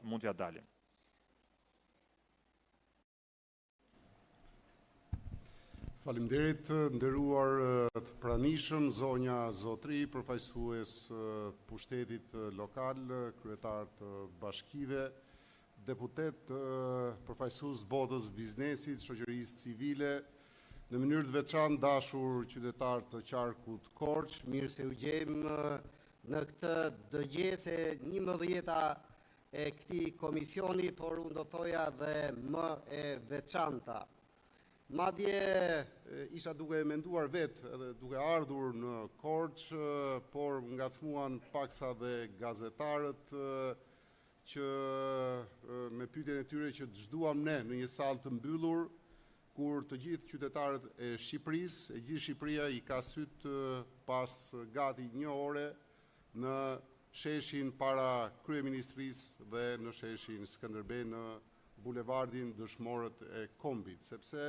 mund t'ja dalim. Faleminderit, nderuar të pranishëm, zonja Zotri, përfaqësues pushtetit lokal, kryetar të bashkive, deputet, përfaqësues botës biznesit, shoqërisë civile, në mënyrë të veçantë dashur qytetar të qarkut Korç, mirë se u gjejmë në këtë dëgjese 11-a e këtij komisioni, por unë do thoja dhe më e veçanta. Madje isha duke menduar vetë edhe duke ardhur në Korç, por ngacmuan paksa dhe gazetarët që me pyetjen e tyre që ç'duam ne në një sallë të mbyllur, kur të gjithë qytetarët e Shqipërisë, e gjithë Shqipëria i ka syt pas gati një ore në sheshin para kryeministrisë dhe në sheshin Skënderbej në bulevardin Dëshmorët e Kombit, sepse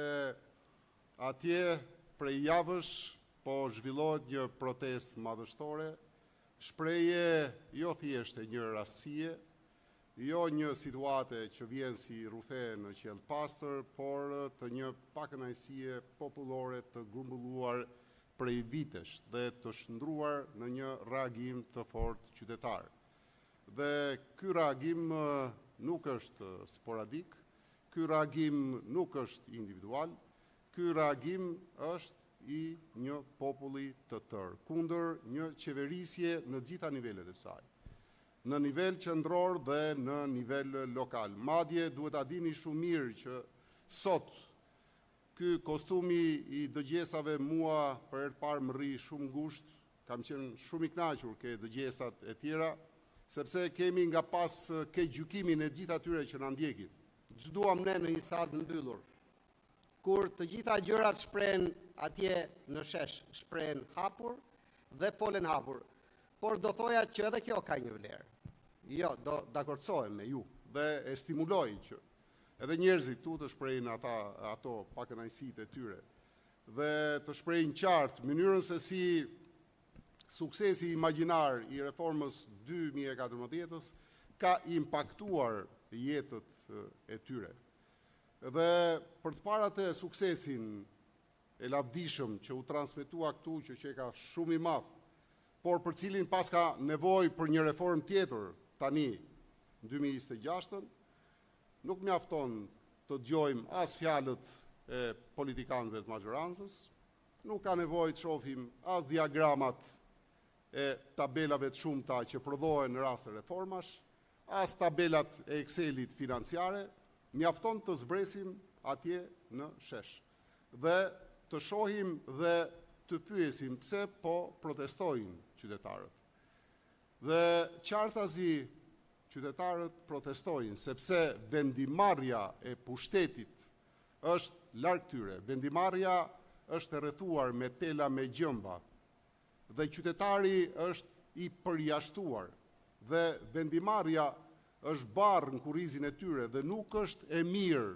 atje prej javësh po zhvillohet një protestë madhështore, shprehje jo thjesht e një rastësie, jo një situate që vjen si rufe në qell pastër, por të një pakënaqësie popullore të grumbulluar prej vitesh dhe të shndruar në një reagim të fortë qytetar. Dhe ky reagim nuk është sporadik, ky reagim nuk është individual, ky reagim është i një populli të tërë, kundër një qeverisje në gjitha nivelet e saj, në nivel qendror dhe në nivel lokal. Madje duhet ta dini shumë mirë që sot ky kostumi i dëgjesave mua për herë të parë më rri shumë ngushtë, kam qenë shumë i kënaqur ke dëgjesat e tjera, sepse kemi nga pas ke gjykimin e gjithë atyre që na ndjekin. Ç'duam ne në një sallë të mbyllur, kur të gjitha gjërat shprehen atje në shesh, shprehen hapur dhe folen hapur. Por do thoja që edhe kjo ka një vlerë. Jo, do dakordsohem me ju dhe e stimuloj që edhe njerëzit tu të shprehin ato pakënaqësitë e tyre dhe të shprehin qartë mënyrën se si suksesi imagjinar i reformës 2014 ka impaktuar jetët e tyre. Dhe për të parë atë suksesin e lavdishëm që u transmetua këtu, që ka shumë i madh, por për cilin pas ka nevojë për një reformë tjetër tani në 2026, nuk mjafton të dëgjojmë as fjalët e politikanëve të majorancës, nuk ka nevojë të shohim as diagramat e tabelave të shumta që prodhohen në rast të reformash, as tabelat e Excelit financiare, mjafton të zbresim atje në shesh dhe të shohim dhe të pyesim pse po protestojnë qytetarët. Dhe qartazi qytetarët protestojnë sepse vendimarrja e pushtetit është larg tyre, vendimarrja është e rrethuar me tela me gjëmba dhe qytetari është i përjashtuar dhe vendimarrja është barrë në kurrizin e tyre dhe nuk është e mirë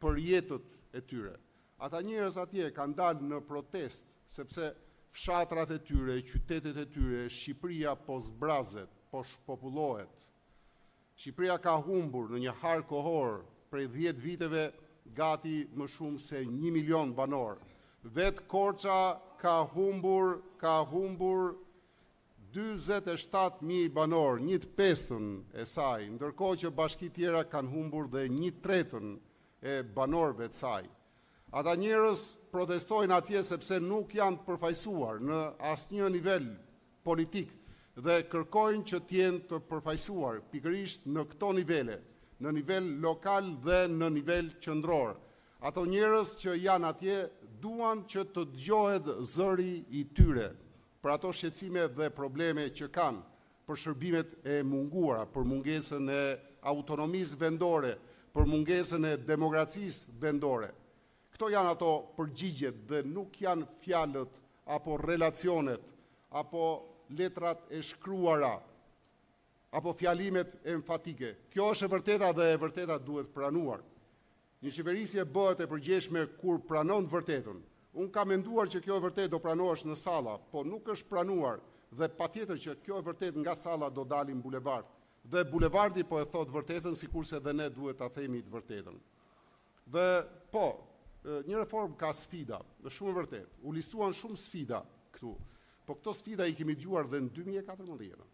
për jetët e tyre. Ata njerëz atje kanë dalë në protestë sepse fshatrat e tyre, qytetet e tyre, Shqipëria po zbrazet, po shpopullohet. Shqipëria ka humbur në një har kohor prej 10 viteve gati më shumë se 1 milion banor. Vetë Korça ka humbur 47.000 banor, 1/5 e saj, ndërkohë që bashki tjera kanë humbur dhe 1/3 e banorëve të saj. Ata njerëz protestojnë atje sepse nuk janë të përfaqësuar në asnjë nivel politik dhe kërkojnë që të jenë të përfaqësuar pikërisht në këto nivele, në nivel lokal dhe në nivel qendror. Ato njerëz që janë atje duan që të dëgjohet zëri i tyre për ato shqetësime dhe probleme që kanë, për shërbimet e munguara, për mungesën e autonomisë vendore, për mungesën e demokracisë vendore. Këto janë ato përgjigjet dhe nuk janë fjalët apo relacionet, apo letrat e shkruara, apo fjalimet enfatike. Kjo është e vërteta dhe e vërteta duhet pranuar. Një qeverisje bëhet e përgjeshme kur pranon të vërtetën. Unë kam menduar që kjo e vërtet do pranohesh në salla, po nuk është pranuar dhe patjetër që kjo e vërtet nga salla do dalin bulevard Dhe bulevardi po e thot vërtetën, sikurse dhe ne duhet ta themi të vërtetën. Dhe po, një reformë ka sfida, dhe shumë e vërtet. U listuan shumë sfida këtu, po këto sfida i kemi dëgjuar dhe në 2014.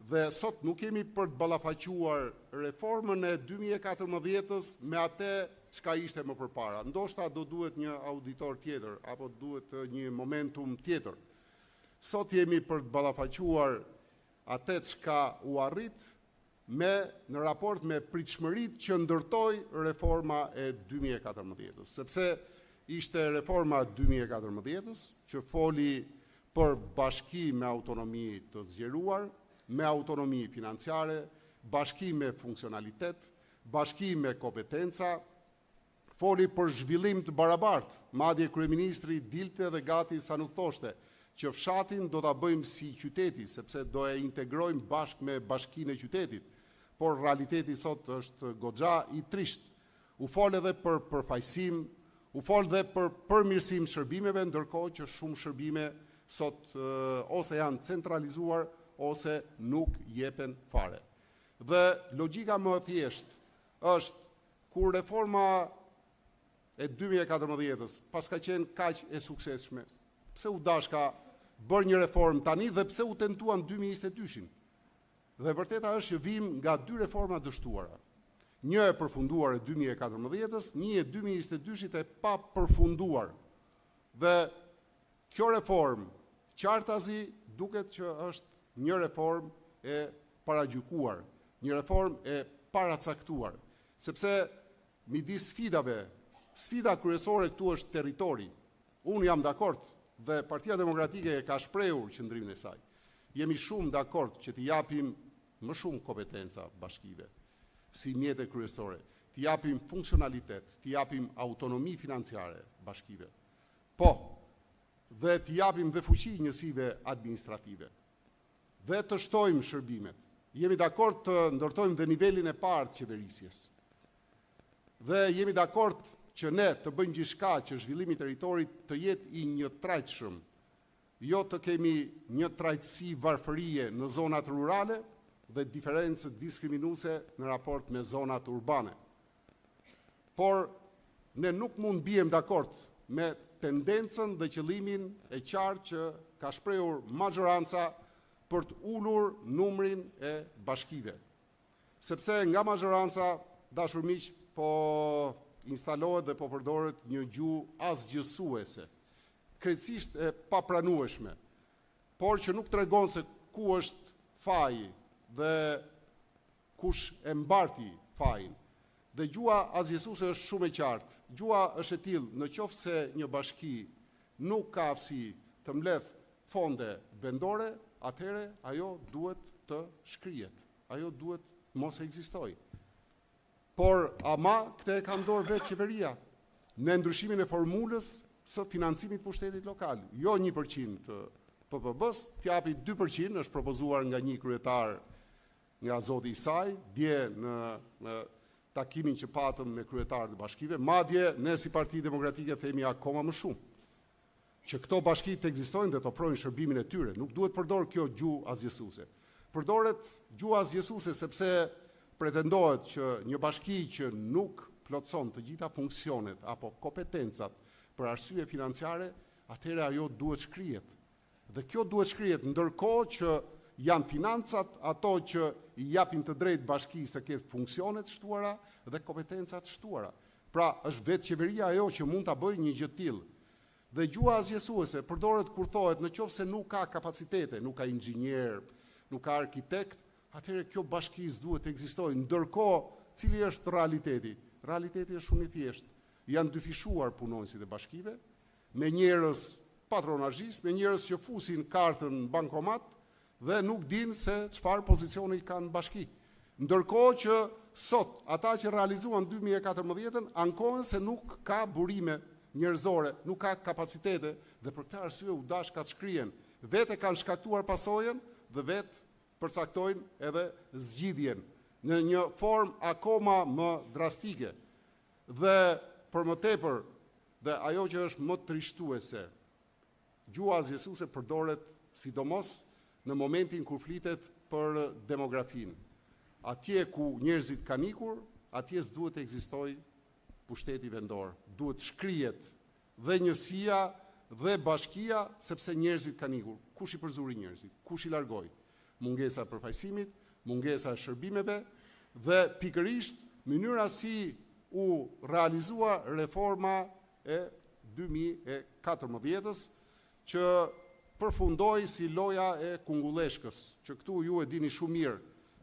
Dhe sot nuk kemi për të ballafaquar reformën e 2014-s me atë çka ishte më përpara. Ndoshta do duhet një auditor tjetër apo duhet një momentum tjetër. Sot jemi për të ballafaquar atë çka u arrit në raport me pritshmëritë që ndërtoi reforma e 2014-s, sepse ishte reforma e 2014-s që foli për bashki me autonomi të zgjeruar, me autonomi financiare, bashki me funksionalitet, bashki me kompetenca, foli për zhvillim të barabartë. Madje kryeministri dilte dhe gati sa nuk thoshte që fshatin do ta bëjmë si qyteti, sepse do e integrojmë bashkë me bashkinë e qytetit. Por realiteti sot është goxha i trisht. U fol edhe për përfaqësim, u fol edhe për përmirësim shërbimeve, ndërkohë që shumë shërbime sot ose janë centralizuar ose nuk jepen fare. Dhe logjika më e thjeshtë është kur reforma e 2014-s paska qenë kaq e suksesshme, pse u dashka bërë një reformë tani dhe pse u tentuan 2022-shin? Dhe vërteta është që vim nga dy reforma dështuara. Një e përfunduar e 2014-s, një e 2022-shit e pa përfunduar. Dhe kjo reformë qartazi duket që është një reformë e paragjykuar, një reformë e paracaktuar, sepse midis sfidave, sfida kryesore këtu është territori. Unë jam dakord dhe Partia Demokratike ka shprehur qëndrimin e saj. Jemi shumë dakord që t'i japim më shumë kompetenca bashkive, si mjete kryesore, t'i japim funksionalitet, t'i japim autonomi financiare bashkive. Po, dhe t'i japim dhe fuqi njësive administrative. Dhe të shtojmë shërbimet. Jemi dakord të ndërtojmë dhe nivelin e parë të qeverisjes. Dhe jemi dakord që ne të bëjmë gjithçka që zhvillimi i territorit të jetë i njëtrajtshëm, jo të kemi një trajtësi varfërie në zonat rurale dhe diferencë diskriminuese në raport me zonat urbane. Por ne nuk mund bijem dakord me tendencën dhe qëllimin e qartë që ka shprehur majoranca për të ulur numrin e bashkive. Sepse nga majoranca, dashur miq, po instalohet dhe po përdoret një gjuhë asgjësuese, krejtësisht e papranueshme, por që nuk tregon se ku është faji dhe kush e mbarti fajin. Dhe gjuha asgjësuese është shumë e qartë. Gjuha është e tillë, në qoftë se një bashki nuk ka aftësi të mbledh fonde vendore, atëherë ajo duhet të shkrihet. Ajo duhet mos ekzistojë. Por ama këtë e ka dorë vetë qeveria në ndryshimin e formulës së financimit pushtetit lokal. Jo 1% të PPB-s, t'japi 2%, është propozuar nga një kryetar nga zoti Isaj, dje në takimin që patëm me kryetarët e bashkive, madje ne si Parti Demokratike themi akoma më shumë, që këto bashki të ekzistojnë dhe të ofrojnë shërbimin e tyre. Nuk duhet përdor kjo gjuhë asgjësuese. Përdoret gjuhë asgjësuese sepse pretendohet që një bashki që nuk plotëson të gjitha funksionet apo kompetencat për arsye financiare, atëherë ajo duhet shkrihet. Dhe kjo duhet shkrihet ndërkohë që janë financat ato që i japin të drejtë bashkisë të ketë funksionet shtuara dhe kompetencat shtuara. Pra, është vetë qeveria ajo që mund ta bëjë një gjë të tillë. Dhe gjuha asgjësuese përdoret kur thohet në qoftë se nuk ka kapacitete, nuk ka inxhinier, nuk ka arkitekt, atëherë kjo bashki duhet të ekzistojë. Ndërkohë, cili është realiteti? Realiteti është shumë i thjeshtë. Janë dyfishuar punonësit e bashkive, me njerëz patronazhist, me njerëz që fusin kartën në bankomat dhe nuk dinë se çfarë pozicioni kanë bashki. Ndërkohë që sot ata që realizuan 2014-ën ankohen se nuk ka burime njerëzore, nuk ka kapacitete dhe për këtë arsye u dashka të shkrihen. Vetë kanë shkaktuar pasojën dhe vetë përcaktojnë edhe zgjidhjen në një formë akoma më drastike. Dhe për më tepër, dhe ajo që është më trishtuese, gjuha asgjësuese përdoret sidomos në momentin kur flitet për demografinë. atje ku njerëzit kanë ikur, atje s'duhet të ekzistoj pushteti vendor. Duhet shkrihet dhe njësia dhe bashkia, sepse njerëzit kanë ikur. Kush i përzuri njerëzit? Kush i largoi? Mungesa e përfaqësimit, mungesa e shërbimeve dhe pikërisht mënyra si u realizua reforma e 2014-s që përfundoi si loja e kungulleshkës, që këtu ju e dini shumë mirë.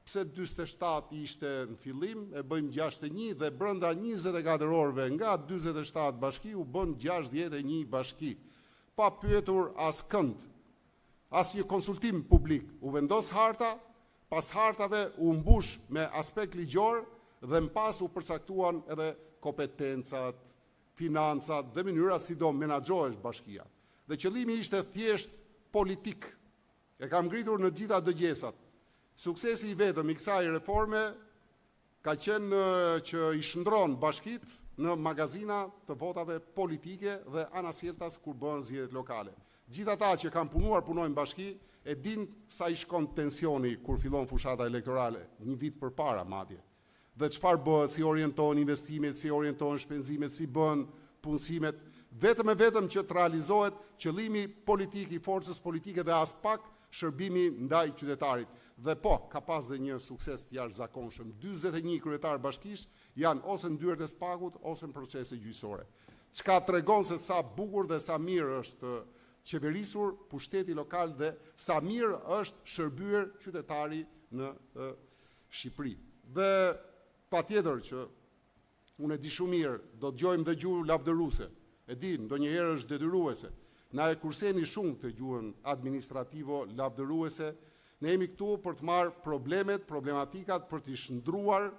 Pse 47 ishte në fillim, e bëjmë 61 dhe brenda 24 orëve nga 47 bashki u bën 61 bashki. Pa pyetur askënd, asnjë konsultim publik. U vendos harta, pas hartave u mbush me aspekt ligjor dhe më pas u përcaktuan edhe kompetencat, financat dhe mënyrat si do menaxhohesh bashkia. Dhe qëllimi ishte thjesht politik. E kam ngritur në gjitha dëgjesat. Suksesi i vetëm i kësaj reforme ka qenë që i shndron bashkit në magazina të votave politike dhe anasjeltas kur bëhen zgjedhjet lokale. Gjithë ata që kanë punuar, punojnë bashki, e din sa i shkon tensioni kur fillon fushata elektorale, një vit përpara madje. Dhe çfarë bëhet, si orientohen investimet, si orientohen shpenzimet, si bën punësimet, vetëm e vetëm që të realizohet qëllimi politik i forcës politike dhe as pak shërbimi ndaj qytetarit. Dhe po, ka pas dhe një sukses të jashtëzakonshëm. 41 kryetar bashkish janë ose në dyert e SPAK-ut ose në procese gjyqësore. Çka tregon se sa bukur dhe sa mirë është qeverisur pushteti lokal dhe sa mirë është shërbyer qytetari në Shqipëri. Dhe patjetër që unë e di shumë mirë, do të dëgjojmë dhe gjuhë lavdëruese. E di, ndonjëherë është detyruese. Na e kurseni shumë të gjuhën administrativo lavdëruese. Ne jemi këtu për të marrë problemet, problematikat, për t'i shndruar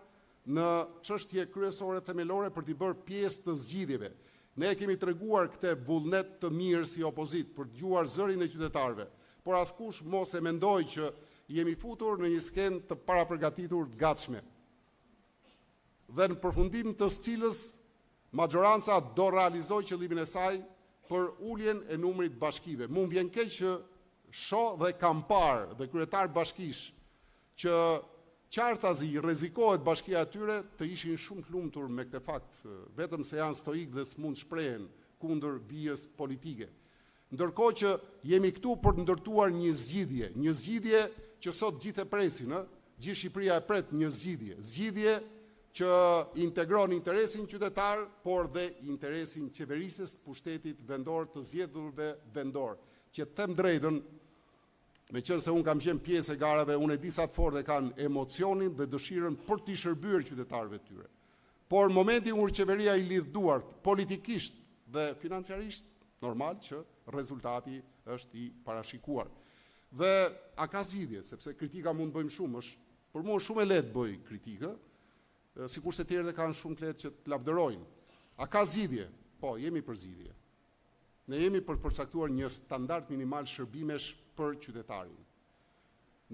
në çështje kryesore themelore, për t'i bërë pjesë të zgjidhjeve. Ne kemi treguar këtë vullnet të mirë si opozit për të dëgjuar zërin e qytetarëve, por askush mos e mendoj që jemi futur në një skenë të parapërgatitur të gatshme. Dhe në përfundim të cilës majoranca do realizoj qëllimin e saj për uljen e numrit bashkive. Mund vjen keq që shoh dhe kam parë dhe kryetar bashkish që qartazi rrezikohet bashkia e tyre të ishin shumë të lumtur me këtë fakt, vetëm se janë stoik dhe s'mund shprehen kundër vijës politike. Ndërkohë që jemi këtu për të ndërtuar një zgjidhje që sot gjithë e presin, gjithë Shqipëria e pret një zgjidhje që integron interesin qytetar, por dhe interesin qeverisës të pushtetit vendor, të zgjedhurve vendor, që të them drejtën, me qenë se unë kam qenë pjesë e garave, unë e di sa të fortë kanë emocionin dhe dëshirën për t'i shërbyer qytetarëve tyre. Por momenti kur qeveria i lidh duart politikisht dhe financiarisht, normal që rezultati është i parashikuar. Dhe a ka zgjidhje, sepse kritika mund të bëjmë shumë, është për mua shumë e lehtë bëj kritikë, sikurse të tjerët kanë shumë të lehtë që të lavdërojnë. A ka zgjidhje? Po, jemi për zgjidhje. Ne jemi për të përcaktuar një standard minimal shërbimesh për qytetarin.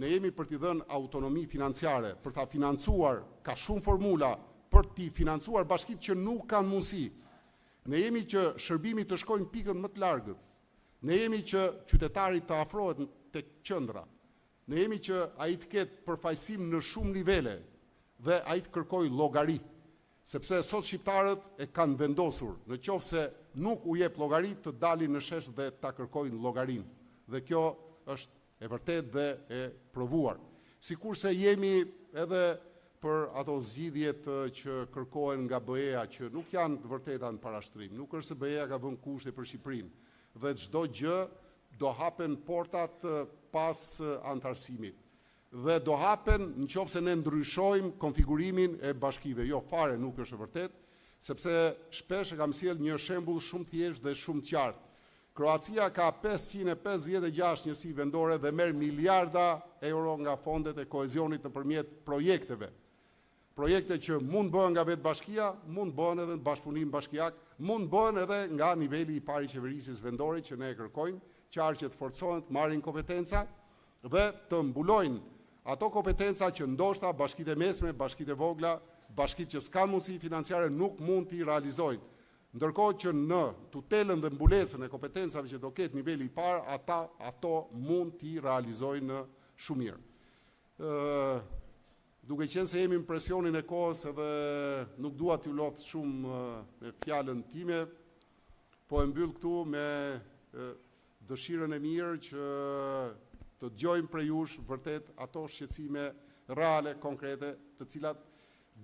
Ne jemi për t'i dhënë autonomi financiare, për t'a financuar, ka shumë formula, për t'i financuar bashkitë që nuk kanë mundësi. Ne jemi që shërbimi të shkojnë pikën më të largët. Ne jemi që qytetari të afrohet tek qendra. Ne jemi që ai të ketë përfaqësim në shumë nivele dhe ai të kërkojë llogari. Sepse sot shqiptarët e kanë vendosur, në qoftë se nuk u jep llogari të dalin në shesh dhe ta kërkojnë llogarinë. Dhe kjo është e vërtet dhe e provuar. Sikurse jemi edhe për ato zgjidhjet që kërkohen nga BE-ja, që nuk janë të vërteta në parashtrim. Nuk është se BE-ja ka vënë kushte për Shqipërinë. Dhe çdo gjë do hapen portat pas antarësimit. Dhe do hapen nëse ne ndryshojmë konfigurimin e bashkive. Jo, fare nuk është e vërtet, sepse shpesh e kam sjell një shembull shumë thjesht dhe shumë të qartë. Kroacia ka 556 njësi vendore dhe merr miliarda euro nga fondet e kohezionit nëpërmjet projekteve. Projekte që mund bëhen nga vetë bashkia, mund bëhen edhe në bashkëpunim bashkiak, mund bëhen edhe nga niveli i parë i qeverisjes vendore që ne e kërkojmë, qarë që të forcohen të marrin kompetenca dhe të mbulojnë ato kompetenca që ndoshta bashkitë e mesme, bashkitë e vogla, bashkitë që s'kan mundësi financiare nuk mund t'i realizojnë. Ndërkohë që në tutelën dhe mbulesën e kompetencave që do ketë niveli i parë, ato mund t'i realizojnë shumë mirë. Duke qenë se jemi në presionin e kohës edhe nuk dua t'ju lot shumë me fjalën time, po e mbyll këtu me dëshirën e mirë që të dëgjojmë prej jush vërtet ato shqetësime reale, konkrete, të cilat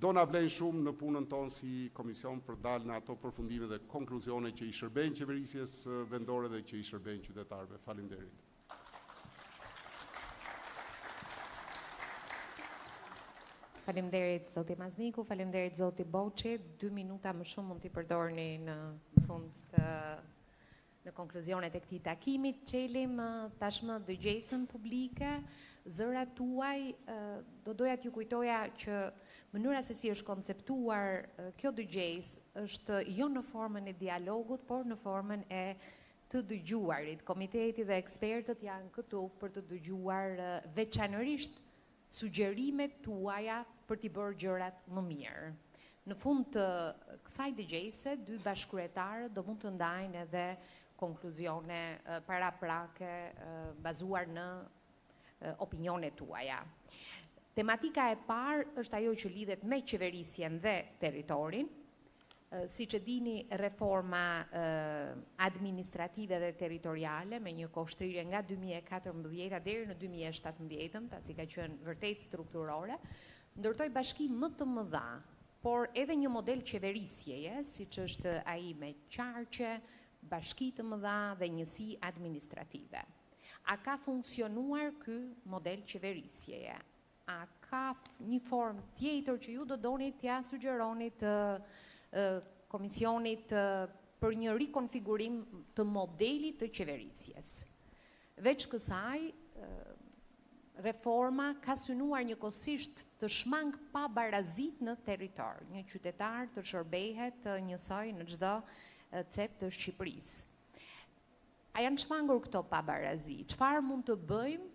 do na vlejnë shumë në punën tonë si komision për dalë në ato përfundime dhe konkluzione që i shërbejnë qeverisjes vendore dhe që i shërbejnë qytetarëve. Faleminderit. Faleminderit zoti Mazniku, faleminderit zoti Boçi. 2 minuta më shumë mund t'i përdorni në fund në konkluzionet e këtij takimi. Çelim tashmë dëgjesën publike. Zërat tuaj do doja t'ju kujtoja që mënyra se si është konceptuar kjo dëgjesë është jo në formën e dialogut, por në formën e të dëgjuarit. Komiteti dhe ekspertët janë këtu për të dëgjuar veçanërisht sugjerimet tuaja për t'i bërë gjërat më mirë. Në fund të kësaj dëgjese, 2 bashkëkryetarë do mund të ndajnë edhe konkluzione paraprake bazuar në opinionet tuaja. Tematika e parë është ajo që lidhet me qeverisjen dhe territorin. Siç e dini, reforma administrative dhe territoriale me një kohështrire nga 2014 deri në 2017, pasi ka qenë vërtet strukturore, ndërtoi bashki më të mëdha, por edhe një model qeverisjeje, siç është ai me qarqe, bashki të mëdha dhe njësi administrative. A ka funksionuar ky model qeverisjeje? A ka një formë tjetër që ju do doni t'ja sugjeronit komisionit për një rikonfigurim të modelit të qeverisjes? Veç kësaj, reforma ka synuar njëkohësisht të shmang pa barazit në territor, një qytetar të shërbehet njësoj në çdo cep të Shqipërisë. A janë shmangur këto pa barazi? Çfarë mund të bëjmë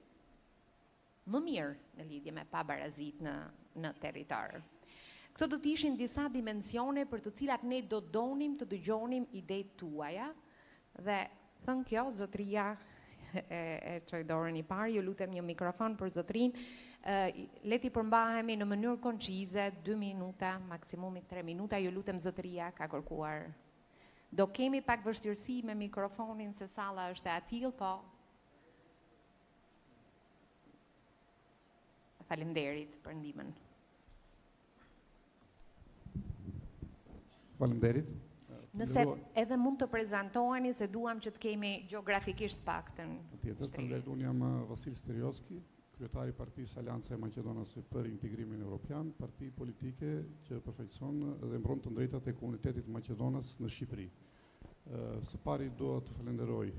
më mirë në lidhje me pa barazit në territor? Këto do të ishin disa dimensione për të cilat ne do donim të dëgjonim idetë tuaja dhe thënë kjo, zotria e çoj dorën i parë, ju lutem një mikrofon për zotrin, leti përmbahemi në mënyrë koncize, 2 minuta, maksimumi 3 minuta, ju lutem zotria ka kërkuar. Do kemi pak vështirësi me mikrofonin se salla është e atill, po faleminderit për ndihmën. Faleminderit. Nëse edhe mund të prezantoheni se duam që të kemi gjeografikisht paktën. Faleminderit, unë jam Vasil Steriovski, kryetari i Partisë Aleanca e Maqedonisë për Integrimin Evropian, parti politike që përfaqëson dhe mbron të drejtat e komunitetit maqedonas në Shqipëri. Së pari do të falenderoj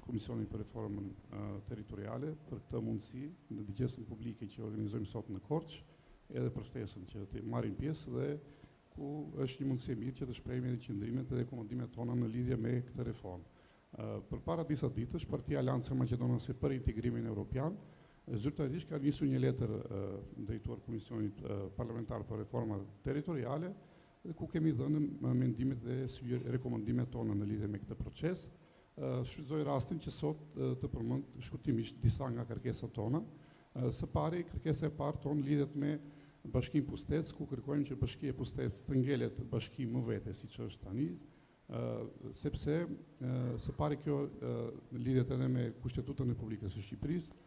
Komisionin për Reformën Territoriale për këtë mundësi në dëgjesën publike që organizojmë sot në Korçë, edhe për ftesën që të marrim pjesë dhe ku është një mundësi e mirë që të shprehemi edhe qëndrimet dhe rekomandimet tona në lidhje me këtë reformë. Përpara disa ditësh, Partia Aleanca e Maqedonisë për Integrimin Evropian zyrtarisht ka nisur një letër drejtuar Komisionit Parlamentar për Reforma Territoriale, ku kemi dhënë mendimet dhe rekomandimet tona në lidhje me këtë proces. Shfrytëzoj rastin që sot të përmend shkurtimisht disa nga kërkesat tona. Së pari, kërkesa e parë tonë lidhet me Bashkinë Pustec, ku kërkojmë që Bashkia e Pustec të ngelet bashki më vete, siç është tani, sepse së pari kjo lidhet edhe me Kushtetutën e Republikës së Shqipërisë,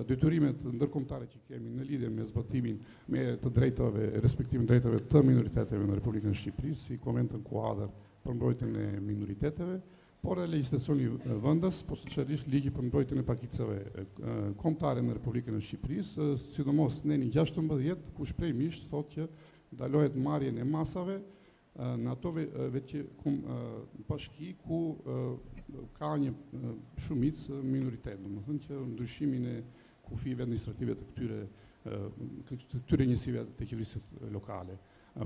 detyrimet ndërkombëtare që kemi në lidhje me zbatimin me të drejtave, respektimin drejtave të minoriteteve në Republikën e Shqipërisë, si Konventën Kuadër për mbrojtjen e minoriteteve, por e legjislacioni vendas, posaçërisht ligji për mbrojtjen e pakicave kombëtare në Republikën e Shqipërisë, sidomos neni 16, ku shprehmisht thotë që ndalohet marrjen e masave në ato bashki ku ka një shumicë minoritet, domethënë që ndryshimin e kufive administrative të këtyre njësive të qeverisë lokale.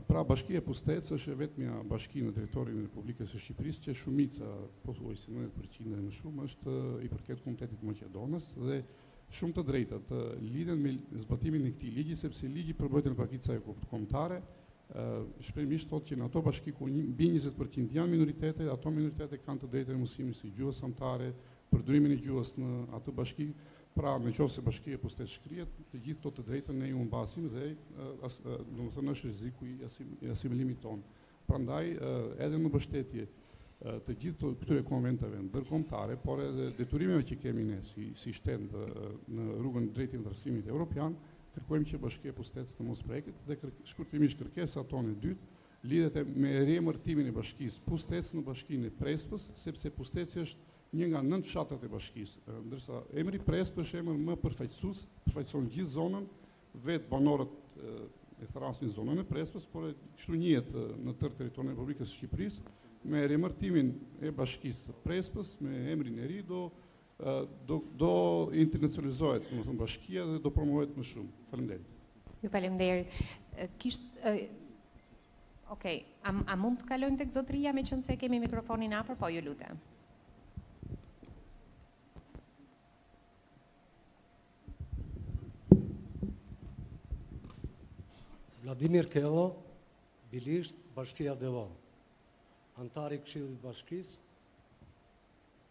Pra Bashkia e Pustec është vetmja bashki në territorin e Republikës së Shqipërisë që shumica, pothuajse 90% e më shumë, është i përket komunitetit maqedonës dhe shumë të drejtat lidhen me zbatimin e këtij ligji, sepse ligji për mbrojtjen e pakicave kombëtare shprehmisht thotë që në ato bashki ku mbi 20% janë minoritete, ato minoritete kanë të drejtën e mësimit të gjuhës anëtare, përdorimin e gjuhës në atë bashki, Pra, në qoftë se bashkia e pustet shkrihet, të gjithë këto të drejtën ne ju mbasim dhe domethënë është rreziku i asimilimit ton. Prandaj edhe në mbështetje të gjithë këtyre konventeve ndërkombëtare, por edhe detyrimeve që kemi ne si shtet në rrugën drejt integrimit evropian, kërkojmë që bashkia e pustetës të mos preket dhe shkurtimisht kërkesa tonë e dytë lidhet me riemërtimin e bashkisë pustetës në bashkinë e Prespës, sepse pustetësi është një nga 9 fshatet e bashkisë, ndërsa emri Prespë është emër më përfaqësues, përfaqëson gjithë zonën, vetë banorët e thrasin zonën e Prespës, por kështu njihet në tërë territorin e Republikës së Shqipërisë, me riemërtimin e bashkisë së Prespës, me emrin e ri do internacionalizohet, domethënë bashkia dhe do promovohet më shumë. Faleminderit. Ju faleminderit. Okej, a mund të kalojmë tek zotëria meqense kemi mikrofonin afër, po ju lutem. Vladimir Kello, Bilisht, Bashkia Devon. Antari Këshillit Bashkisë,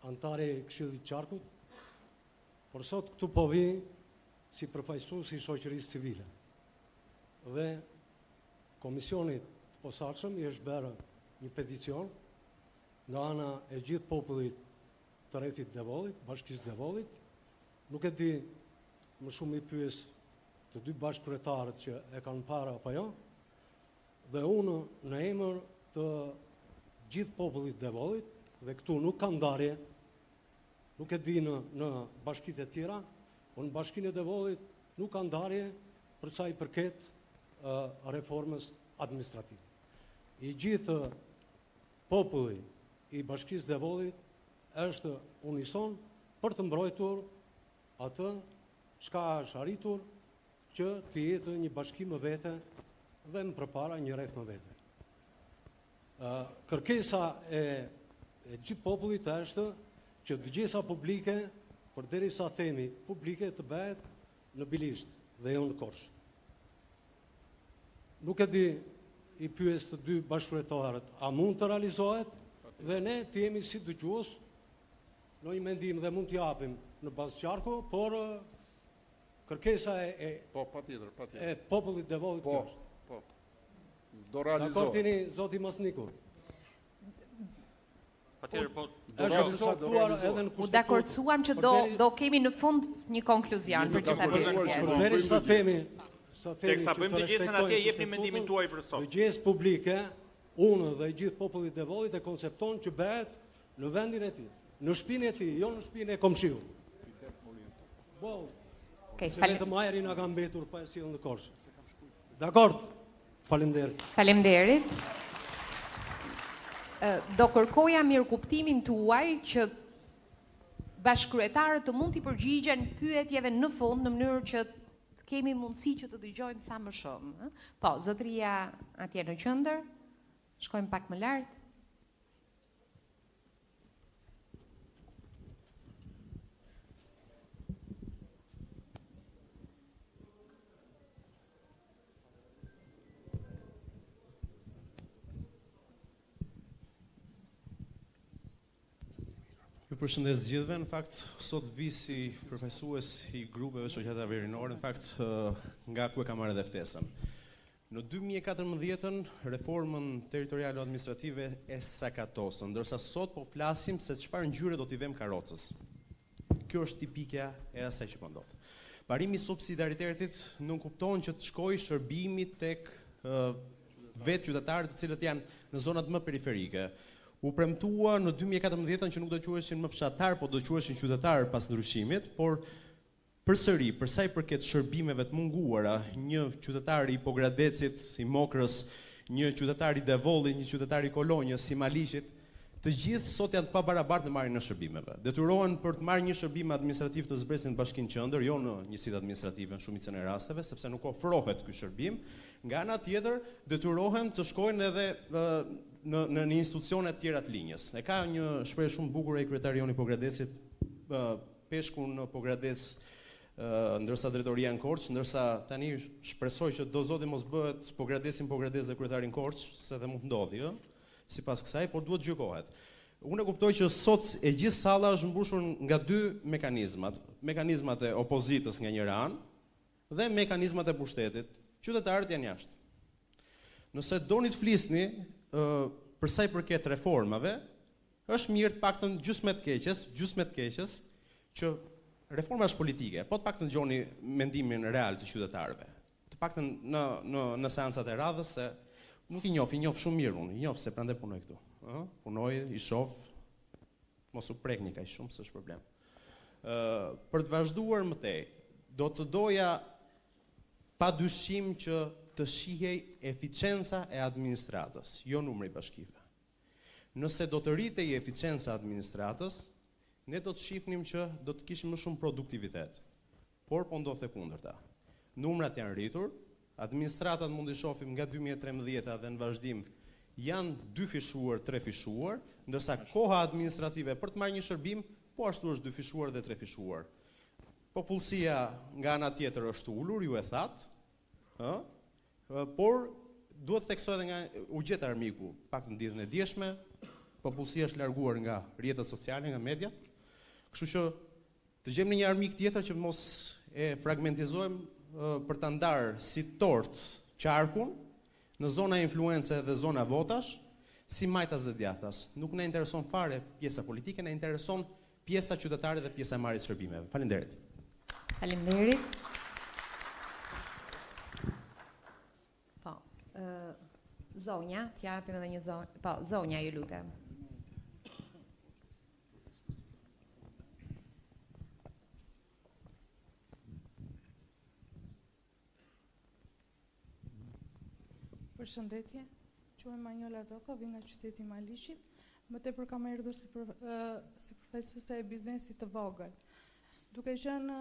antari Këshillit Qarkut, por sot këtu po vi si përfaqësues i shoqërisë civile. Dhe komisionit të posaçëm i është bërë një peticion nga ana e gjithë popullit të rrethit Devollit, Bashkisë Devollit. Nuk e di, më shumë i pyes të dy bashkëkryetarët që e kanë para apo jo, dhe unë në emër të gjithë popullit Devollit, dhe këtu nuk ka ndarje, nuk e di në bashkitë e tjera, por në bashkinë e Devollit nuk ka ndarje për sa i përket reformës administrative. I gjithë populli i bashkisë Devollit është unison për të mbrojtur atë çka është arritur që të jetë një bashki më vete dhe më përpara një rreth më vete. Kërkesa e gjithë popullit është që dëgjesa publike, përderisa themi publike, të bëhet në Bilisht dhe jo në Korçë. Nuk e di, i pyes të dy bashkëkryetarët, a mund të realizohet, dhe ne të jemi si dëgjues në një mendim dhe mund të japim në bazë qarku, por kërkesa e popullit Devollit kjo është. Po. Do realizohet. Dakor tini zoti Masnikur. Patjetër, po. Është diskutuar edhe në U dakordsuam që do kemi në fund një konkluzion për që ta bëjmë. Derisa themi teksa bëjmë dëgjesën atje jepni mendimin tuaj për sot. Dëgjesë publike, unë dhe i gjithë popullit Devollit e koncepton që bëhet në vendin e tij, në shtëpinë e tij, jo në shtëpinë e komshiut. Po. Se vetëm ajri nga ka mbetur pa e sjellë në Korçë. Dakor. Faleminderit. Faleminderit. Do kërkoja mirëkuptimin tuaj që bashkëkryetarët të mund t'i përgjigjen pyetjeve në fund në mënyrë që të kemi mundësi që të dëgjojmë sa më shumë. Po, zotëria atje në qendër, shkojmë pak më lart. Ju përshëndes gjithëve, në fakt sot vi si përfaqësues i grupeve shoqata verinore, në fakt nga ku e kam marrë dhe ftesën. Në 2014 reformën territoriale administrative e sakatosën, ndërsa sot po flasim se çfarë ngjyre do t'i vëmë karrocës. Kjo është tipike e asaj që po ndodh. Parimi i subsidiaritetit nuk kupton që të shkojë shërbimi tek vetë qytetarët të cilët janë në zonat më periferike. U premtua në 2014 që nuk do quheshin më fshatar, po do quheshin qytetar pas ndryshimit, por përsëri, për sa i përket shërbimeve të munguara, një qytetar i Pogradecit, i Mokrës, një qytetar i Devollit, një qytetar i Kolonjës, i Maliqit, të gjithë sot janë të pabarabartë në marrjen e shërbimeve. Detyrohen për të marrë një shërbim administrativ të zbresin në Bashkinë Qendër, jo në njësitë administrative në shumicën e rasteve, sepse nuk ofrohet ky shërbim. Nga ana tjetër, detyrohen të shkojnë edhe në institucione të tjera të linjës. E ka një shprehje shumë bukur e kryetari i Pogradecit, peshku në Pogradec, ndërsa drejtoria në Korçë, ndërsa tani shpresoj që do zoti mos bëhet Pogradec dhe kryetari në Korçë, se dhe mund ndodhi, sipas kësaj, por duhet gjykohet. Unë e kuptoj që sot e gjithë salla është mbushur nga dy mekanizmat. Mekanizmat e opozitës nga njëra anë dhe mekanizmat e pushtetit. Qytetarët janë jashtë. Nëse doni të flisni për sa i përket reformave, është mirë të paktën gjysmë të keqes që reforma është politike, po të paktën dëgjoni mendimin real të qytetarëve. Të paktën në seancat e radhës se nuk i njoh shumë mirë unë, i njoh se prandaj punoj këtu. Punoj, i shoh, mos u prekni kaq shumë, s'është problem. Për të vazhduar më tej, do të doja pa dyshim që të shihej eficienca e administratës, jo numri i bashkive. Nëse do të rritej eficienca e administratës, ne do të shihnim që do të kishim më shumë produktivitet. Por po ndodh e kundërta. Numrat janë rritur, administratat mund të shohim nga 2013 dhe në vazhdim janë 2 fishuar, 3 fishuar, ndërsa koha administrative për të marrë një shërbim, po ashtu është 2 fishuar dhe 3 fishuar. Popullsia nga ana tjetër është ulur, ju e thatë, por duhet të theksohet nga u gjet armiku, pak në ditën e dieshme, popullsia është larguar nga rrjetet sociale, nga media. Kështu që të gjejmë një armik tjetër që mos e fragmentizojmë për ta ndarë si tort qarkun në zona influence dhe zona votash, si majtas dhe djathtas. Nuk na intereson fare pjesa politike, na intereson pjesa qytetare dhe pjesa e marrjes shërbimeve. Faleminderit. Faleminderit. Po, zonja, t'japim edhe një zonjë. Po, zonja, ju lutem. Përshëndetje, quhem Manjola Doka, vi nga qyteti Malishit. Më tepër kam erdhur si profesuese e biznesit të vogël. Duke qenë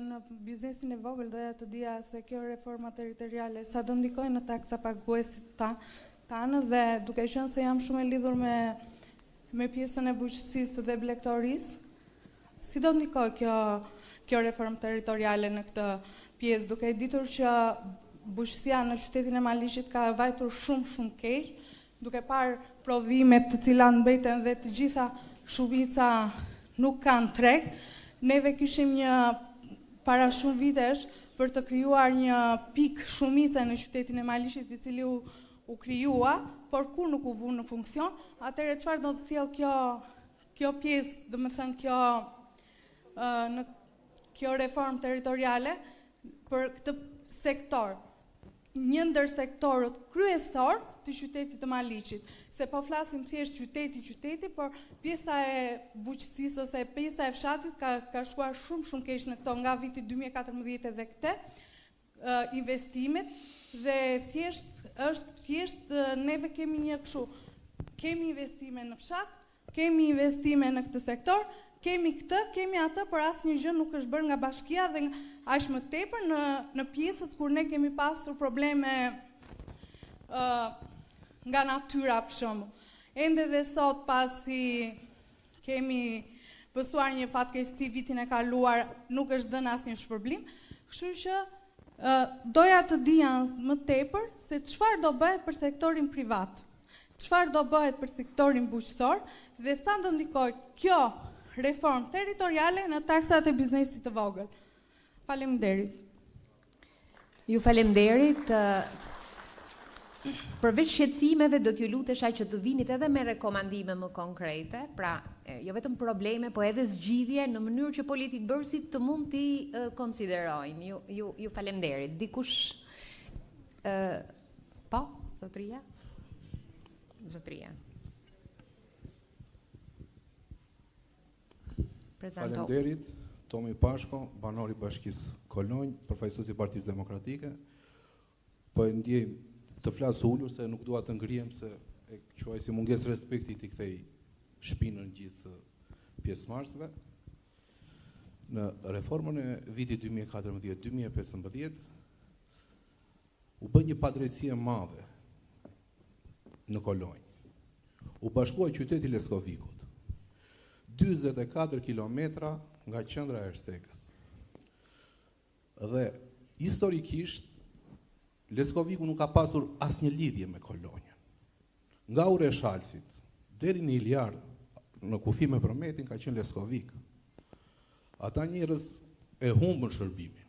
në biznesin e vogël, doja të dija se kjo reforma territoriale sa do ndikojë në taksa paguesit tanë dhe duke qenë se jam shumë e lidhur me pjesën e bujqësisë dhe blegtorisë, si do ndikojë kjo reformë territoriale në këtë pjesë, duke ditur që bujqësia në qytetin e Malishit ka vajtur shumë keq, duke parë prodhimet të cilat mbeten dhe të gjitha shumica nuk kanë treg. Neve kishim para shumë vitesh për të krijuar një pik shumice në qytetin e Malishit i cili u krijua, por kur nuk u vu në funksion. Atëherë çfarë do të sjell kjo pjesë, domethënë kjo reformë territoriale për këtë sektor? Një ndër sektorët kryesor të qytetit të Malishit, se po flasim thjesht qyteti, por pjesa e bujqësisë ose pjesa e fshatit ka shkuar shumë keq në këto nga viti 2014 dhe këte investimet dhe thjesht neve kemi një kështu, kemi investime në fshat, kemi investime në këtë sektor, kemi këtë, kemi atë, por asnjë gjë nuk është bërë nga bashkia dhe aq më tepër në pjesët kur ne kemi pasur probleme nga natyra për shembull. Ende dhe sot pasi kemi pësuar një fatkeqësi vitin e kaluar, nuk është dhënë asnjë shpërblim, kështu që doja të dija më tepër se çfarë do bëhet për sektorin privat, çfarë do bëhet për sektorin bujqësor dhe sa do ndikojë kjo reformë territoriale në taksat e biznesit të vogël. Faleminderit. Ju faleminderit. Përveç shqetësimeve do t'ju lutesha që të vinit edhe me rekomandime më konkrete, pra jo vetëm probleme, po edhe zgjidhje në mënyrë që politikbërësit të mund t'i konsiderojnë. Ju faleminderit. Dikush po, zotria? Zotria. Faleminderit, Tomi Pashko, banor i Bashkisë Kolonjë, përfaqësues i Partisë Demokratike. Po e ndjej të flas ulur se nuk dua të ngrihem se e quaj si mungesë respekti t'i kthej shpinën gjithë pjesëmarrësve. Në reformën e vitit 2014-2015 u bë një padrejtësi e madhe në Kolonjë. U bashkuaj qyteti Leskovikut. 44 kilometra nga qendra e Ersekës. Dhe historikisht Leskoviku nuk ka pasur asnjë lidhje me Kolonjën. Nga Ureshalësit deri në Iljar, në kufi me Përmetin, ka qenë Leskovik. Ata njerëz e humbën shërbimin.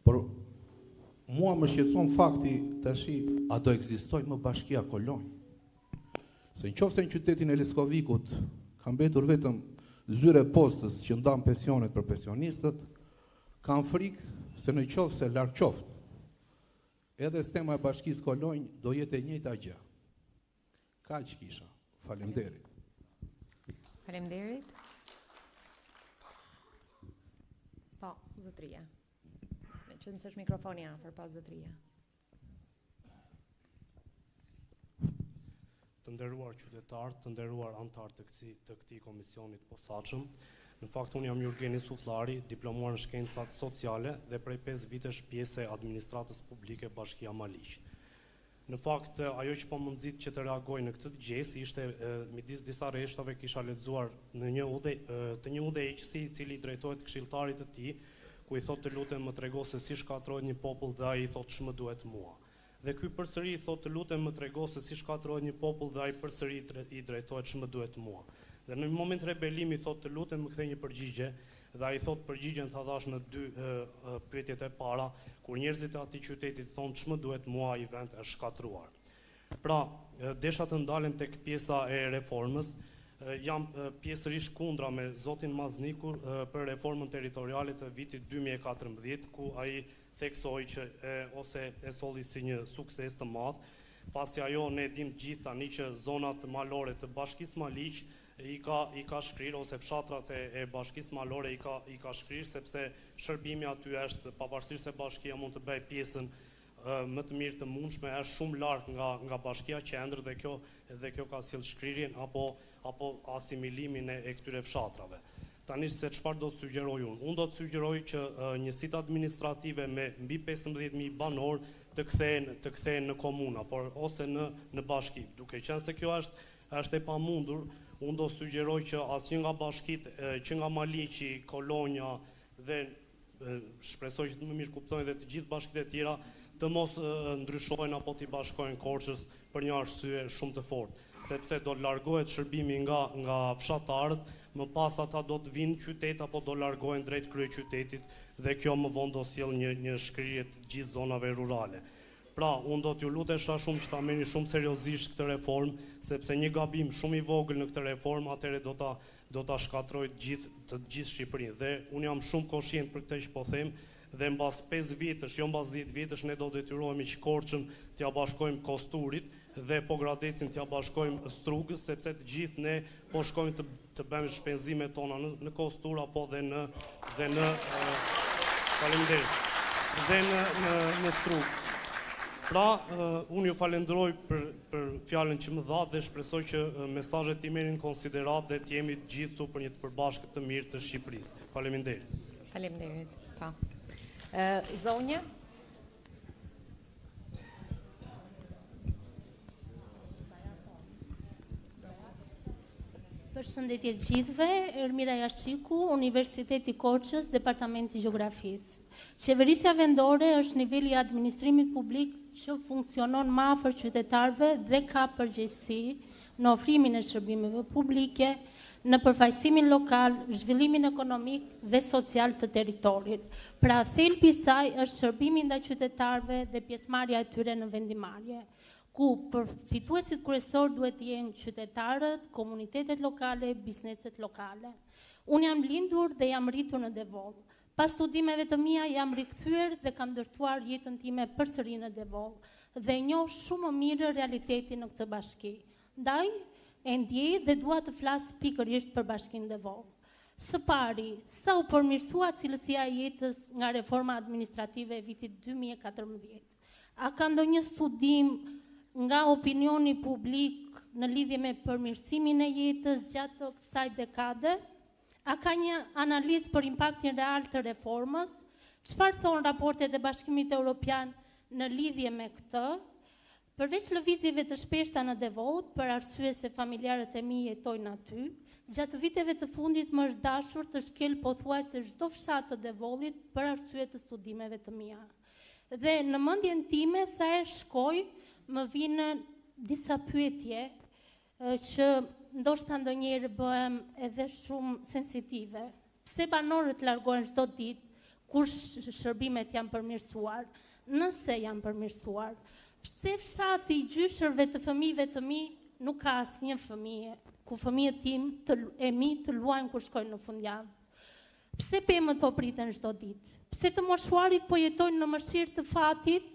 Por mua më shqetëson fakti tashi, a do ekzistojë më bashkia Kolonj? Se nëse në qytetin e Leskovikut ka mbetur vetëm zyre postës që ndan pensionet për pensionistët, kanë frikë se në qoftë se larg qoftë, edhe sistema e bashkisë Kolonj do jetë e njëjta gjë. Kaq kisha. Faleminderit. Faleminderit. Po, zotëria. Me që nësësh mikrofoni afër, po zotëria. Të nderuar qytetarë, të nderuar anëtarë të këtij komisionit posaçëm. Në fakt, unë jam Jurgeni Sufllari, diplomuar në shkencat sociale dhe prej 5 vitesh pjesë e administratës publike Bashkia Maliq. Në fakt, ajo që po më nxit që të reagoj në këtë gjese ishte midis disa rreshtave kisha lexuar në një udhëheqësi i cili drejtohet këshilltarit të tij, ku i thotë të lutem më trego se si shkatërrohet një popull dhe ai i thotë ç'më duhet mua. Dhe ky përsëri i thotë të lutem më trego se si shkatërrohet një popull dhe ai përsëri i drejtohet ç'më duhet mua. Dhe në moment rebelimi thotë të lutem më kthej një përgjigje dhe ai thotë përgjigjen ta dhash në 2 pyetjet e para, kur njerëzit e atij qytetit thonë ç'më duhet mua, ai vend është shkatruar. Pra, desha të ndalem tek pjesa e reformës. Jam pjesërisht kundra me zotin Maznikur për reformën territoriale të vitit 2014, ku ai theksoi që ose e solli si një sukses të madh, pasi ajo ne dim gjithë tani që zonat malore të Bashkisë Maliq i ka shkrirë, ose fshatrat e Bashkisë Malore i ka shkrirë, sepse shërbimi aty është, pavarësisht se bashkia mund të bëjë pjesën më të mirë të mundshme, është shumë larg nga bashkia qendër dhe kjo ka sjellë shkrirjen apo asimilimin e këtyre fshatrave. Tani se çfarë do të sugjeroj unë? Unë do të sugjeroj që njësitë administrative me mbi 15.000 banor të kthehen në komuna, por ose në bashki. Duke qenë se kjo është e pamundur, unë do sugjeroj që asnjë nga bashkitë që nga Maliqi, Kolonja dhe shpresoj që të më mirë kuptojnë dhe të gjithë bashkitë e tjera të mos ndryshojnë apo t'i bashkojnë Korçës për një arsye shumë të fortë, sepse do largohet shërbimi nga fshatarët, më pas ata do të vinë qytet apo do largohen drejt kryeqytetit dhe kjo më vonë do sjellë një shkrirje të gjithë zonave rurale. Pra, unë do t'ju lutesha shumë që ta merrni shumë seriozisht këtë reformë, sepse një gabim shumë i vogël në këtë reformë atëherë do ta shkatërrojë të gjithë Shqipërinë. Dhe unë jam shumë koshient për këtë që po them, dhe mbas 5 vitesh, jo mbas 10 vitesh, ne do detyrohemi që Korçën t'ja bashkojmë Kosturit dhe po Gradecin t'ja bashkojmë Strugës, sepse të gjithë ne po shkojmë të bëjmë shpenzimet tona në Kostur apo dhe në faleminderit, dhe në Strugë. Pra, unë ju falenderoj për fjalën që më dha dhe shpresoj që mesazhet ti merrin në konsiderat dhe të jemi të gjithë për një të përbashkët të mirë të Shqipërisë. Faleminderit. Faleminderit. Pa. Zonja? Përshëndetje të gjithëve, Ermira Jashiku, Universiteti Korçës, Departamenti Gjeografisë. Qeverisja vendore është niveli i administrimit publik që funksionon më afër qytetarëve dhe ka përgjegjësi në ofrimin e shërbimeve publike, në përfaqësimin lokal, zhvillimin ekonomik dhe social të territorit. Pra, thelbi i saj është shërbimi ndaj qytetarëve dhe pjesëmarrja e tyre në vendimarrje, ku përfituesit kryesor duhet të jenë qytetarët, komunitetet lokale, bizneset lokale. Unë jam lindur dhe jam rritur në Devol. Pas studimeve të mia jam rikthyer dhe kam ndërtuar jetën time përsëri në Devol dhe njoh shumë më mirë realitetin në këtë bashki. Ndaj e ndjej dhe dua të flas pikërisht për bashkinë Devol. Së pari, sa u përmirësua cilësia e jetës nga reforma administrative e vitit 2014. A ka ndonjë studim nga opinioni publik në lidhje me përmirësimin e jetës gjatë kësaj dekade? A ka një analizë për impaktin real të reformës? Çfarë thonë raportet e Bashkimit Evropian në lidhje me këtë? Përveç lëvizjeve të shpeshta në Devot, për arsye se familjarët e mi jetojnë aty, gjatë viteve të fundit më është dashur të shkel pothuajse çdo fshat të Devolit për arsye të studimeve të mia. Dhe në mendjen time sa e shkoj, më vinë disa pyetje që ndoshta ndonjëherë bëhem edhe shumë sensitive. Pse banorët largohen çdo ditë kur shërbimet janë përmirësuar, nëse janë përmirësuar? Pse fshati i gjyshërve të fëmijëve të mi nuk ka asnjë fëmijë ku fëmijët e mi të luajnë kur shkojnë në fundjavë? Pse pemët po priten çdo ditë? Pse të moshuarit po jetojnë në mëshirë të fatit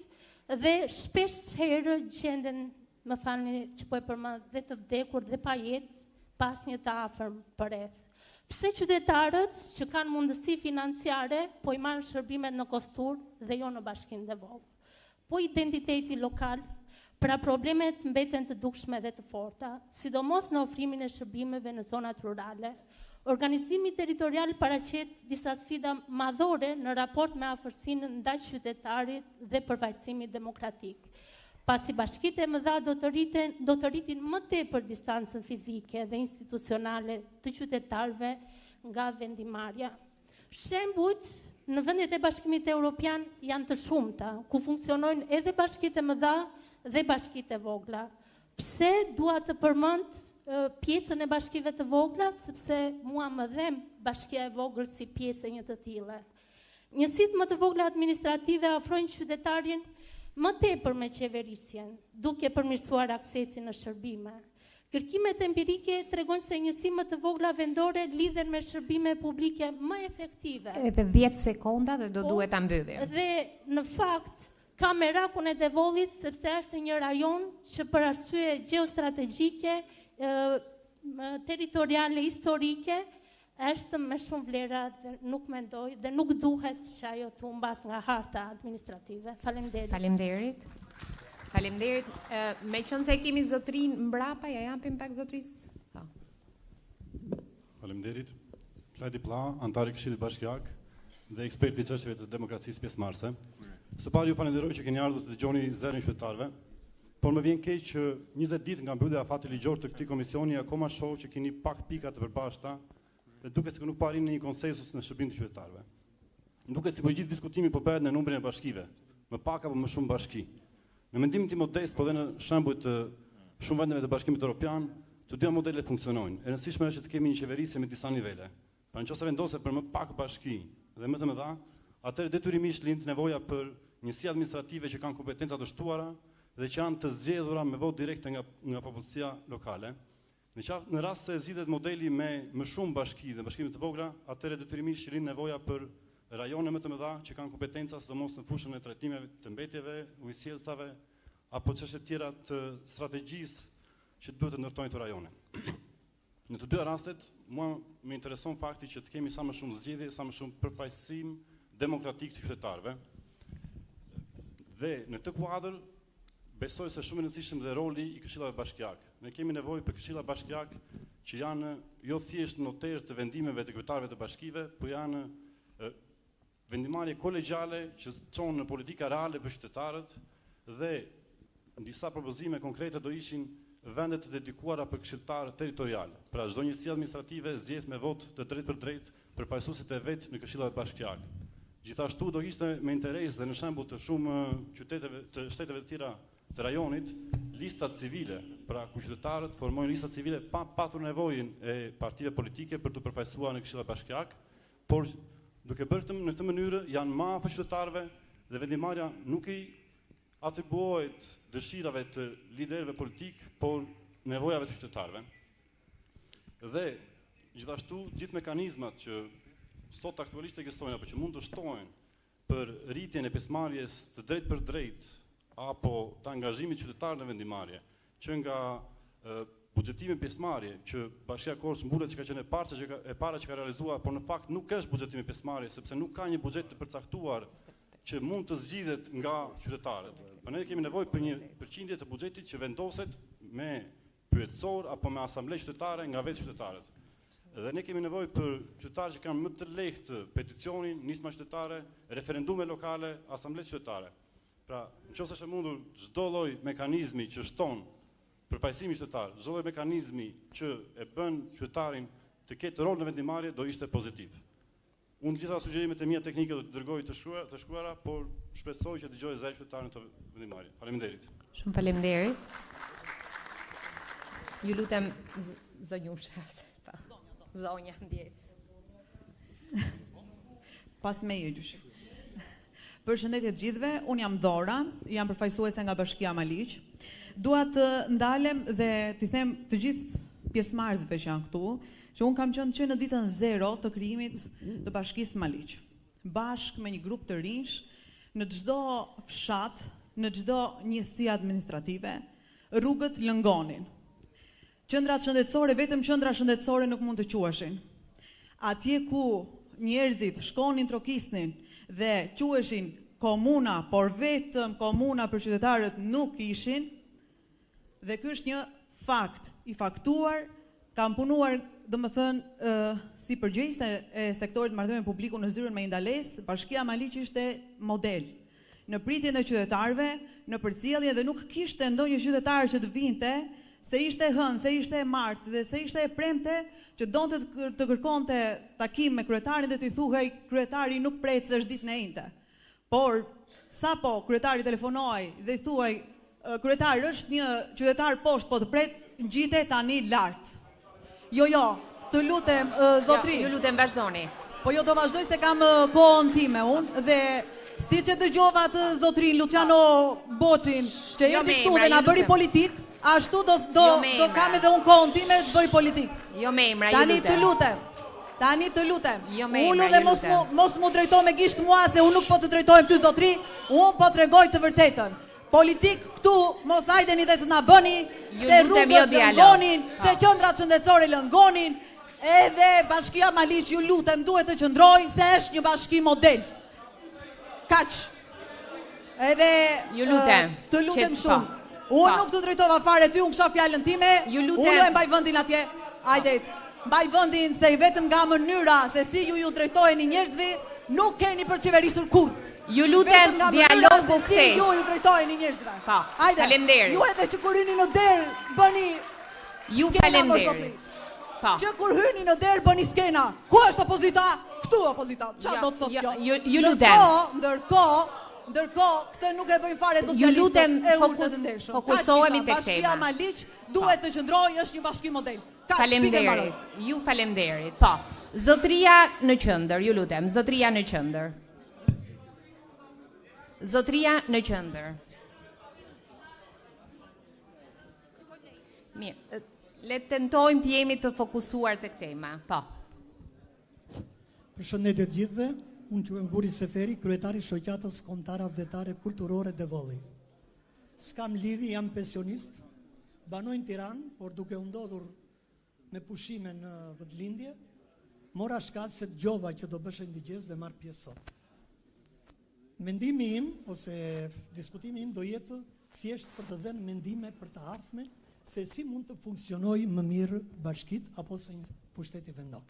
dhe shpesh herë gjenden, më falni që po e përmend, dhe të vdekur dhe pa jetë, pas një të afërm përreth? Pse qytetarët që kanë mundësi financiare po i marrin shërbimet në kostur dhe jo në bashkinë e vogël? Po identiteti lokal, pra problemet mbeten të dukshme dhe të forta, sidomos në ofrimin e shërbimeve në zonat rurale. Organizimi territorial paraqet disa sfida madhore në raport me afërsinë ndaj qytetarit dhe përfaqësimit demokratik. Pasi bashkitë e mëdha do të rritin më tepër distancën fizike dhe institucionale të qytetarëve nga vendimarrja. Shembujt në vendet e Bashkimit Evropian janë të shumta, ku funksionojnë edhe bashkitë e mëdha dhe bashkitë e vogla. Pse dua të përmend pjesën e bashkive të vogla, sepse mua më dhem bashkia e vogël si pjesë e një të tillë. Njësitë më të vogla administrative afrojnë qytetarin më tepër me qeverisjen, duke përmirësuar aksesin në shërbime. Kërkimet empirike tregojnë se njësi më të vogla vendore lidhen me shërbime publike më efektive. Edhe 10 sekonda dhe do duhet ta mbyllim. Dhe në fakt ka merakun e Devollit sepse është një rajon që për arsye gjeostrategjike, territoriale, historike, është me shumë vlera dhe nuk mendoj dhe nuk duhet që ajo të humbas nga harta administrative. Faleminderit. Faleminderit. Faleminderit. Me qënë se kemi zotrin mbrapa, ja japim pak zotris. Faleminderit. Klajdi Pla, antari Këshillit Bashkiak dhe eksperti i çështjeve të demokracisë pjesëmarrëse. Së pari ju falenderoj që keni ardhur të dëgjoni zërin qytetarëve. Por më vjen keq që 20 ditë nga mbyllja e afati ligjor të këtij komisioni akoma shoh që keni pak pika të përbashkëta dhe duket se nuk po arrini një konsensus në shërbim të qytetarëve. Duket si po gjithë diskutimi po bëhet në numrin e bashkive, më pak apo më shumë bashki. Në mendimin tim modest, po dhe në shembuj të shumë vendeve të Bashkimit Evropian, të dyja modelet funksionojnë. E rëndësishme është që të kemi një qeverisje me disa nivele. Pra nëse vendoset për më pak bashki dhe më të mëdha, atëherë detyrimisht lind nevoja për njësi administrative që kanë kompetenca të shtuara dhe që janë të zgjedhura me votë direkte nga popullsia lokale. Në rast se zgjidhet modeli me më shumë bashki dhe bashkime të vogla, atëherë detyrimisht lind nevoja për rajone më të mëdha që kanë kompetenca sidomos në fushën e trajtimeve të mbetjeve, ujësjellsave apo çështje tjera të strategjisë që duhet të ndërtojnë të rajone. Në të dy rastet, mua më intereson fakti që të kemi sa më shumë zgjedhje, sa më shumë përfaqësim demokratik të qytetarëve. Dhe në këtë kuadër besoj se shumë e rëndësishëm dhe roli i këshillave bashkiak. Ne kemi nevojë për këshilla bashkiak që janë jo thjesht noterë të vendimeve të kryetarëve të bashkive, por janë vendimarrje kolegjiale që çon në politika reale për qytetarët dhe në disa propozime konkrete do ishin vende të dedikuara për këshilltarë territorial. Pra çdo njësi administrative zgjedh me votë të drejtë për drejtë përfaqësuesit e vet në këshillat bashkiak. Gjithashtu do ishte me interes dhe në shembull të shumë qyteteve të shteteve të tjera të rajonit, listat civile, pra ku qytetarët formojnë lista civile pa patur nevojën e partive politike për të përfaqësuar në këshillat bashkiak, por duke bërë në këtë mënyrë janë më afër qytetarëve dhe vendimarrja nuk i atribuohet dëshirave të liderëve politik, por nevojave të qytetarëve. Dhe gjithashtu gjithë mekanizmat që sot aktualisht ekzistojnë apo që mund të shtohen për rritjen e pjesëmarrjes të drejtë për drejtë apo të angazhimit qytetar në vendimarrje, që nga buxhetimi pjesëmarrje që Bashkia e Korçës mbulet që ka qenë e para që ka realizuar, por në fakt nuk është buxhetimi pjesëmarrje sepse nuk ka një buxhet të përcaktuar që mund të zgjidhet nga qytetarët. Por ne kemi nevojë për një përqindje të buxhetit që vendoset me pyetësor apo me asamble qytetare nga vetë qytetarët. Dhe ne kemi nevojë për qytetarë që kanë më të lehtë peticionin, nisma qytetare, referendume lokale, asamble qytetare. Pra, nëse është e mundur çdo lloj mekanizmi që shton përfaqësimin qytetar, çdo lloj mekanizmi që e bën qytetarin të ketë rol në vendimarrje do ishte pozitiv. Unë gjitha sugjerimet e mia teknike do të dërgoj të shkruara, por shpresoj që dëgjoj zëri qytetarin të vendimarrje. Faleminderit. Shumë faleminderit. Ju lutem zonjusha. Zonja ndjes. Pas me ju gjyshi. Përshëndetje të gjithëve, unë jam Dora, jam përfaqësuese nga Bashkia Maliq. Dua të ndalem dhe t'i them të gjithë pjesëmarrësve që janë këtu, që unë kam qenë që në ditën 0 të krijimit të Bashkisë Maliq. Bashkë me një grup të rinj, në çdo fshat, në çdo njësi administrative, rrugët lëngonin. Qendrat shëndetësore, vetëm qendra shëndetësore nuk mund të quheshin. Atje ku njerëzit shkonin, trokisnin dhe quheshin komuna, por vetëm komuna për qytetarët nuk ishin, dhe ky është një fakt i faktuar. Kam punuar, domethënë, si përgjegjëse e sektorit marrëdhënie publiku në zyrën me indalesë, Bashkia Maliq ishte model në pritjen e qytetarëve, në përcjellje, dhe nuk kishte ndonjë qytetar që të vinte se ishte hënë, se ishte e martë dhe se ishte e premte, që donte të kërkonte takim me kryetarin dhe t'i thuhej kryetari nuk pret se është ditën e njëjtë. Por sapo kryetari telefonoi dhe i thuhej kryetari është një qytetar poshtë, po të pret, ngjitej tani lart. Jo, të lutem zotri. Ju lutem vazhdoni. Po jo, do vazhdoj se kam kohën time unë dhe siç e dëgjova atë zotrin Luciano Boçin, që erdhi këtu dhe na bëri politik, ashtu do kam edhe unë kohën time të bëj politik. Jo me emra, ju lutem. Tani të lutem. Jo me emra, ju lutem. Mos mu drejtoj me gisht mua se unë nuk po të drejtoj ty zotri, unë po tregoj të vërtetën. Politik këtu mos hajdeni dhe të na bëni, se rrugët lëngonin, se qendrat shëndetësore lëngonin, edhe Bashkia Maliq, ju lutem, duhet të qëndroj se është një bashki model. Kaq. Edhe ju lutem. Të lutem shumë. Unë nuk të drejtova fare ty, unë kisha fjalën time, unë e mbaj vendin atje. Hajde, mbaj vendin se vetëm nga mënyra se si ju drejtojeni njerëzve, nuk keni për qeverisur kur. Ju lutem dialogu këtej. Si ju drejtojeni njerëzve. Faleminderit. Ju edhe që kur hyni në derë bëni. Ju faleminderit. Që kur hyni në derë bëni skena. Ku është opozita? Këtu opozita. Çfarë do të thotë kjo? Ju lutem. Ndërkohë, këtë nuk e bëjnë fare socialistët. Ju lutem, fokusohemi tek tema. Bashkia Maliq duhet të qëndrojë, është një bashki model. Faleminderit. Ju faleminderit. Po. Zotria në qendër, ju lutem. Zotria në qendër. Zotria në qendër. Mirë, le të tentojmë të jemi të fokusuar tek tema. Po. Përshëndetje të gjithëve. Unë quhem Guri Seferi, kryetari shoqatës kombëtare avdetare kulturore Devolli. S'kam lidhi, jam pensionist, banoj në Tiranë, por duke u ndodhur me pushime në vëdlindje, mora shkatës se dëgjova që do bësh indigjes dhe marr pjesë sot. Mendimi im, ose diskutimi im do jetë thjesht për të dhënë mendime për të ardhmen, se si mund të funksionojë më mirë bashkit apo se një pushteti vendor.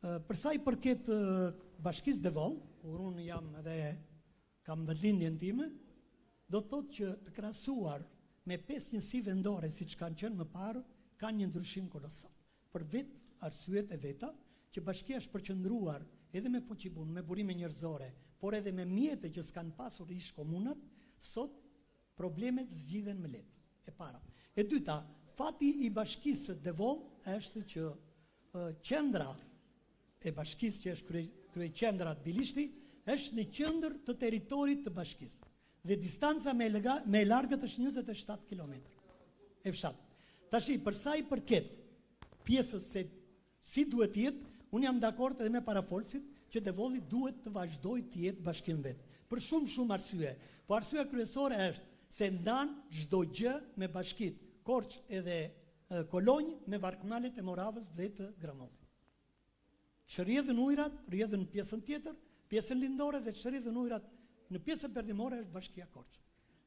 Përsa i përket Bashkisë Devoll, kur unë jam edhe kam vëdlindjen time, do të thotë që të krahasuar me 5 njësi vendore siç kanë qenë më parë, ka një ndryshim kolosal. Për vetë arsyet e veta, që bashkia është përqendruar edhe me fuqibun, me burime njerëzore, por edhe me mjete që s'kan pasur ish komunat, sot problemet zgjidhen më lehtë. E para. E dyta, fati i Bashkisë Devoll është që qendra e bashkisë që është kryeqendra Bilishti, është në qendër të territorit të bashkisë. Dhe distanca me e largët është 27 km. E fshat. Tashi, përsa i përket pjesës se si duhet jetë, unë jam dakord edhe me parafolësit që Devolli duhet të vazhdoj të jetë bashkim vetë. Për shumë arsye. Po arsyeja kryesore është se ndan çdo gjë me bashkit Korç edhe Kolonjë me varkëmalet e Moravës dhe të Gramovës. Që rrjedhën ujrat, rrjedhën pjesën tjetër, pjesën lindore dhe që rrjedhën ujrat në pjesën perëndimore është Bashkia Korç.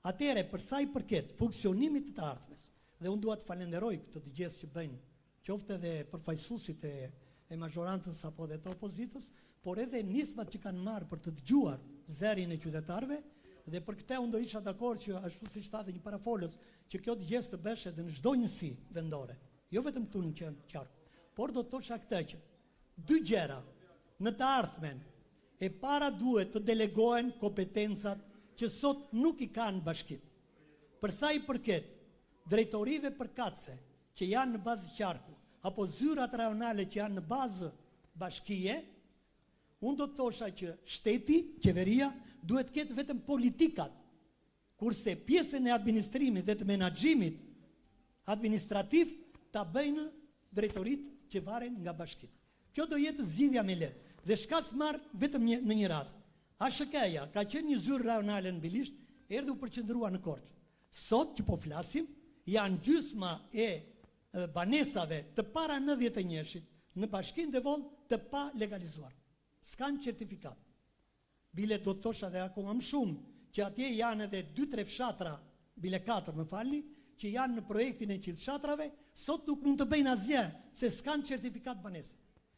Atëherë, për sa i përket funksionimit të ardhmes, dhe unë dua të falenderoj këtë dëgjes që bëjnë, qoftë edhe përfaqësuesit e majorancës apo dhe të opozitës, por edhe nismat që kanë marrë për të dëgjuar zërin e qytetarëve, dhe për këtë unë do isha dakord që ashtu siç tha një parafolës, që kjo dëgjes të bësh edhe në çdo njësi vendore, jo vetëm këtu në qark, por do të thosha këtë që dy gjëra në të ardhmen, e para duhet të delegohen kompetencat që sot nuk i kanë bashkit. Përsa i përket drejtorive përkatëse që janë në bazë qarku, apo zyrat rajonale që janë në bazë bashkie, unë do të thosha që shteti, qeveria, duhet ketë vetëm politikat, kurse pjesën e administrimit dhe të menaxhimit administrativ ta bëjnë drejtorit që varen nga bashkit. Kjo do jetë zgjidhja me lehtë. Dhe shka s'marr vetëm në një rast. ASHK-ja ka qenë një zyrë rajonale në Bilisht, erdhi u përqendrua në Korçë. Sot që po flasim, janë gjysma e banesave të para 91-shit në Bashkinë Devon të pa legalizuar. S'kan certifikat. Bile do të thosha dhe akoma më shumë, që atje janë edhe 2-3 fshatra, bile 4 më falni, që janë në projektin e qind fshatrave, sot nuk mund të bëjnë asgjë, se s'kan certifikat banese.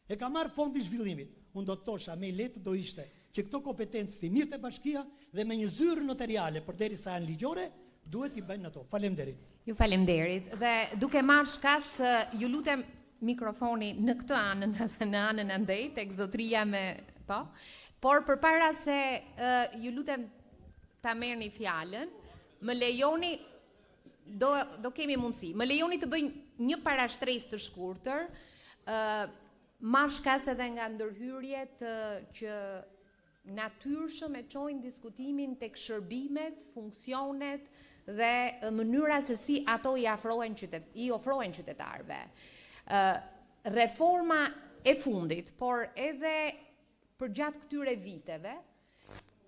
E ka marrë fondi zhvillimit. Unë do të thosha, me letë do ishte që këto kompetencë të mirë të bashkia dhe me një zyrë notariale, përderisa janë ligjore, duhet i bëjnë ato. Faleminderit. Ju faleminderit. Dhe duke marrë shkas, ju lutem mikrofoni në këtë anën edhe në anën e ndej, tek zotria me po. Por përpara se ju lutem ta merrni fjalën, më lejoni do kemi mundësi. Më lejoni të bëj një parashtresë të shkurtër, marrë shkas edhe nga ndërhyrjet që natyrshëm e çojnë diskutimin tek shërbimet, funksionet dhe mënyra se si ato i ofrohen qytetarëve. Reforma e fundit, por edhe përgjatë këtyre viteve,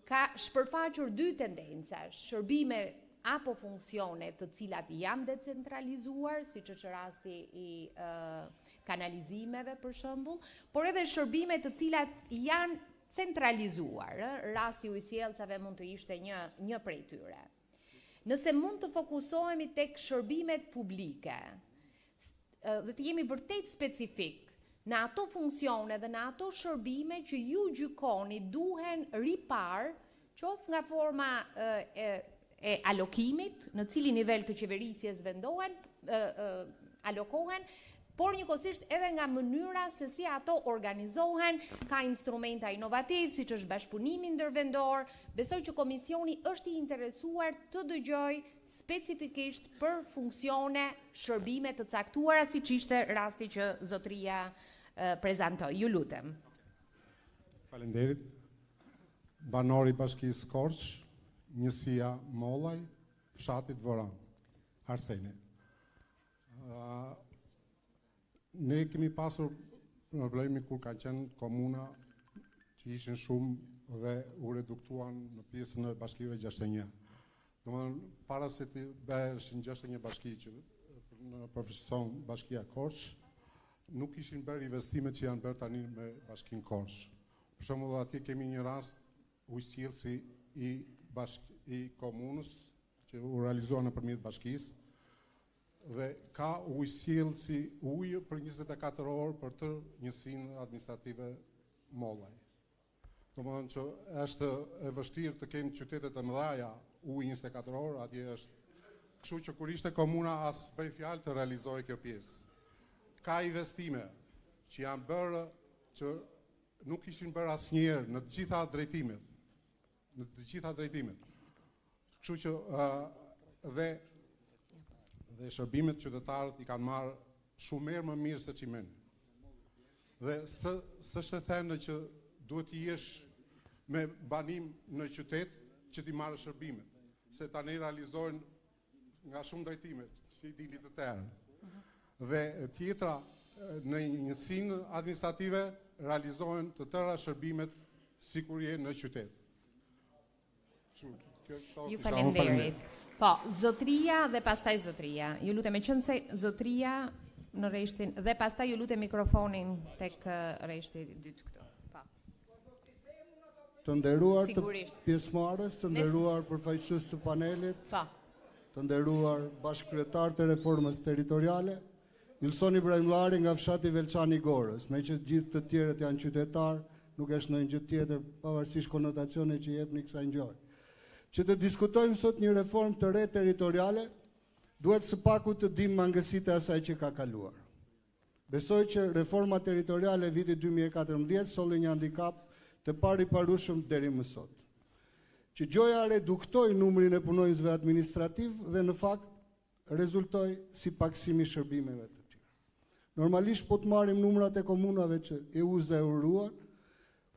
ka shpërfaqur dy tendenca, shërbime apo funksione të cilat janë decentralizuar, siç është rasti i kanalizimeve për shembull, por edhe shërbime të cilat janë centralizuar. Rasti i sjellsave mund të ishte një prej tyre. Nëse mund të fokusohemi tek shërbimet publike, dhe të jemi vërtet specifik në ato funksione dhe në ato shërbime që ju gjykoni duhen ripar, qoftë nga forma e alokimit, në cili nivel të qeverisjes vendohen, alokohen, por njëkohësisht edhe nga mënyra se si ato organizohen, ka instrumenta inovativ, siç është bashkëpunimi ndërvendor. Besoj që komisioni është i interesuar të dëgjoj specifikisht për funksione, shërbime të caktuara, siç ishte rasti që zotria prezantoi. Ju lutem. Faleminderit. Banori Bashkisë Korçë, njësia Mollaj, fshatit Voran, Arseni. Ne kemi pasur problemi kur kanë qenë komuna që ishin shumë dhe u reduktuan në pjesën e bashkive 61. Domethënë, para se të bëheshin 61 bashki që në profesion Bashkia Korçë, nuk ishin bërë investimet që janë bërë tani me Bashkinë Korçë. Për shembull, atje kemi një rast ujësjellsi i komunës që u realizuar nëpërmjet bashkisë dhe ka ujësjellsi ujë për 24 orë për të njësinë administrative Mollaj. Domethënë që është e vështirë të kenë qytetet e mëdha ujë 24 orë, atje është. Kështu që kur ishte komuna as bëj fjalë të realizojë kjo pjesë. Ka investime që janë bërë që nuk ishin bërë asnjëherë në të gjitha drejtimet. Kështu që dhe shërbimet qytetarët i kanë marrë shumë më mirë se çimen. Dhe s'është e thënë që duhet të jesh me banim në qytet që ti marrë shërbimet, se tani realizohen nga shumë drejtimet, si dini të tërë. Dhe tjetra, në njësinë administrative realizohen të tëra shërbimet sikur je në qytet. Ju faleminderit. Po, zotria dhe pastaj zotria. Ju lutem me qenë se zotria në rreshtin dhe pastaj ju lutem mikrofonin tek rreshti i dytë këtu. Po. Të nderuar të pjesëmarrës, të nderuar përfaqësues të panelit, po. Të nderuar bashkëkryetar të reformës territoriale, Ylson Ibrahimllari nga fshati Velçani Gorës, me që gjithë të tjerët janë qytetar, nuk është ndonjë gjë tjetër pavarësisht konotacione që jepni kësaj ngjarje. Që të diskutojmë sot një reformë të re territoriale, duhet së paku të dimë mangësitë e asaj që ka kaluar. Besoj që reforma territoriale e vitit 2014 solli një handikap të pariparueshëm deri më sot. Që gjoja reduktoi numrin e punonjësve administrativ dhe në fakt rezultoj si paksimi shërbimeve të tjera. Normalisht po të marrim numrat e komunave që u zëruan,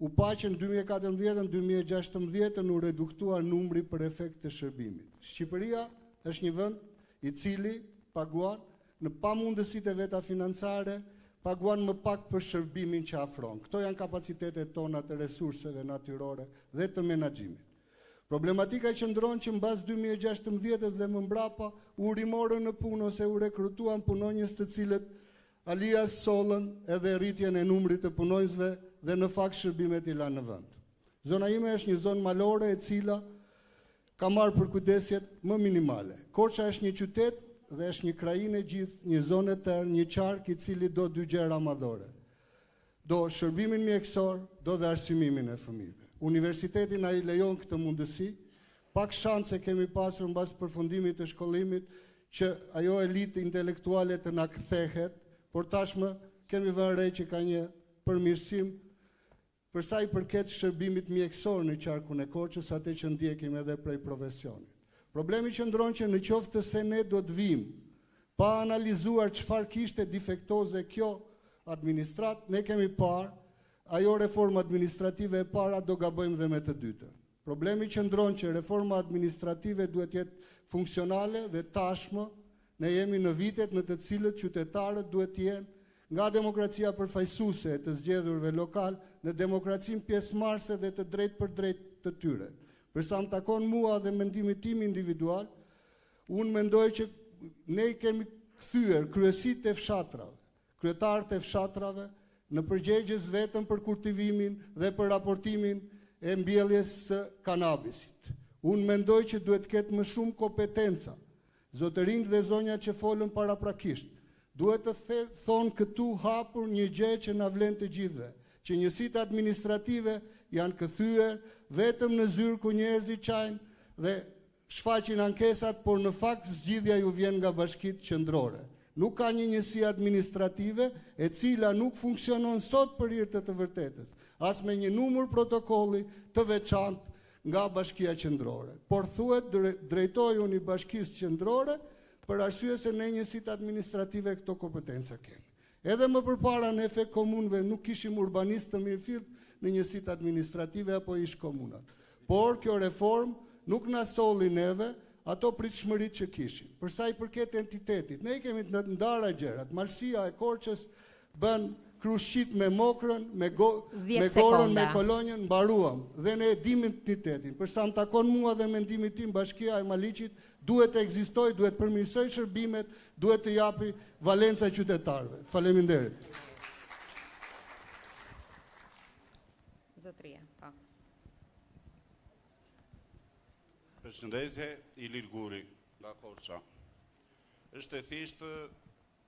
u paqen 2014-2016 u reduktua numri për efekt të shërbimit. Shqipëria është një vend i cili paguan në pamundësitë e veta financare, paguan më pak për shërbimin që afron. Këto janë kapacitetet tona të resurseve natyrore dhe të menaxhimit. Problematika qëndron që mbas 2016 dhe më mbrapa u rimorën në punë ose u rekrutuan punonjës të cilët alias sollën edhe rritjen e numrit të punonjësve dhe në fakt shërbimet i lanë në vend. Zona ime është një zonë malore e cila ka marrë për kujdesjet më minimale. Korça është një qytet dhe është një krajinë e gjithë, një zonë e tërë, një qark i cili do dy gjëra madhore. Do shërbimin mjekësor, do dhe arsimimin e fëmijëve. Universiteti na i lejon këtë mundësi, pak shanse kemi pasur mbas përfundimit të shkollimit që ajo elitë intelektuale të na kthehet, por tashmë kemi vënë re që ka një përmirësim për sa i përket shërbimit mjekësor në qarkun e Korçës, atë që ndjekim edhe prej profesionit. Problemi qëndron që në qoftë se ne do të vim pa analizuar çfarë kishte defektoze kjo administrat, ne kemi parë ajo reforma administrative e para do gabojmë dhe me të dytën. Problemi qëndron që reforma administrative duhet jetë funksionale dhe tashmë ne jemi në vitet në të cilët qytetarët duhet të jenë nga demokracia përfaqësuese e të zgjedhurve lokal në demokracinë pjesëmarrëse dhe të drejtë për drejtë të tyre. Për sa më takon mua dhe mendimin tim individual, unë mendoj që ne kemi kthyer kryesitë e fshatrave, kryetarët e fshatrave në përgjegjës vetëm për kultivimin dhe për raportimin e mbjelljes së kanabisit. Unë mendoj që duhet ketë më shumë kompetenca, zotërinjt dhe zonja që folën paraprakisht, duhet të thonë këtu hapur një gjë që na vlen të gjithëve, që njësitë administrative janë kthyer vetëm në zyrë ku njerëzit qajnë dhe shfaqin ankesat, por në fakt zgjidhja ju vjen nga bashkitë qendrore. Nuk ka një njësi administrative e cila nuk funksionon sot për hir të vërtetës, as me një numër protokolli të veçantë nga Bashkia Qendrore. Por thuhet drejtoi unë i Bashkisë Qendrore për arsye se ne njësitë administrative këto kompetenca kemi. Edhe më përpara në efekt komunëve nuk kishim urbanistë të mirëfillt në njësitë administrative apo ish komunat. Por kjo reformë nuk na solli neve ato pritshmëritë që kishim. Për sa i përket entitetit, ne kemi të ndara gjërat. Malësia e Korçës bën Krushqit me Mokrën, me Gorën, me Kolonjën, mbaruam dhe ne e dimë entitetin. Për sa më takon mua dhe mendimin tim, Bashkia e Maliqit duhet të ekzistojë, duhet përmirësoj shërbimet, duhet të japi valenca qytetarëve. Faleminderit. Zotëria, po. Përshëndetje, Ilir Guri, nga Korça. Është e thjeshtë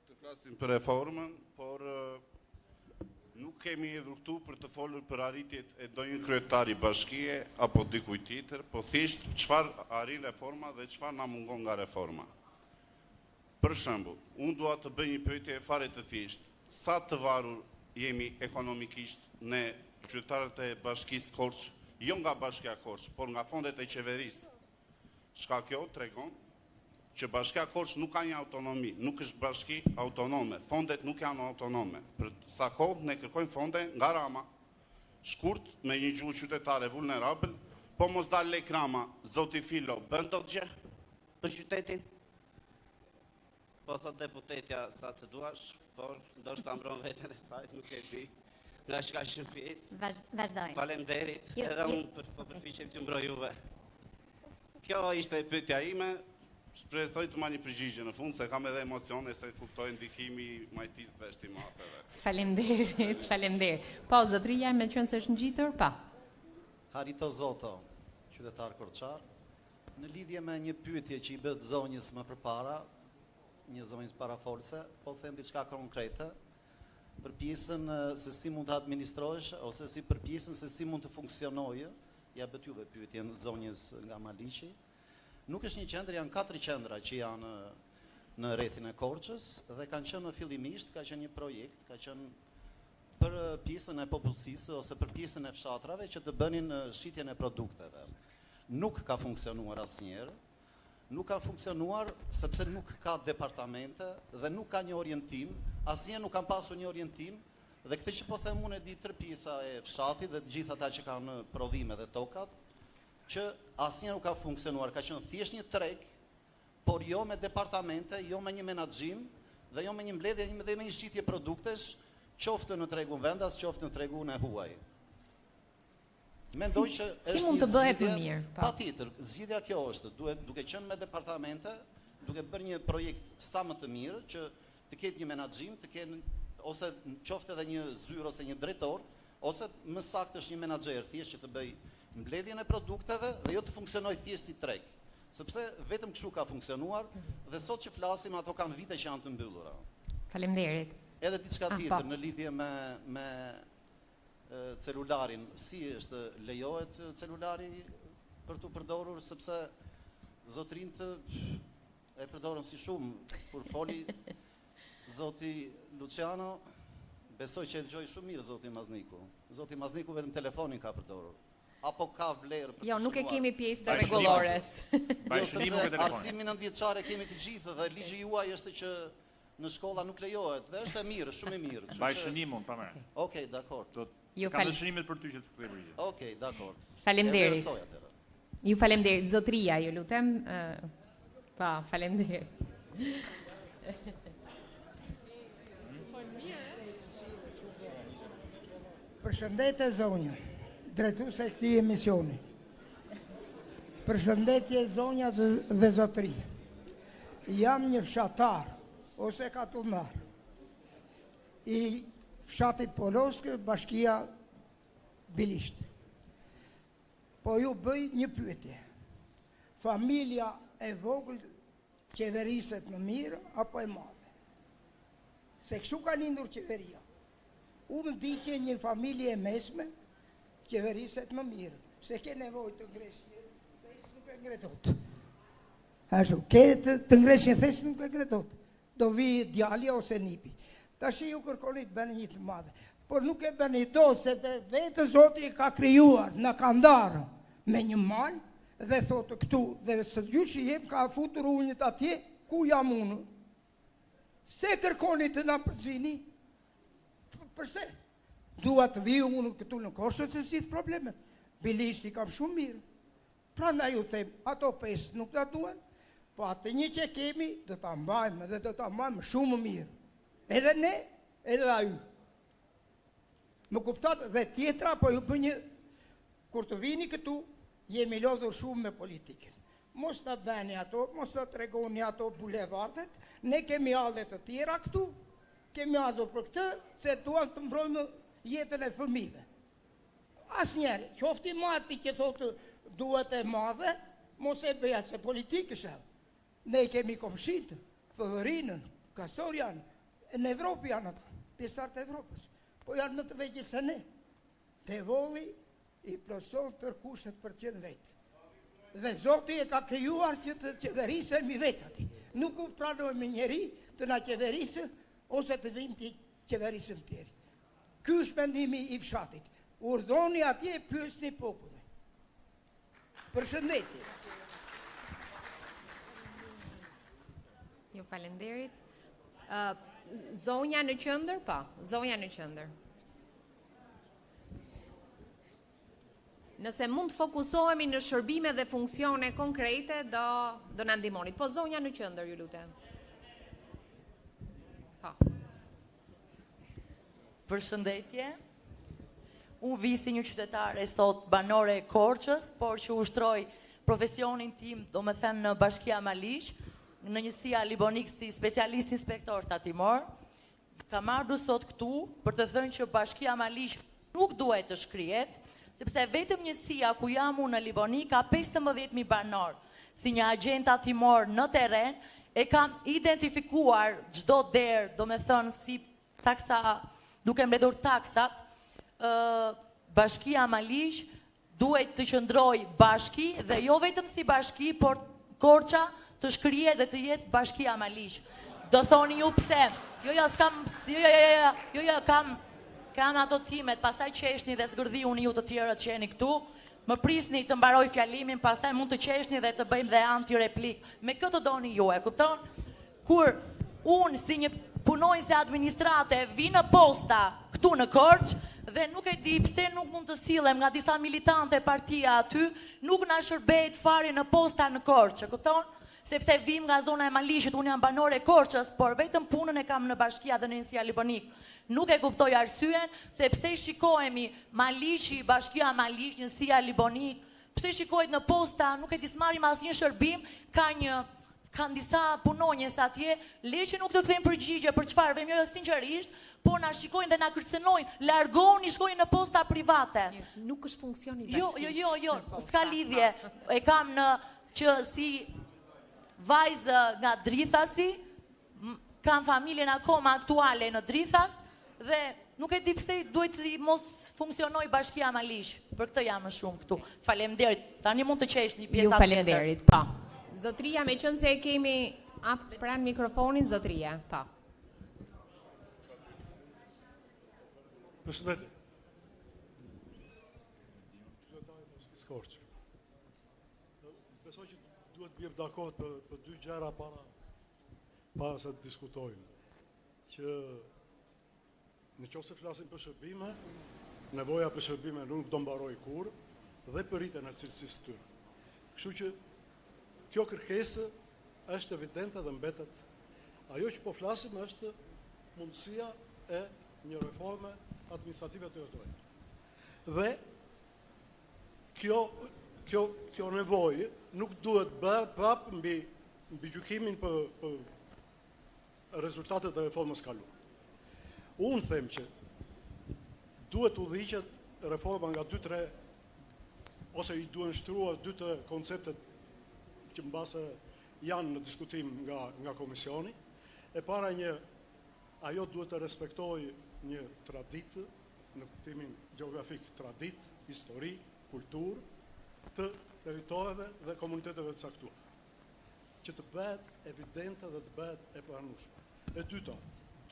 të flasim për reformën, por nuk kemi erdhur këtu për të folur për arritjet e ndonjë kryetari bashkie apo dikujt tjetër, po thjesht çfarë arrin reforma dhe çfarë na mungon nga reforma. Për shembull, unë dua të bëj një pyetje fare të thjeshtë. Sa të varur jemi ekonomikisht ne qytetarët e Bashkisë Korçë, jo nga Bashkia Korçë, por nga fondet e qeverisë. Çka kjo tregon që Bashkia Korçë nuk ka një autonomi, nuk është bashki autonome, fondet nuk janë autonome. Për sa kohë ne kërkojmë fonde nga Rama, shkurt me një gjuhë qytetare vulnerabël, po mos dal lek Rama, zoti Filo, bën dot gjë për qytetin? Po thot deputetja sa të duash, por ndoshta mbron veten e saj, nuk e di. Nga shka shëpjes. Vazhdojmë. Faleminderit, edhe unë po përpiqem t'ju mbroj juve. Kjo ishte pyetja ime, shpresoj të marr një përgjigje në fund, se kam edhe emocione se kuptoj ndikimi majtisë të veshtimafeve. Faleminderit. Po, zotëria me qenë se është ngjitur, pa. Harito Zoto, qytetar korçar, në lidhje me një pyetje që i bëhet zonjës më përpara, një zonjës parafolse, po them diçka konkrete, për pjesën se si mund të administrohesh ose si për pjesën se si mund të funksionojë, ja bët juve pyetjen zonjës nga Maliqi. Nuk është një qendër, janë 4 qendra që janë në rrethin e Korçës dhe kanë qenë fillimisht, ka qenë një projekt, ka qenë për pjesën e popullsisë ose për pjesën e fshatrave që të bënin shitjen e produkteve. Nuk ka funksionuar asnjëherë. nuk kanë funksionuar sepse nuk ka departamente dhe nuk ka një orientim, asnjë nuk kanë pasur një orientim, dhe këtë që po them unë e di 3 pjesa e fshatit dhe të gjithë ata që kanë prodhime dhe tokat, që asnjë nuk ka funksionuar, ka qenë thjesht një treg, por jo me departamente, jo me një menaxhim dhe jo me një mbledhje dhe me një shitje produktesh, qoftë në tregun vendas, qoftë në tregun e huaj. Mendoj që si mund të bëhet më mirë? Patjetër, zgjidhja kjo është, duke qenë me departamente, duke bërë një projekt sa më të mirë, që të ketë një menaxhim, të kenë ose qoftë edhe një zyrë ose një drejtor, ose më saktë është një menaxher thjesht që të bëj mbledhjen e produkteve dhe jo të funksionojë thjesht si treg. Sepse vetëm kështu ka funksionuar dhe sot që flasim ato kanë vite që janë të mbyllura. Faleminderit. Edhe diçka tjetër në lidhje me celularin, si është lejohet celulari për të përdorur, sepse zotrinët e përdorën si shumë, kur foli zoti Luciano, besoj që e dëgjoj shumë mirë zoti Mazniku. Zoti Mazniku vetëm telefonin ka përdorur. Apo ka vlerë për të Jo, nuk e shënuar. kemi pjesë të rregullores. Jo, sepse arsimin 9 vjeçare kemi të gjithë dhe ligji juaj është që në shkolla nuk lejohet dhe është e mirë, shumë e mirë. Mbaj shënimun, pa më. Okej, dakor. Kam dëshirimet për ty që të kthej përgjigje. Okej, dakor. Faleminderit. Ju faleminderit, zotria, ju lutem. Pa, faleminderit. Përshëndetje zonja, drejtuese e këtij emisioni. Përshëndetje zonja dhe zotri. Jam një fshatar ose katunar i fshatit Poloskë, bashkia Bilisht. Po ju bëj një pyetje. Familja e vogël qeveriset më mirë apo e madhe? Se kështu ka lindur qeveria. Unë di që një familje e mesme qeveriset më mirë, se ke nevojë të ngresh një thes nuk e ngretot. Ashtu, ke të ngresh një thes nuk e ngretot. Do vi djalja ose nipi. Tash ju kërkoni të bëni një të madhe, por nuk e bëni to se vetë Zoti ka krijuar, na ka ndarë me një mal dhe thotë këtu dhe së ju që jem ka futur unjët atje ku jam unë. Se kërkoni të na përzini? Përse? Dua të viju unë këtu në Korçë të zgjidh problemet. Bilishti kam shumë mirë. Prandaj ju them, ato 5 nuk na duan, po atë një që kemi do ta mbajmë dhe do ta mbajmë shumë mirë. Edhe ne, edhe ajo. Më kuptat dhe tjetra, po ju bë një, kur të vini këtu, jemi lodhur shumë me politikën. Mos ta bëni ato, mos ta tregoni ato bulevardet, ne kemi hallet të tjera këtu, kemi ardhur për këtë, se duan të mbrojmë jetën e fëmijëve. Asnjëri, qofti mati që thotë duhet e madhe, mos e bëja se politikë është. Ne kemi komshitë, Fëvërinën, Kastorian, në Evropë janë ata, pjesëtar të Evropës, po janë më të vegjël se ne. Tevolli i plotson tërkushtet për qenë vetë. Dhe Zoti e ka krijuar që të qeverisemi vetë ati. Nuk u pranojmë njeri të na qeverisë ose të vinë të qeverisën tjerë. Ky është mendimi i fshatit. Urdhoni atje, pyesni popullin. Përshëndetje. Ju falenderit. Zonja në qendër, po. Zonja në qendër. Nëse mund të fokusohemi në shërbime dhe funksione konkrete, do na ndihmonit. Po zonja në qendër, ju lutem. Po. Përshëndetje. Unë vi si një qytetare sot banore e Korçës, por që ushtroj profesionin tim, do me thënë në Bashkia Malish, në njësia Libonik si specialist inspektor tatimor. Kam ardhur sot këtu për të thënë që Bashkia Malish nuk duhet të shkrihet, sepse vetëm njësia ku jam unë në Libonik ka 15.000 banor. Si një agent tatimor në teren, e kam identifikuar çdo derë, do me thënë si taksa, duke mbledhur taksat, Bashkia Malish duhet të qëndroj bashki dhe jo vetëm si bashki, por Korça të shkrije dhe të jetë Bashkia Malish. Do thoni ju pse? Kam ato timet, pastaj qeshni dhe zgërdhiuni ju të tjerët që jeni këtu, Më prisni të mbaroj fjalimin, pastaj mund të qeshni dhe të bëjmë dhe anti-replik. Me këtë doni ju, e kupton? Kur unë si një punojnëse administrate vi në posta këtu në Korçë dhe nuk e di pse nuk mund të sillem nga disa militante partia aty, nuk na shërbejt fare në posta në Korçë, e kupton? Sepse vim nga zona e Malishit, unë jam banore e Korçës, por vetëm punën e kam në Bashkia dhe në Njësia Libonik. Nuk e kuptoj arsyen, se pse shikohemi Malishi, Bashkia Malish, Njësia Libonik, pse shikohet në posta, nuk e dismarim asnjë shërbim, kanë disa punonjës atje, le që nuk të kthejmë përgjigje për çfarë, vemi jo sinqerisht, por na shikojnë dhe na kërcënojnë, largoni, shkojnë në posta private. Nuk është funksioni bashkisë. Jo, s'ka lidhje. E kam në që si vajzë nga Drithasi, kam familjen akoma aktuale në Drithas, dhe nuk e di pse duhet të mos funksionoj Bashkia Malish. Për këtë jam më shumë këtu. Faleminderit. Tani mund të qeshni pjesa tjetër. Ju faleminderit. Po. Zotria, me qenë se kemi pranë mikrofonin, zotria. Po. Përshëndetje. Korçë. Besoj që duhet bjem dakord për dy gjëra para se të diskutojmë. Që në qoftë se flasim për shërbime, nevoja për shërbime nuk do mbaroj kur dhe për rritjen e cilësisë tyre. Kështu që kjo kërkesë është evidente dhe mbetet. Ajo që po flasim është mundësia e një reforme administrative territoriale. Dhe kjo nevojë nuk duhet bërë prapë mbi gjykimin për rezultatet e reformës kaluar. Unë them që duhet udhëhiqet reforma nga 2-3 ose i duhen shtruar 2-3 konceptet që mbase janë në diskutim nga komisioni. E para ajo duhet të respektojë një traditë në kuptimin gjeografik, traditë, histori, kulturë të territoreve dhe komuniteteve të caktuara, që të bëhet evidente dhe të bëhet e pranueshme. E dyta,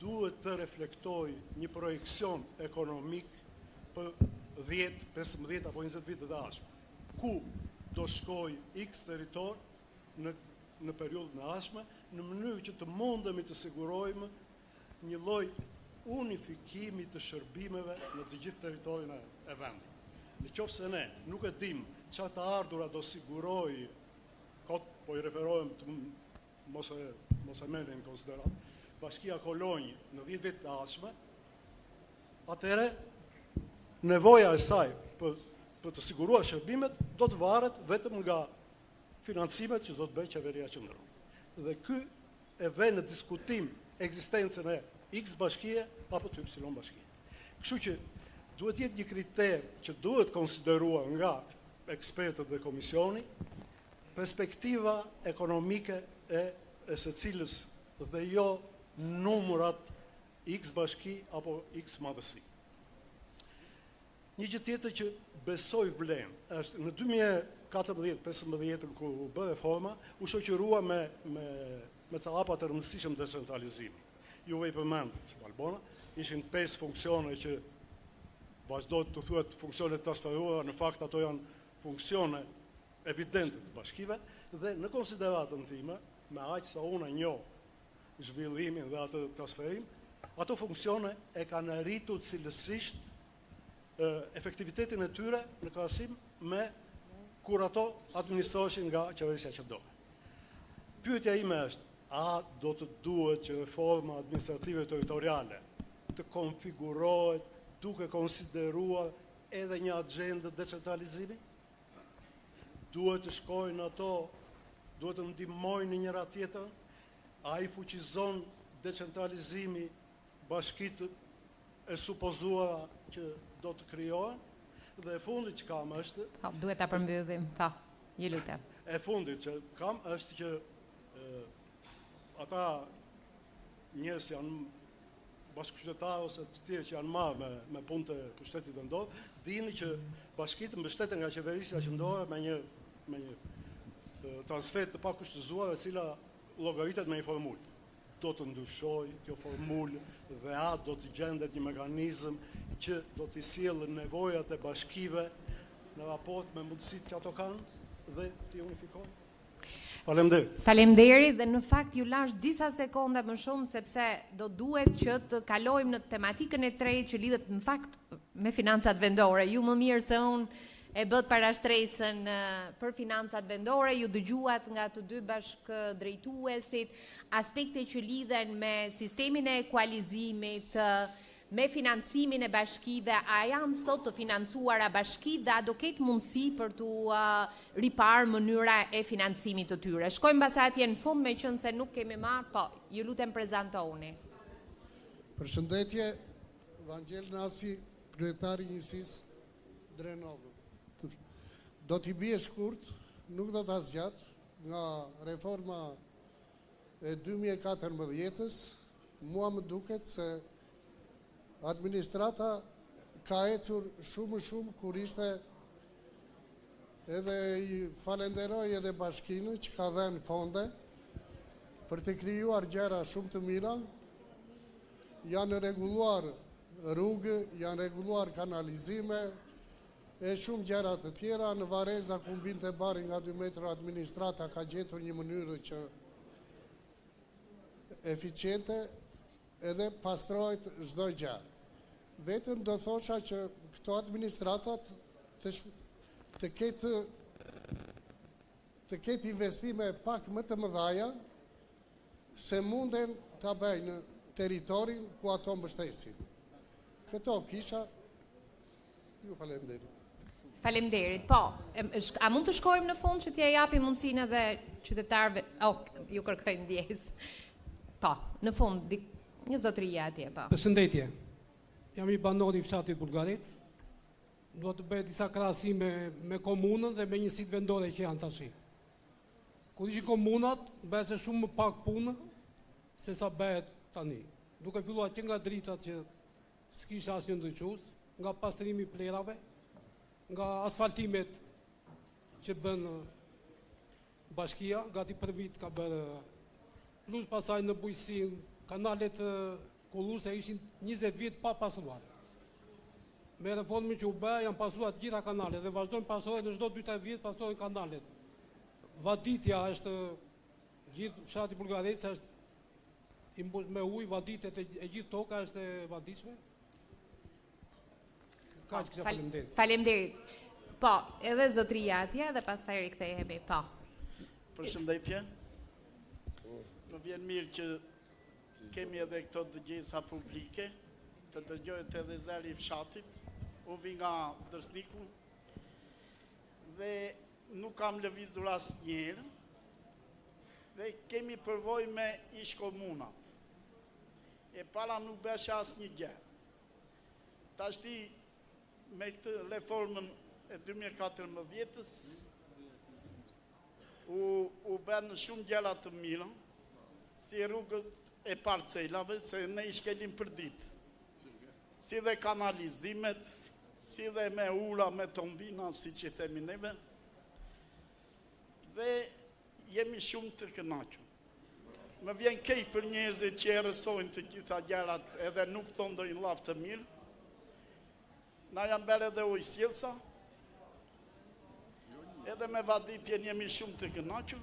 duhet të reflektoj një projekcion ekonomik për 10, 15 apo 20 vite të ardhshme. Ku do shkoj X territor në periudhën e ardhshme, në mënyrë që të mundemi të sigurojmë një lloj unifikimi të shërbimeve në të gjithë territorin e vendit. Në qoftë se ne nuk e dim çfarë të ardhura do siguroj, po i referohem të mos e merrni në konsiderat, Bashkia Kolonjë në 10 vjet të ardhshme, atëherë nevoja e saj për të siguruar shërbimet do të varet vetëm nga financimet që do të bëjë qeveria qendrore. Dhe ky e vën në diskutim ekzistencën e X bashkie apo të Y bashkie. Kështu që duhet jetë një kriter që duhet konsideruar nga ekspertët dhe komisioni, perspektiva ekonomike e secilës dhe jo numrat X bashki apo X madhësi. Një gjë tjetër që besoj vlen është në 2014-15 kur u bë reforma, u shoqërua me të hapa të rëndësishëm decentralizimi. Juve i përmendët, Albona, ishin 5 funksione që vazhdojnë të thuhet funksione të transferuara, në fakt ato janë funksione evidente të bashkive, dhe në konsideratën time, me aq sa unë njoh zhvillimin dhe atë transferim, ato funksione e kanë arritur cilësisht efektivitetin e tyre në krahasim me kur ato administroheshin nga qeverisja qendrore. Pyetja ime është, a do të duhet që reforma administrative territoriale të konfigurohet duke konsideruar edhe një agjendë decentralizimi? Duhet të shkojnë ato, duhet të ndihmojnë njëra tjetrën? A i fuqizon decentralizimi bashkitë e supozuara që do të krijohen? Dhe e fundit që kam është... Duhet ta përmbyllim, ju lutem. E fundit që kam është që ata njerëz që janë bashkëqytetarë ose të tjerë që janë marrë me punë të pushtetit vendor, dini që bashkitë mbështeten nga qeverisja qendrore me një transfer të pakushtëzuar, e cila llogaritet me një formulë. Do të ndryshojë kjo formulë dhe do të gjendet një mekanizëm që do të sjellë nevojat e bashkive në raport me mundësitë që ato kanë dhe t'i unifikojnë. Faleminderit. Faleminderit dhe në fakt ju lash disa sekonda më shumë sepse do duhet që të kalojmë në tematikën e tretë që lidhet në fakt me financat vendore. Ju më mirë se unë e bët parashtresën për financat vendore, ju dëgjuat nga të dy bashkëdrejtuesit aspekte që lidhen me sistemin e ekualizimit, me financimin e bashkive, a janë sot të financuara bashkit dhe a do ketë mundësi për të riparë mënyra e financimit të tyre. Shkojmë basa atje në fund me qënë se nuk kemi marë, po, ju lutem prezantoni. Përshëndetje, Vangel Nasi, kryetari njësisë Drenovë. Do t'i bie shkurt, nuk do t'a zgjat, nga reforma e 2014-ës, mua më duket se administrata ka ecur shumë kur ishte, edhe i falenderoj edhe bashkinë që ka dhenë fonde për të krijuar gjëra shumë të mira, janë rregulluar rrugë, janë rregulluar kanalizime, e shumë gjëra të tjera. Në Vareza ku mbinte bari nga 2 metra, administrata ka gjetur një mënyrë që eficiente edhe pastrohet çdo gjë. Vetëm do thosha që këto administratat të ketë investime pak më të mëdhaja se munden ta bëjnë në territorin ku ato mbështesin. Këto kisha, ju faleminderit. Faleminderit. Po, a mund të shkojmë në fund që t'ja japim mundësinë edhe qytetarëve, ju kërkoj ndjesë. Po, në fund, një zotëria atje, po. Përshëndetje. Jam i banor i fshatit Bullgarisë. Do të bëj disa krahasime me komunën dhe me njësitë vendore që janë tash. Kur ishin komunat, bëhej shumë më pak punë se sa bëhet tani. Duke filluar që nga dritat që s'kisha asnjë ndryqus, nga pastrimi i plerave, nga asfaltimet që bën bashkia, gati për vit ka bërë, plus pasaj në bujësin, kanalet Kulluse ishin 20 vjet pa pasuar. Me reformën që u bë, janë pasuar të gjitha kanalet dhe vazhdojnë pasohen në çdo 2-3 vjet pasohen kanalet. Vaditja është gjithë fshati Bullgarisë është i mbush me ujë, vaditet e gjithë toka është e vaditshme. Kaq kisha faleminderit. Faleminderit. Po, edhe zotëria atje dhe pastaj rikthehemi. Po. Përshëndetje. Më vjen mirë që kemi edhe këto dëgjesa publike, të dëgjohet edhe zëri i fshatit. Unë vi nga Dërsniku dhe nuk kam lëvizur asnjëherë dhe kemi përvojë me ish komunat. E para nuk bësh asnjë gjë. Tashti me këtë reformën e 2014-ës u bën shumë gjëra të mira, si rrugët e parcelave, se ne i shkelim për ditë, si dhe kanalizimet, si dhe me ura, me tombina, si që themi neve, dhe jemi shumë të kënaqur. Më vjen keq për njerëzit që erësojnë të gjitha gjërat edhe nuk thonë ndonjë llaf të mirë. Na janë bërë edhe ujësjelsa, edhe me vadipjen jemi shumë të kënaqur,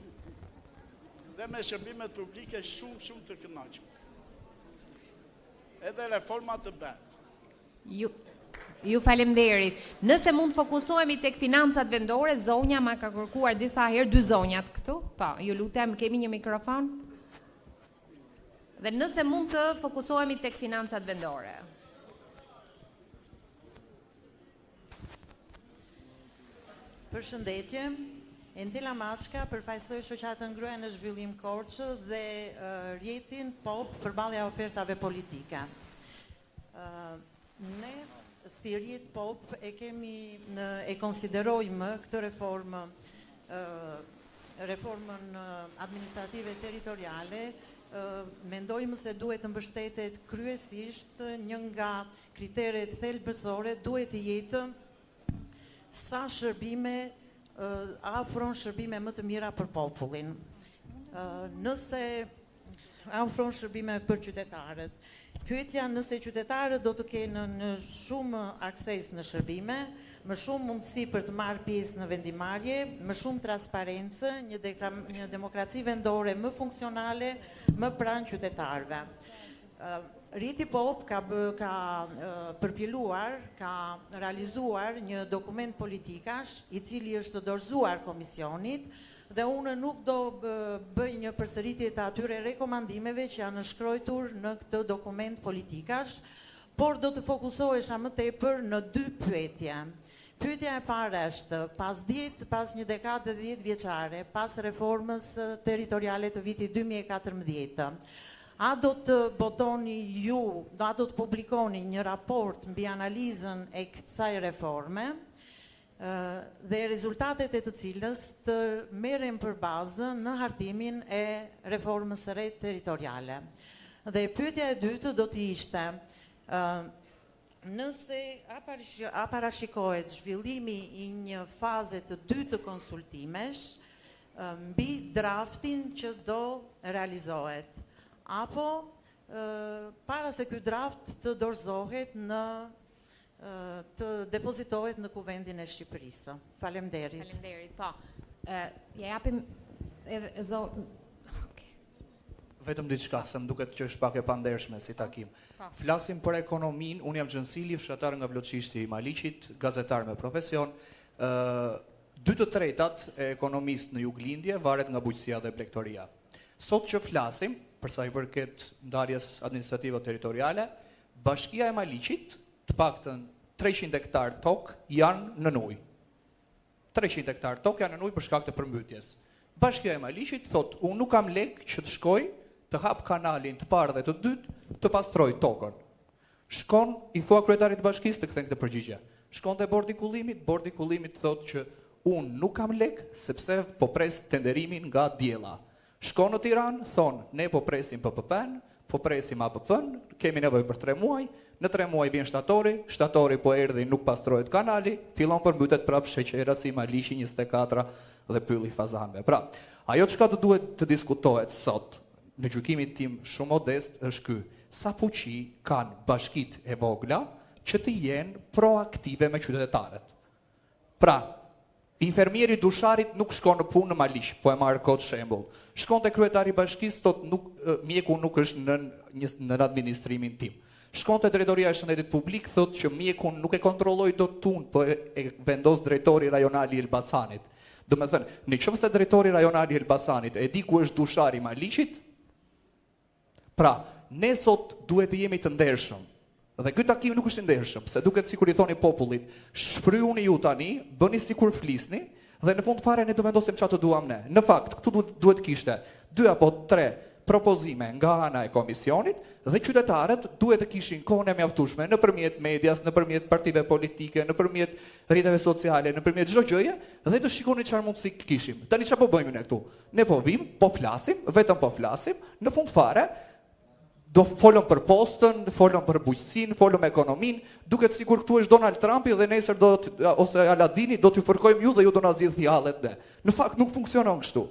dhe me shërbimet publike shumë të kënaqur. Edhe reforma të bërë. Ju faleminderit. Nëse mund fokusohemi tek financat vendore, zonja ma ka kërkuar disa herë, 2 zonjat këtu. Po, ju lutem, kemi një mikrofon. Dhe nëse mund të fokusohemi tek financat vendore. Përshëndetje. Entela Maçka, përfaqësoj shoqatën Gruaja në Zhvillim Korçë dhe rjetin POP përballje ofertave politike. Ne si rjet POP e konsiderojmë këtë reformën administrative territoriale, mendojmë se duhet të mbështetet kryesisht një nga kriteret thelbësore duhet të jetë sa shërbime afron shërbime më të mira për popullin. Nëse afron shërbime për qytetarët, pyetja nëse qytetarët do të kenë në shumë akses në shërbime, më shumë mundësi për të marrë pjesë në vendimarrje, më shumë transparencë, një demokraci vendore më funksionale, më pranë qytetarëve. Riti Pop ka përpjeluar, ka realizuar një dokument politikash i cili është dorëzuar komisionit dhe unë nuk do bëj një përsëritje të atyre rekomandimeve që janë shkruar në këtë dokument politikash, por do të fokusohesha më tepër në dy pyetje. Pyetja e parë është, pas një dekade 10 vjeçare, pas reformës territoriale të vitit 2014, a do të botoni ju, a do të publikoni një raport mbi analizën e kësaj reforme dhe rezultatet e të cilës të merren për bazë në hartimin e reformës së re territoriale. Dhe pyetja e dytë do të ishte, nëse a parashikohet zhvillimi i një faze të dytë të konsultimesh mbi draftin që do realizohet, apo para se ky draft të dorëzohet të depozitohet në Kuvendin e Shqipërisë. Faleminderit. Faleminderit, po. Ja japim edhe Vetëm diçka, se më duket që është pak e pandershme si takim. Flasim për ekonominë, unë jam Gjënsili, fshatar nga Ploçishti i Maliqit, gazetar me profesion. 2/3 e ekonomisë në Juglindje varet nga bujqësia dhe blegtoria. Sot që flasim, përsa i përket ndarjes administrative territoriale, Bashkia e Maliqit, të paktën 300 hektar tokë janë në ujë. 300 hektar tokë janë në ujë për shkak të përmbytjes. Bashkia e Maliqit thot, unë nuk kam lek që të shkoj të hap kanalin të parë dhe të dytë, të pastroj tokën. Shkon, i thua kryetarit të bashkisë të kthen këtë përgjigje. Shkon te bordi i kullimit thot që unë nuk kam lek sepse po pres tenderimin nga diella. Shkon në Tiranë, thon, ne po presim PPP-n, po presim APP-n, kemi nevojë për 3 muaj, në 3 muaj vjen shtatori po erdhi, nuk pastrohet kanali, fillon përmbytet prapë sheqera si Maliqi 24 dhe pylli fazanëve. Pra, ajo çka do duhet të diskutohet sot, në gjykimin tim shumë modest, është ky. Sa fuqi kanë bashkitë e vogla që të jenë proaktive me qytetarët. Pra, infermieri dusharit nuk shkon në punë në Maliq, po e marr kot shembull. Shkon te kryetari i bashkisë, thot mjeku nuk është në administrimin tim. Shkon te drejtoria e shëndetit publik, thot që mjeku nuk e kontrolloi dot tun, po e vendos drejtori rajonal i Elbasanit. Do me thënë, në qoftë se drejtori rajonal i Elbasanit e di ku është dushari i Maliqit, pra, ne sot duhet të jemi të ndershëm. Dhe ky takim nuk është i ndershëm, se duket sikur i thoni popullit, shfryuni ju tani, bëni sikur flisni, dhe në fund fare ne do vendosim çfarë të duam ne. Në fakt, këtu duhet kishte 2 apo 3 propozime nga ana e komisionit dhe qytetarët duhet të kishin kohën e mjaftueshme nëpërmjet medias, nëpërmjet partive politike, nëpërmjet rrjeteve sociale, nëpërmjet çdo gjëje dhe të shikonin çfarë mundësi kishim. Tani çfarë po bëjmë ne këtu? Ne po vim, po flasim, vetëm po flasim, në fund fare do folëm për postën, folëm për bujqësinë, folëm ekonominë, duket sikur këtu është Donald Trumpi dhe nesër ose Aladini do t'ju fërkojmë ju dhe ju do na zgjidh fjalët ne. Në fakt nuk funksionon kështu.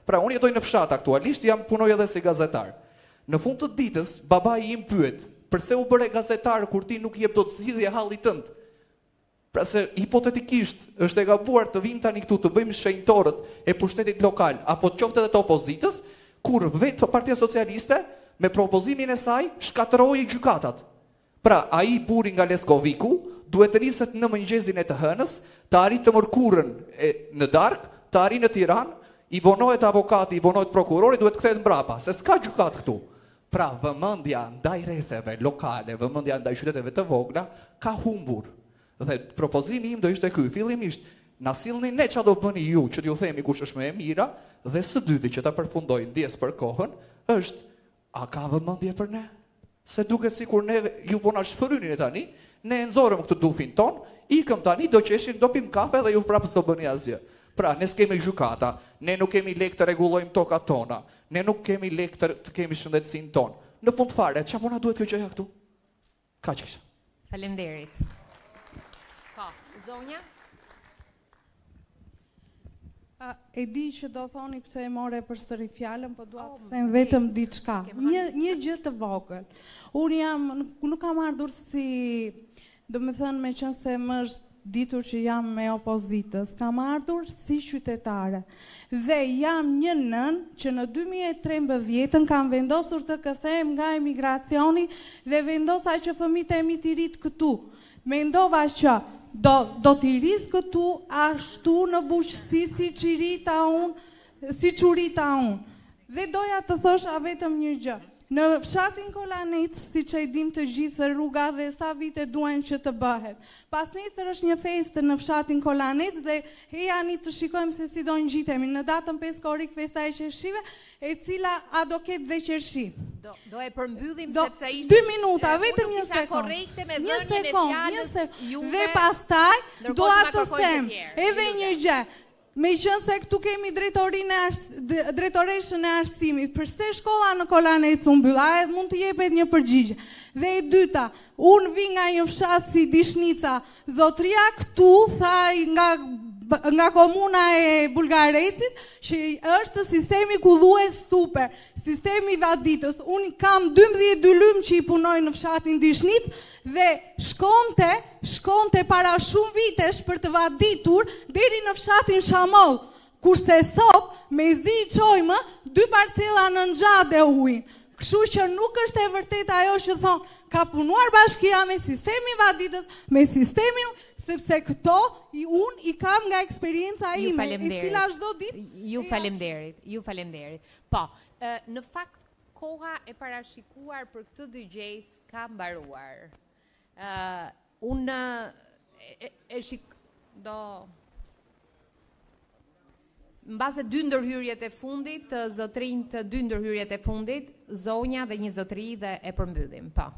Pra, unë jetoj në fshat aktualisht, jam punoj edhe si gazetar. Në fund të ditës, babai im pyet, pse u bëre gazetar kur ti nuk jep dot zgjidhje hallit tënd? Pra se hipotetikisht është e gabuar të vim tani këtu të bëjmë shenjtorët e pushtetit lokal apo qoftë edhe të opozitës, kur vetë Partia Socialiste me propozimin e saj shkatërroi gjykatat. Pra, ai buri nga Leskoviku duhet të niset në mëngjesin e të hënës, të arrijë të mërkurën në darkë, të arrijë në Tiranë, i vonohet avokati, i vonohet prokurori, duhet kthehet mbrapa, se s'ka gjykat këtu. Pra, vëmendja ndaj rretheve lokale, vëmendja ndaj qyteteve të vogla ka humbur. Dhe propozimi im do ishte ky, fillimisht na sillni ne çfarë do bëni ju, që t'ju themi kush është më e mira, dhe së dyti që ta përfundoj ndjes për kohën, është a ka vëmendje për ne? Se duket sikur ne ju po na shfrynin tani, ne e nxorëm këtë dufin ton, ikëm tani, do qeshin, do pim kafe dhe ju prapë s'do bëni asgjë. Pra, ne s'kemi gjykata, ne nuk kemi lek të rregullojmë tokat tona, ne nuk kemi lek të kemi shëndetësinë tonë. Në fund fare, çfarë po na duhet kjo gjëja këtu? Kaq kisha. Faleminderit. Po, zonja? E di që do thoni pse e more përsëri fjalën, po dua të them vetëm diçka. Një gjë të vogël. Unë nuk kam ardhur si, do me thënë me qënë se më është ditur që jam me opozitës, kam ardhur si qytetare. Dhe jam një nën që në 2013 kam vendosur të kthehem nga emigracioni dhe vendosa që fëmijët e mi të rritë këtu. Mendova që do t'i rrisë këtu ashtu në bujqësi si që rrita unë. Dhe doja të thosha vetëm një gjë. Në fshatin Kolanec, si që i dim të gjithë rruga dhe sa vite duen që të bëhet. Pas nesër është një festë në fshatin Kolanec dhe jani të shikojmë se si do në gjitemi. Në datën 5 korik festa e qershive, e cila a do ketë dhe qershi. Do e përmbyllim sepse ishte... 2 minuta, vetëm një sekund. Një sekund. Dhe pastaj, do atë të them, edhe një gjë. Me qënë se këtu kemi drejtoreshën e arsimit, përse shkolla në Kolanec u mbyll, a mund të jepet një përgjigje. Dhe e dyta, unë vi nga një fshat si Dishnica, zotria këtu, thaj nga komuna e Bullgarecit, që është sistemi kullues super, sistemi vaditës. Unë kam 12 lym që i punoj në fshatin Dishnic, dhe shkonte para shumë vitesh për të vaditur deri në fshatin Shamol, kurse sot me zi i qojmë 2 parcela në nxade ujin. Kështu që nuk është e vërtet ajo që thonë ka punuar bashkia me sistemi vaditës, me sistemin, sepse këto unë i kam nga eksperienca ime, e cila çdo ditë. Ju falemderit. Po, në fakt koha e parashikuar për këtë dëgjes ka mbaruar. Unë në base 2 ndërhyrjet e fundit, zotrin të 2 ndërhyrjet e fundit, zonja dhe një zotri dhe e përmbyllim. Pa.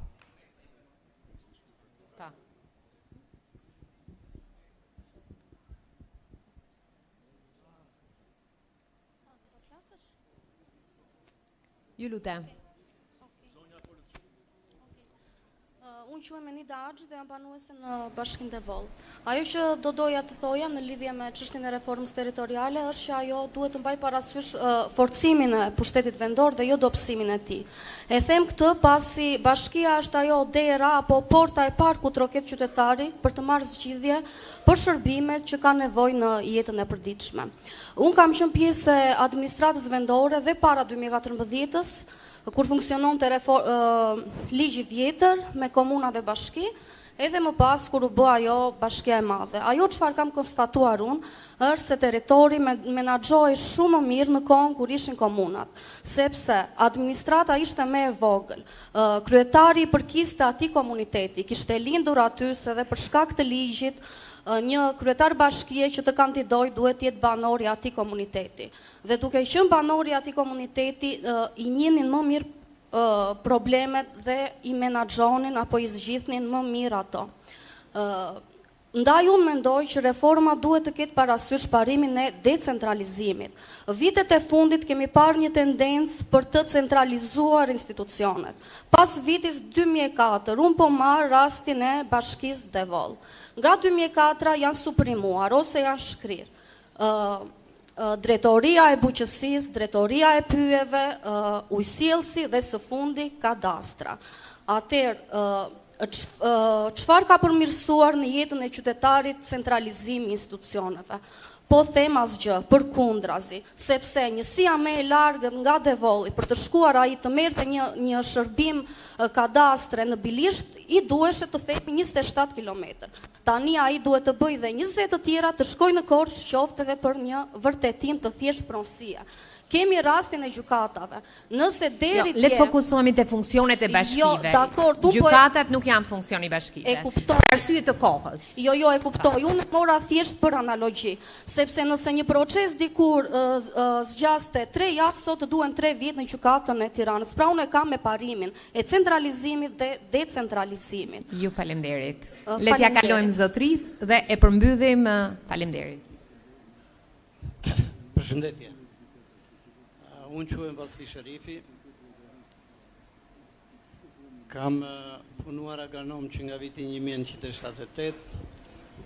Ju lutem. Unë quhem Enida Axhi dhe jam banuese në Bashkinë Devoll. Ajo që doja të thoja në lidhje me çështjen e reformës territoriale është që ajo duhet të mbajë parasysh forcimin e pushtetit vendor dhe jo dobësimin e tij. E them këtë pasi bashkia është ajo dera apo porta e parë ku troket qytetari për të marrë zgjidhje për shërbimet që ka nevojë në jetën e përditshme. Unë kam qenë pjesë e administratës vendore dhe para 2014-s, kur funksionon të ligji vjetër me komuna dhe bashki, edhe më pas kur u bë ajo bashkia e madhe. Ajo çfarë kam konstatuar unë, është se territori menaxhohej shumë më mirë në kohën kur ishin komunat, sepse administrata ishte më e vogël. Kryetari i përkiste atij komuniteti, kishte lindur aty se dhe për shkak të ligjit një kryetar bashkie që të kandidoj duhet jetë banor i atij komuniteti. Dhe duke qenë banor i atij komuniteti, i njihnin më mirë problemet dhe i menaxhonin apo i zgjidhnin më mirë ato. Ndaj unë mendoj që reforma duhet të ketë parasysh parimin e decentralizimit. Vitet e fundit kemi parë një tendencë për të centralizuar institucionet. Pas vitit 2004, unë po marr rastin e Bashkisë Devoll. Nga 2004 janë suprimuar ose janë shkrirë drejtoria e bujqësisë, drejtoria e pyjeve, ujësjellsi dhe së fundi kadastra. Atëherë, çfarë ka përmirësuar në jetën e qytetarit centralizimi i institucioneve? Po them asgjë, përkundrazi, sepse njësia më e largët nga Devolli për të shkuar ai të merrte një shërbim kadastre në Bilisht, i duheshe të themi 27 km. Tani ai duhet të bëjë dhe 20 të tjera të shkojë në Korçë, qoftë edhe për një vërtetim të thjesht pronësie. Kemi rastin e gjykatave. Nëse deri le të fokusohemi te funksionet e bashkive. Gjykatat nuk janë funksioni i bashkive. E kuptoj. Arsye të kohës. Jo, e kuptoj. Unë mora thjesht për analogji, sepse nëse një proces dikur zgjaste 3 javë, sot duhen 3 vjet në gjykatën e Tiranës. Pra unë e kam me parimin e centralizimit dhe decentralizimit. Ju faleminderit. Le t'ja kalojmë zotrisë dhe e përmbyllim. Faleminderit. Përshëndetje. Unë quhem Vasfi Sherifi, kam punuar agronom që nga viti 1978,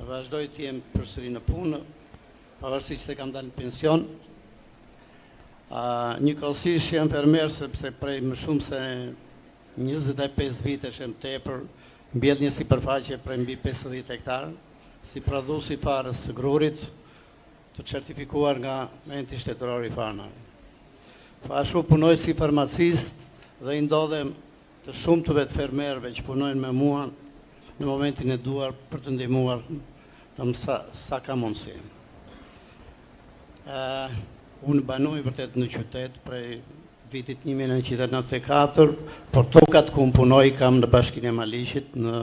vazhdoj të jem përsëri në punë, pavarësisht se kam dalë në pension. Njëkohësisht jam fermer sepse prej më shumë se 25 vitesh jam tepër, mbjell një sipërfaqe prej mbi 50 hektarë, si prodhues i farës së grurit, të certifikuar nga enti shtetëror i farmave. Ashtu punoj si farmacist dhe i ndodhem të shumtëve të fermerëve që punojnë me mua në momentin e duar për të ndihmuar sa ka mundësi. Unë banoj vërtet në qytet prej vitit 1994, por tokat ku punoj kam në Bashkinë e Maliqit në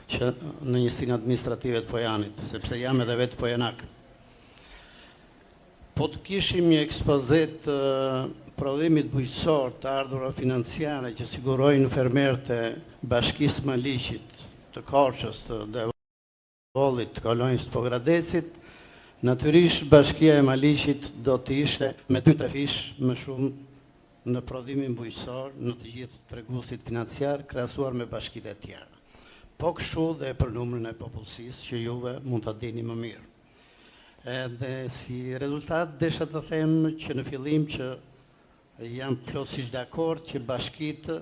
njësinë administrative të Pojanit, sepse jam edhe vetë pojanak. Po të kishim një ekspozet prodhimit bujqësor të ardhura financiare që sigurojnë fermerët e Bashkisë Maliqit, të Korçës, të Devollit, të Kolonjës, të Pogradecit, natyrisht Bashkia e Maliqit do të ishte me 2-3 fish më shumë në prodhimin bujqësor në të gjithë treguesit financiar krahasuar me bashkitë e tjera. Po kështu dhe për numrin e popullsisë që juve mund ta dini më mirë. Edhe si rezultat desha të them që në fillim që jam plotësisht dakord që bashkitë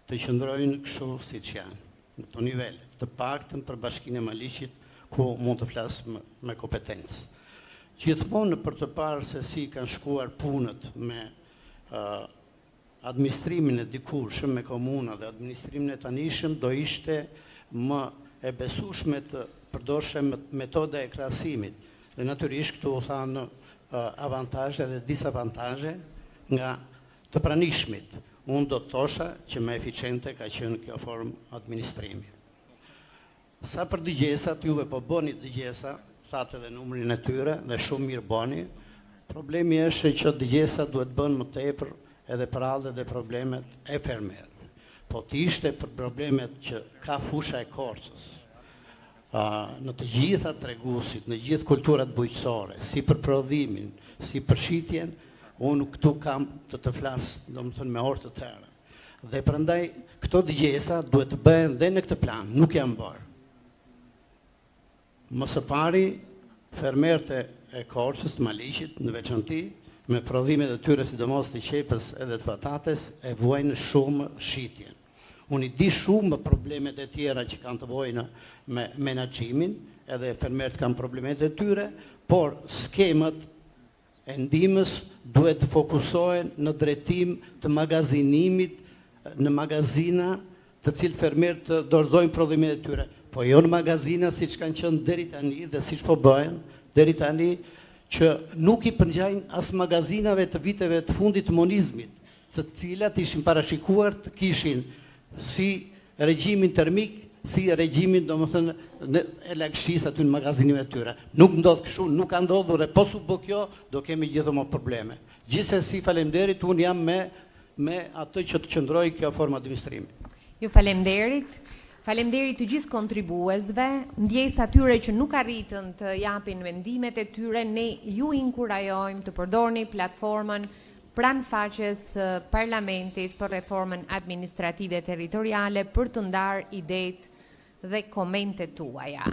të qëndrojnë kështu siç janë, në këto nivele, të paktën për Bashkinë e Maliqit ku mund të flas me kompetencë. Gjithmonë për të parë se si kanë shkuar punët me administrimin e dikurshëm me komuna dhe administrimin e tanishëm, do ishte më e besueshme të përdorshe metoda e krahasimit. Dhe natyrisht këtu u thanë avantazhe dhe disavantazhe nga të pranishmit. Unë do të thosha që më eficiente ka qenë kjo formë administrimi. Sa për dëgjesat, juve po bëni dëgjesa, thatë edhe numrin e tyre dhe shumë mirë bëni. Problemi është që dëgjesat duhet bën më tepër edhe për radhë dhe problemet e fermerëve. Po të ishte për problemet që ka fusha e Korçës, në të gjitha treguesit, në gjithë kulturat bujqësore, si për prodhimin, si për shitjen, unë këtu kam të flas, domethënë me orë të tëra. Dhe prandaj këto dëgjesa duhet të bëhen dhe në këtë plan, nuk janë bërë. Më së pari, fermerët e Korçës, të Maliqit, në veçanti, me prodhimet e tyre sidomos të qepës edhe të patates, e vuajnë shumë shitjen. Unë i di shumë problemet e tjera që kanë të bojnë me menaxhimin, edhe fermerët kanë problemet e tyre, por skemat e ndihmës duhet të fokusohen në drejtim të magazinimit në magazina të cilët fermerët të dorëzojnë prodhimet e tyre, po jo në magazina siç kanë qenë deri tani dhe siç po bëhen deri tani, që nuk i përngjajnë as magazinave të viteve të fundit të monizmit, të cilat ishin parashikuar të kishin si regjimin termik, si regjimin domethënë e lagëshisë aty në magazinimet e tyre. Nuk ndodh kështu, nuk ka ndodhur, e po su bë kjo, do kemi gjithmonë probleme. Gjithsesi faleminderit, unë jam me atë që të qëndroj kjo formë administrimi. Ju faleminderit. Faleminderit të gjithë kontribuesve, ndjes atyre që nuk arritën të japin vendimet e tyre, ne ju inkurajojmë të përdorni platformën pranë faqes parlamentit për reformën administrative territoriale për të ndarë idetë dhe komentet tuaja.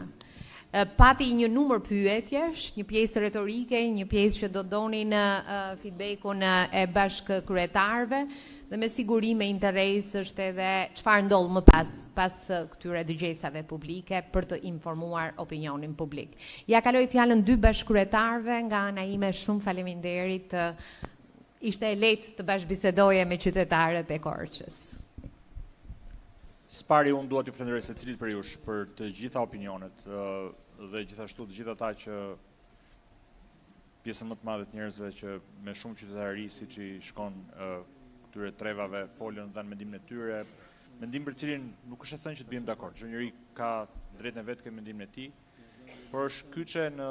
Pati një numër pyetjesh, një pjesë retorike, një pjesë që do donin feedbackun e bashkë kryetarëve, dhe me siguri me interes është edhe çfarë ndodh më pas këtyre dëgjesave publike për të informuar opinionin publik. Ja kaloj fjalën 2 bashkëkryetarëve, nga ana ime shumë faleminderit. Ishte e lehtë të bashkëbisedoje me qytetarët e Korçës. Spari, unë dua t'ju falenderoj secilit për jush për të gjitha opinionet dhe gjithashtu të gjitha ata që pjesën më të madhe të njerëzve që me shumë qytetari siç i shkon këtyre trevave folën dhe në mendimin e tyre, mendim për cilin nuk është e thënë që të bijmë dakord. Çdo njeri ka drejtën e vet të mendimin e tij, por është kyçe në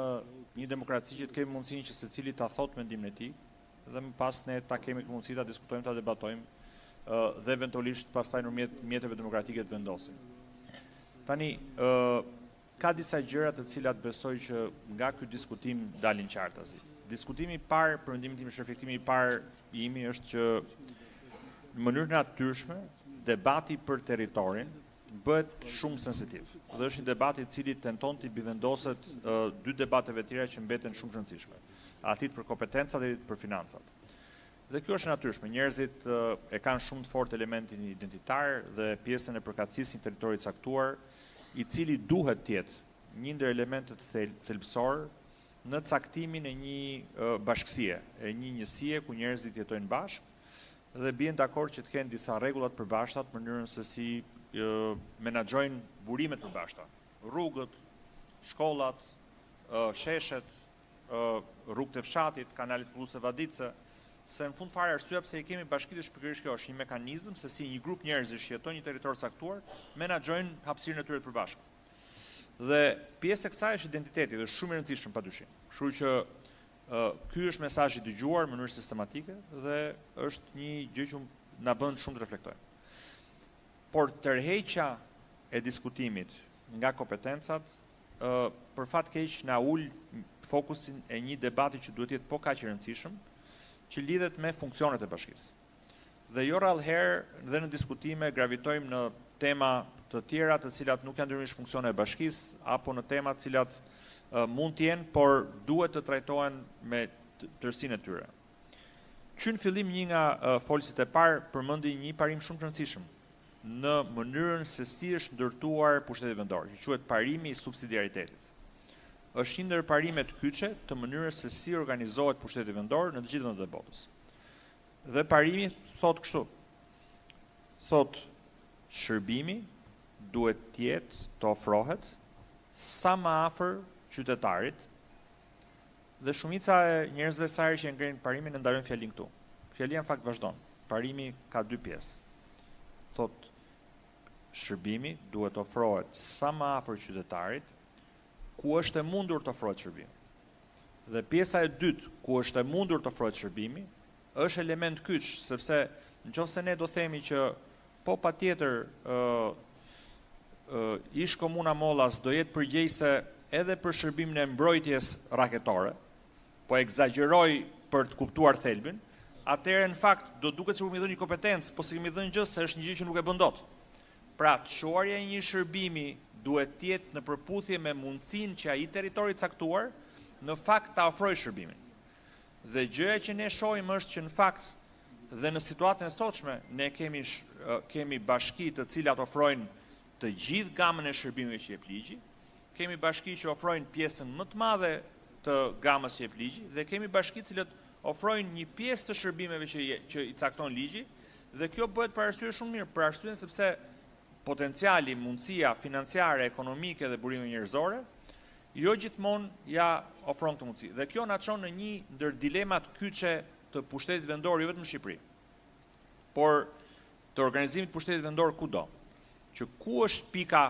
një demokraci që të kemi mundësinë që secili ta thotë mendimin e tij dhe më pas ne ta kemi mundësi ta diskutojmë, ta debatojmë dhe eventualisht pastaj në mjeteve demokratike të vendosim. Tani, ka disa gjëra të cilat besoj që nga ky diskutim dalin qartazi. Diskutimi i parë, për mendimin tim, reflektimi i parë imi është që në mënyrë natyrshme debati për territorin bëhet shumë sensitiv. Dhe është një debat i cili tenton të bivendoset 2 debateve tjera që mbeten shumë të rëndësishme. Atit për kompetencat dhe për financat. Dhe kjo është natyrshme. Njerëzit e kanë shumë të fortë elementin identitar dhe pjesën e përkatësisë një territori caktuar, i cili duhet të jetë një ndër elementet thelbësor në caktimin e një bashkësie, e një njësie ku njerëzit jetojnë bashkë dhe bien dakord që të kenë disa rregullat të përbashkëta në mënyrën se si menaxhojnë burimet të përbashkëta. Rrugët, shkollat, sheshet, rrugët e fshatit, kanalet Pulluse Vadice, se në fund fare arsyeja pse i kemi bashkitë është pikërisht kjo, është një mekanizëm se si një grup njerëzish që jetojnë në një territor caktuar menaxhojnë hapësirën e tyre të përbashkët. Dhe pjesë e kësaj është identiteti dhe shumë i rëndësishëm padyshim. Kështu që ky është mesazhi i dëgjuar në mënyrë sistematike dhe është një gjë që na bën shumë të reflektojmë. Por tërheqja e diskutimit nga kompetencat për fat keq na ul fokusin e një debati që duhet jetë po kaq i rëndësishëm, që lidhet me funksionet e bashkisë. Dhe jo rrallëherë dhe në diskutime gravitojmë në tema të tjera të cilat nuk janë ndërmjet funksione e bashkisë apo në tema të cilat mund të jenë, por duhet të trajtohen me tërësinë e tyre. Që në fillim një nga folësit e parë përmendi një parim shumë të rëndësishëm në mënyrën se si është ndërtuar pushteti vendor, që quhet parimi i subsidiaritetit. Është një ndër parimet kyçe të mënyrës se si organizohet pushteti vendor në të gjithë vendet e botës. Dhe parimi thot kështu. Thot shërbimi duhet të jetë të ofrohet sa më afër qytetarit dhe shumica e njerëzve sa herë që ngrenë parimin e ndalojnë fjalin këtu. Fjalia në fakt vazhdon. Parimi ka dy pjesë. Thot shërbimi duhet të ofrohet sa më afër qytetarit ku është e mundur të ofrohet shërbimi. Dhe pjesa e dytë, ku është e mundur të ofrohet shërbimi, është element kyç, sepse nëse ne do themi që po patjetër ish komuna Mollas do jetë përgjegjëse edhe për shërbimin e mbrojtjes raketore, po egzagjeroj për të kuptuar thelbin, atëherë në fakt do duket sikur mi dhënë një kompetencë, po si mi dhënë gjë se është një gjë që nuk e bën dot. Pra, çuarja e një shërbimi duhet të jetë në përputhje me mundësinë që ai territori i caktuar në fakt ta ofrojë shërbimin. Dhe gjëja që ne shohim është që në fakt dhe në situatën e sotshme ne kemi bashki të cilat ofrojnë të gjithë gamën e shërbimeve që jep ligji, kemi bashki që ofrojnë pjesën më të madhe të gamës që jep ligji dhe kemi bashki të cilat ofrojnë një pjesë të shërbimeve që i cakton ligji dhe kjo bëhet për arsye shumë mirë, për arsye sepse potenciali, mundësia financiare, ekonomike dhe burime njerëzore, jo gjithmonë ja ofron këtë mundësi. Dhe kjo na çon në një ndër dilemat kyçe të pushtetit vendor jo vetëm në Shqipëri, por të organizimit pushtetit vendor kudo. Që ku është pika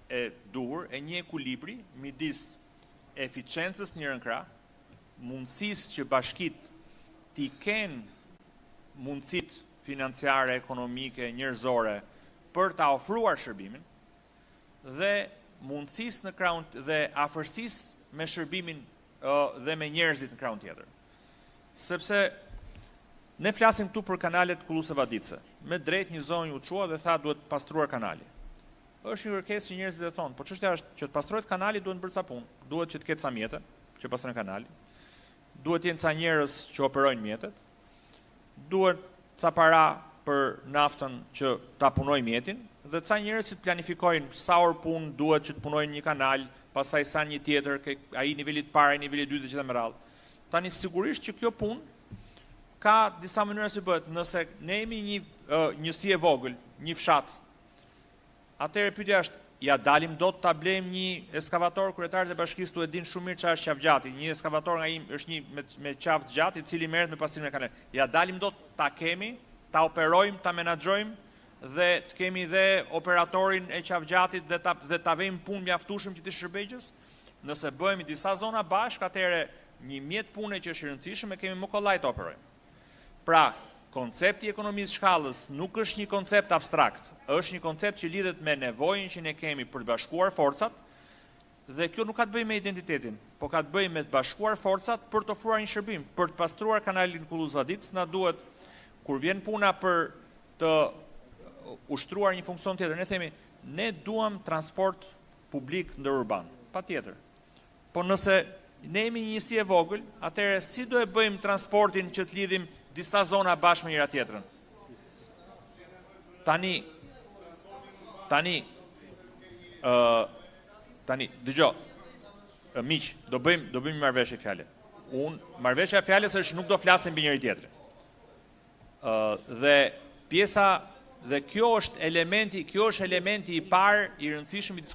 e duhur e një ekuilibri midis eficiencës njërën krah, mundësisë që bashkit t'i kenë mundësit financiare, ekonomike, njerëzore për ta ofruar shërbimin dhe mundësisë në krahun dhe afërsisë me shërbimin dhe me njerëzit në krahun tjetër. Sepse ne flasim këtu për kanalet Pulluse Vadice. Me drejt një zonë u çua dhe tha duhet pastruar kanali. Është një kërkesë që njerëzit e thonë, po çështja është që të pastrohet kanali duhet bërë ca punë, duhet që të ketë ca mjete që pastrojnë kanalin. Duhet të jenë ca njerëz që operojnë mjetet. Duhet ca para për naftën që ta punojë mjetin dhe ca njerëz që të planifikojnë sa orë punë duhet që të punojnë një kanal, pastaj sa një tjetër, ai niveli i parë, niveli i dytë që më radh. Tani sigurisht që kjo punë ka disa mënyra si bëhet. Nëse ne jemi një njësi e vogël, një fshat, atëherë pyetja është, ja dalim dot ta blejmë një eskavator? Kryetarët e bashkisë duhet dinë shumë mirë çfarë është qafgjati. Një eskavator nga im është një me qafë gjatë i cili merret me pastrimin e kanalit. Ja dalim dot ta kemi, ta operojmë, ta menaxhojmë dhe të kemi dhe operatorin e qafgjatit dhe ta vëmë punë mjaftueshëm që të shërbejgjës? Nëse bëhemi disa zona bashkë, atëherë një mjet pune që është i rëndësishëm e kemi më kollaj të operojmë. Pra, koncepti i ekonomisë shkallës nuk është një koncept abstrakt, është një koncept që lidhet me nevojën që ne kemi për të bashkuar forcat, dhe kjo nuk ka të bëjë me identitetin, po ka të bëjë me të bashkuar forcat për të ofruar një shërbim, për të pastruar kanalin Pulluse Vadice. Na duhet, kur vjen puna për të ushtruar një funksion tjetër, ne themi, ne duam transport publik ndërurban, patjetër. Po nëse ne jemi një njësi e vogël, atëherë si do e bëjmë transportin që të lidhim disa zona bashkë me njëra tjetrën? Tani, dëgjo, miq, do bëjmë marrëveshje fjalë. Marrëveshja e fjalës është nuk do flasim mbi njëri tjetrin. Dhe pjesa dhe kjo është elementi i parë i rëndësishëm i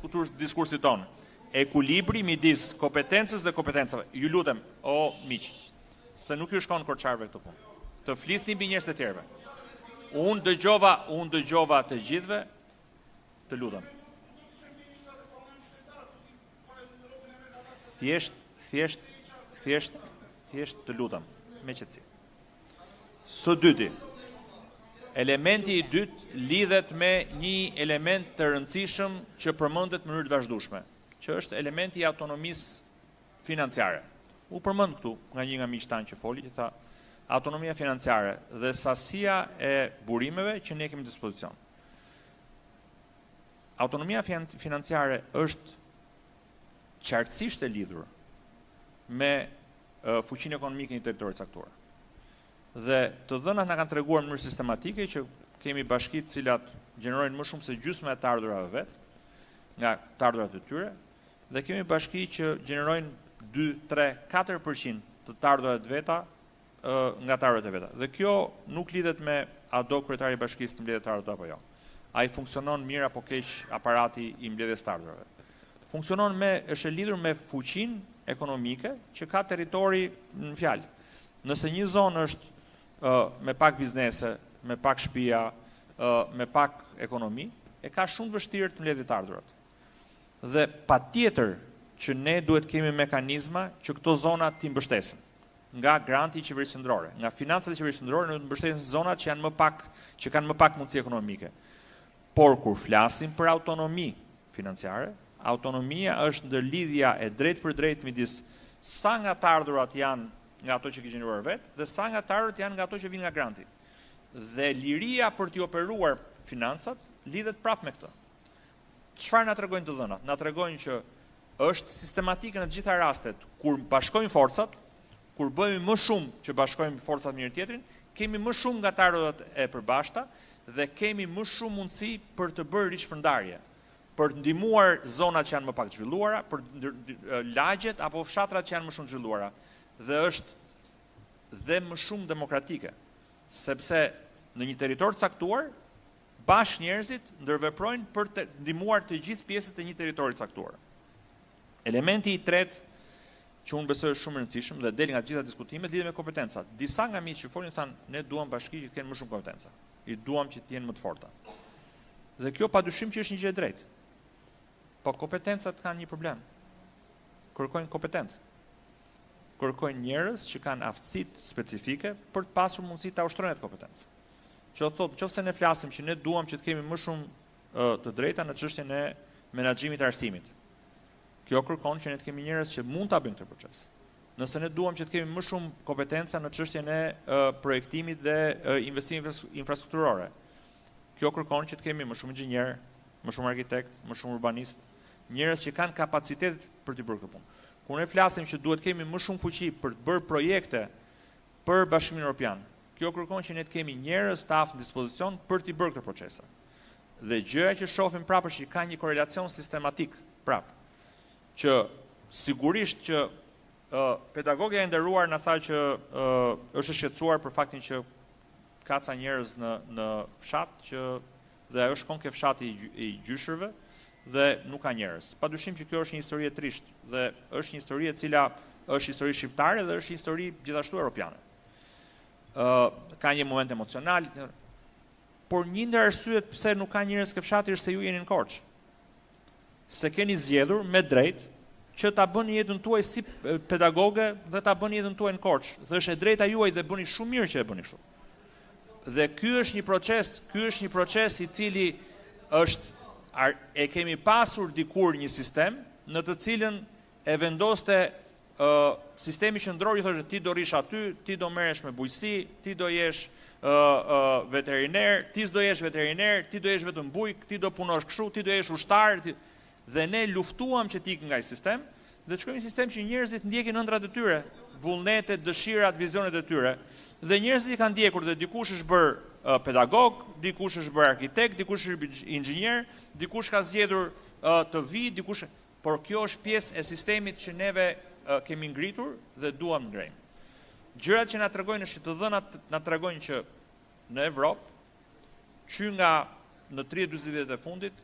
diskursit tonë. Ekuilibri midis kompetencës dhe kompetencave. Ju lutem, o miq, se nuk ju shkon korçarve këtë punë. Të flisni mbi njerëz të tjerëve. Unë dëgjova të gjithëve, të lutem. Thjesht të lutem, me qetësi. Së dyti, elementi i dytë lidhet me një element të rëndësishëm që përmendet në mënyrë të vazhdueshme, që është elementi i autonomisë financiare. U përmend këtu nga një nga miqtë tanë që foli, që tha autonomia financiare dhe sasia e burimeve që ne kemi në dispozicion. Autonomia financiare është qartësisht e lidhur me fuqinë ekonomike një territori të caktuar. Dhe të dhënat na kanë treguar në mënyrë sistematike që kemi bashkitë të cilat gjenerojnë më shumë se gjysmën e të ardhurave vet, nga të ardhurat e tyre, dhe kemi bashki që gjenerojnë 2, 3, 4% të të ardhurat veta nga të ardhurat e veta. Dhe kjo nuk lidhet me a do kryetari i bashkisë të mbledhet të ardhurat apo jo. Ai funksionon mirë apo keq aparati i mbledhjes të ardhurave. Është e lidhur me fuqinë ekonomike që ka territori në fjalë. Nëse një zonë është me pak biznese, me pak shtëpia, me pak ekonomi, e ka shumë vështirë të mbledhë të ardhurat. Dhe patjetër që ne duhet kemi mekanizma që këto zona t'i mbështesin. Nga granti i qeverisë qendrore, nga financat e qeverisë qendrore në mbështesin zonat që kanë më pak mundësi ekonomike. Por kur flasim për autonomi financiare, autonomia është ndërlidhja e drejtë për drejtë midis sa nga të ardhurat janë nga ato që ke gjeneruar vetë dhe sa nga të ardhurat janë nga ato që vijnë nga granti. Dhe liria për t'i operuar financat lidhet prapë me këtë. Çfarë na tregojnë të dhënat? Na tregojnë që është sistematike në të gjitha rastet kur bashkojmë forcat, kur bëhemi më shumë që bashkojmë forcat me njëri tjetrin, kemi më shumë nga të ardhurat e përbashkëta dhe kemi më shumë mundësi për të bërë rishpërndarje, për të ndihmuar zonat që janë më pak të zhvilluara, për lagjet apo fshatrat që janë më shumë të zhvilluara. Dhe është dhe më shumë demokratike, sepse në një territor të caktuar, bashkë njerëzit ndërveprojnë për të ndihmuar të gjithë pjesët e një territori të caktuar. Elementi i tretë që unë besoj është shumë i rëndësishëm dhe del nga të gjitha diskutimet lidhet me kompetencat. Disa nga miqtë që folin thanë, ne duam bashki që të kenë më shumë kompetenca. I duam që të jenë më të forta. Dhe kjo padyshim që është një gjë e drejtë. Po kompetencat kanë një problem. Kërkojnë kompetent. Kërkojnë njerëz që kanë aftësitë specifike për të pasur mundësi ta ushtrojnë atë kompetencë. Që thotë, nëse ne flasim që ne duam që të kemi më shumë të drejta në çështjen e menaxhimit të arsimit. Kjo kërkon që ne të kemi njerëz që mund ta bëjnë këtë proces. Nëse ne duam që të kemi më shumë kompetenca në çështjen e projektimit dhe investimeve infrastrukturore. Kjo kërkon që të kemi më shumë inxhinier, më shumë arkitekt, më shumë urbanist, njerëz që kanë kapacitet për të bërë këtë punë. Kur ne flasim që duhet kemi më shumë fuqi për të bërë projekte për Bashkimin Evropian, kjo kërkon që ne të kemi njerëz të aftë në dispozicion për të bërë këtë procese. Dhe gjëja që shohim prapë është që ka një korelacion sistematik prapë, që sigurisht që pedagogja e nderuar na tha që është e shqetësuar për faktin që ka ca njerëz në fshat që dhe ajo shkon ke fshati i gjyshërve dhe nuk ka njerëz. Padyshim që kjo është një histori e trisht dhe është një histori e cila është histori shqiptare dhe është histori gjithashtu europiane. Ka një moment emocional, por një ndër arsyet pse nuk ka njerëz ke fshati është se ju jeni në Korçë. Se keni zgjedhur me drejt që ta bëni jetën tuaj si pedagoge dhe ta bëni jetën tuaj në Korçë. Dhe është e drejta juaj dhe bëni shumë mirë që e bëni kështu. Dhe ky është një proces i cili e kemi pasur dikur një sistem në të cilën e vendoste sistemi qendror i thoshte ti do rish aty, ti do merresh me bujqësi, ti do jesh veteriner, ti s'do jesh veteriner, ti do jesh vetëm bujk, ti do punosh kështu, ti do jesh ushtar, dhe ne luftuam që të ikë nga ai sistem dhe të shkojmë në sistem që njerëzit ndjekin ëndrat e tyre, vullnetet, dëshirat, vizionet e tyre. Dhe njerëzit i kanë ndjekur dhe dikush është bërë pedagog, dikush është bërë arkitekt, dikush është inxhinier, dikush ka zgjedhur të vi, dikush por kjo është pjesë e sistemit që neve kemi ngritur dhe duam ngrejmë. Gjërat që na tregojnë është të dhënat na tregojnë që në Evropë, që nga në 30-40 vjetet e fundit,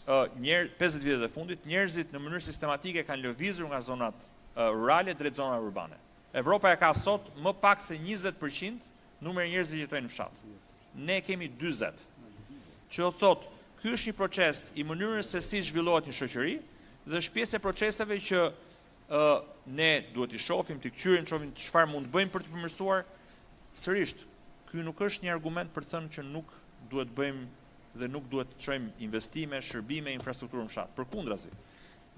50 vjetet e fundit, njerëzit në mënyrë sistematike kanë lëvizur nga zonat rurale drejt zonave urbane. Evropa e ka sot më pak se 20% numër e njerëzve që jetojnë në fshat. Ne kemi 40. Që do thotë, ky është një proces i mënyrës se si zhvillohet një shoqëri dhe është pjesë e proceseve që ne duhet i shohim, të kqyrim, të shohim çfarë mund të bëjmë për të përmirësuar. Sërish, ky nuk është një argument për të thënë që nuk duhet bëjmë dhe nuk duhet të çojmë investime, shërbime, infrastrukturë në fshat. Përkundrazi,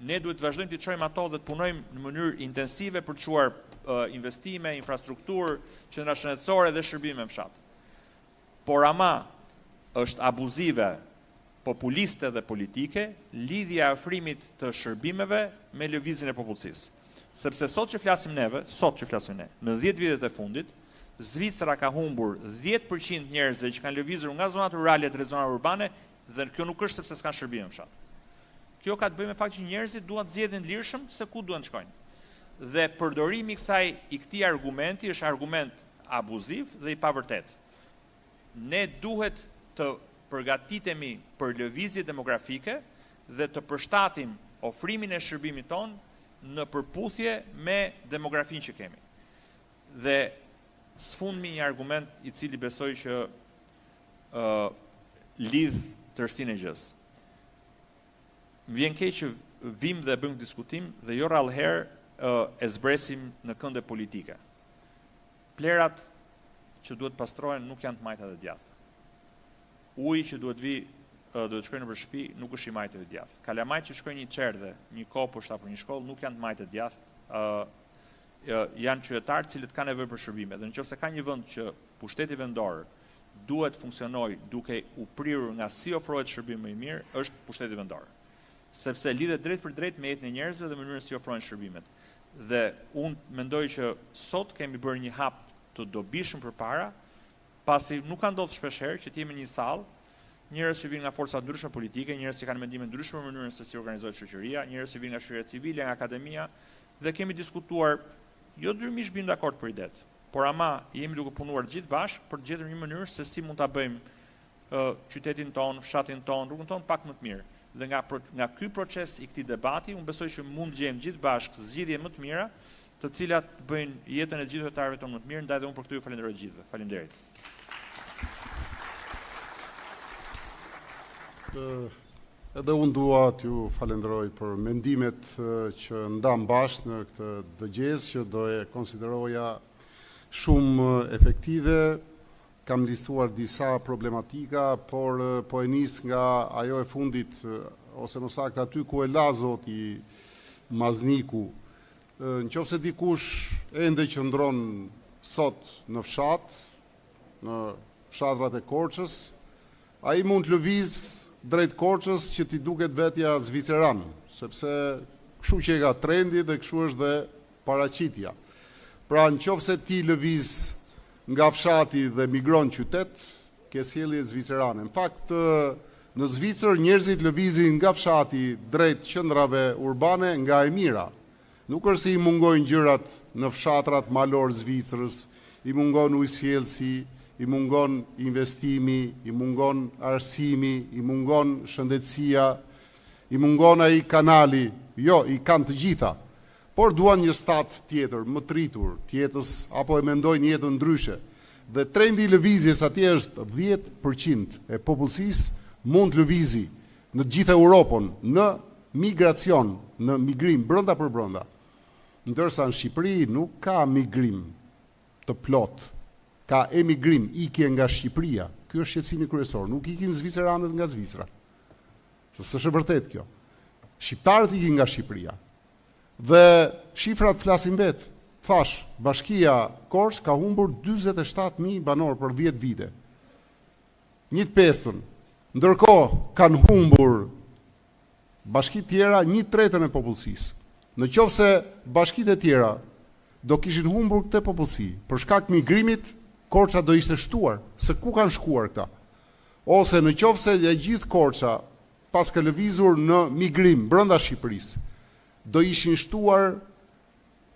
ne duhet të vazhdojmë të çojmë ato dhe të punojmë në mënyrë intensive për të çuar investime, infrastrukturë, qendra shëndetësore dhe shërbime në fshat. Por ama është abuzive, populiste dhe politike, lidhja e ofrimit të shërbimeve me lëvizjen e popullsisë. Sepse sot që flasim ne, në 10 vjetet e fundit, Zvicra ka humbur 10% njerëzve që kanë lëvizur nga zonat rurale drejt zonave urbane dhe kjo nuk është sepse s'kan shërbime në fshat. Kjo ka të bëjë me fakt që njerëzit duan të zgjedhin lirshëm se ku duan të shkojnë. Dhe përdorimi i këtij argumenti është argument abuziv dhe i pavërtet. Ne duhet të përgatitemi për lëvizje demografike dhe të përshtatim ofrimin e shërbimit ton në përputhje me demografinë që kemi. Dhe sfundmi një argument i cili besoj që lidh tërsinë e gjës. Vjen keq që vim dhe bëjmë diskutim dhe jo rrallëherë e zbresim në kënde politike. Plerat që duhet pastrohen nuk janë të majta dhe djathtë. Uji që duhet të shkojnë nëpër shtëpi nuk është i majtë dhe djathtë. Kalamajt që shkojnë një çerdhe, një kopësht apo një shkollë nuk janë të majtë dhe djathtë. Janë qytetarë cilët kanë nevojë për shërbime. Dhe nëse ka një vend që pushteti vendor duhet funksionojë duke u prirur nga si ofrohet shërbim më i mirë, është pushteti vendor. Sepse lidhet drejt për drejt me jetën e njerëzve dhe mënyrën si ofrohen shërbimet. Dhe unë mendoj që sot kemi bërë një hap të dobishëm përpara, pasi nuk ka ndodhur shpeshherë që të jemi në një sallë, njerëz që vinë nga forca ndryshme politike, njerëz që kanë mendime ndryshme në mënyrën se si organizohet shoqëria, njerëz që vinë nga shoqëria civile, nga akademia, dhe kemi diskutuar jo dyrimisht bim dakord për idet, por ama jemi duke punuar gjithë bashkë për të gjetur një mënyrë se si mund ta bëjmë qytetin ton, fshatin ton, rrugën ton pak më të mirë. Dhe nga ky proces i këtij debati, unë besoj që mund të gjejmë gjithë bashkë zgjidhje më të mira, të cilat bëjnë jetën e gjithë qytetarëve tonë më të mirë, ndaj dhe unë për këtë ju falenderoj gjithëve. Faleminderit. Edhe unë dua t'ju falenderoj për mendimet që ndam bashkë në këtë dëgjes, që do e konsideroja shumë efektive. Kam listuar disa problematika, por po e nis nga ajo e fundit, ose më saktë aty ku e la zoti Mazniku. Nëse dikush ende qëndron sot në fshat, në fshatrat e Korçës, ai mund të lëviz drejt Korçës që t'i duket vetja zviceran, sepse kështu që e ka trendi dhe kështu është dhe paraqitja. Pra nëse ti lëviz nga fshati dhe migron qytet, ke sjellje zvicerane. Në fakt, në Zvicër njerëzit lëvizin nga fshati drejt qendrave urbane nga e mira. Nuk është se i mungojnë gjërat në fshatrat malor Zvicrës, i mungon ujësjellsi, i mungon investimi, i mungon arsimi, i mungon shëndetësia, i mungon ai kanali. Jo, i kanë të gjitha. Por duan një stat tjetër, më të rritur, tjetës, apo e mendojnë jetën ndryshe. Dhe trendi i lëvizjes atje është 10% e popullsisë mund të lëvizi në gjithë Europën, në migracion, në migrim brenda për brenda. Ndërsa në Shqipëri nuk ka migrim të plot, ka emigrim, ikje nga Shqipëria. Ky është shqetësimi kryesor, nuk ikin zviceranët nga Zvicra. Se s'është vërtet kjo. Shqiptarët ikin nga Shqipëria. Dhe shifrat flasin vetë. Thash, Bashkia Korçë ka humbur 47.000 banor për 10 vite. 1/5, ndërkohë kanë humbur bashkitë tjera 1/3 e popullsisë. Në qoftë se bashkitë e tjera do kishin humbur këtë popullsi, për shkak të migrimit, Korça do ishte shtuar. Se ku kanë shkuar këta? Ose në qoftë se e gjithë Korça pas ka lëvizur në migrim brenda Shqipërisë, do ishin shtuar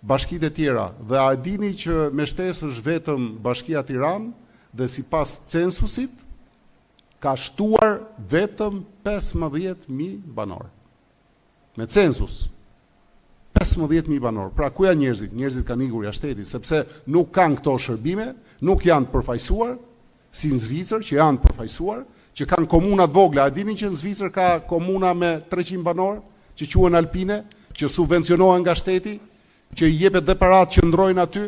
bashkitë e tjera. Dhe a dini që me shtesë është vetëm Bashkia Tiranë dhe sipas censusit ka shtuar vetëm 15.000 banor. Me census 15.000 banor. Pra ku janë njerëzit? Njerëzit kanë ikur jashtë shtetit, sepse nuk kanë këto shërbime, nuk janë përfaqësuar si në Zvicër që janë përfaqësuar, që kanë komuna të vogla. A dini që në Zvicër ka komuna me 300 banor, që quhen Alpine, që subvencionohen nga shteti, që i jepet dhe parat që ndrojnë aty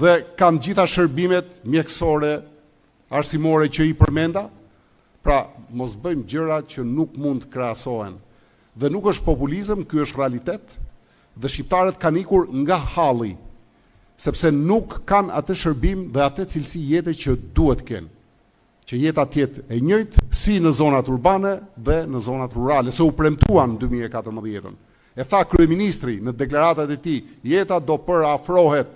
dhe kanë gjitha shërbimet mjekësore, arsimore që i përmenda? Pra, mos bëjmë gjëra që nuk mund të krahasohen. Dhe nuk është populizëm, ky është realitet, dhe shqiptarët kanë ikur nga halli, sepse nuk kanë atë shërbim dhe atë cilësi jete që duhet kenë. Që jeta tjetë e njëjtë si në zonat urbane dhe në zonat rurale, se u premtuan në 2014. E tha kryeministri në deklaratat e tij, jeta do afrohet,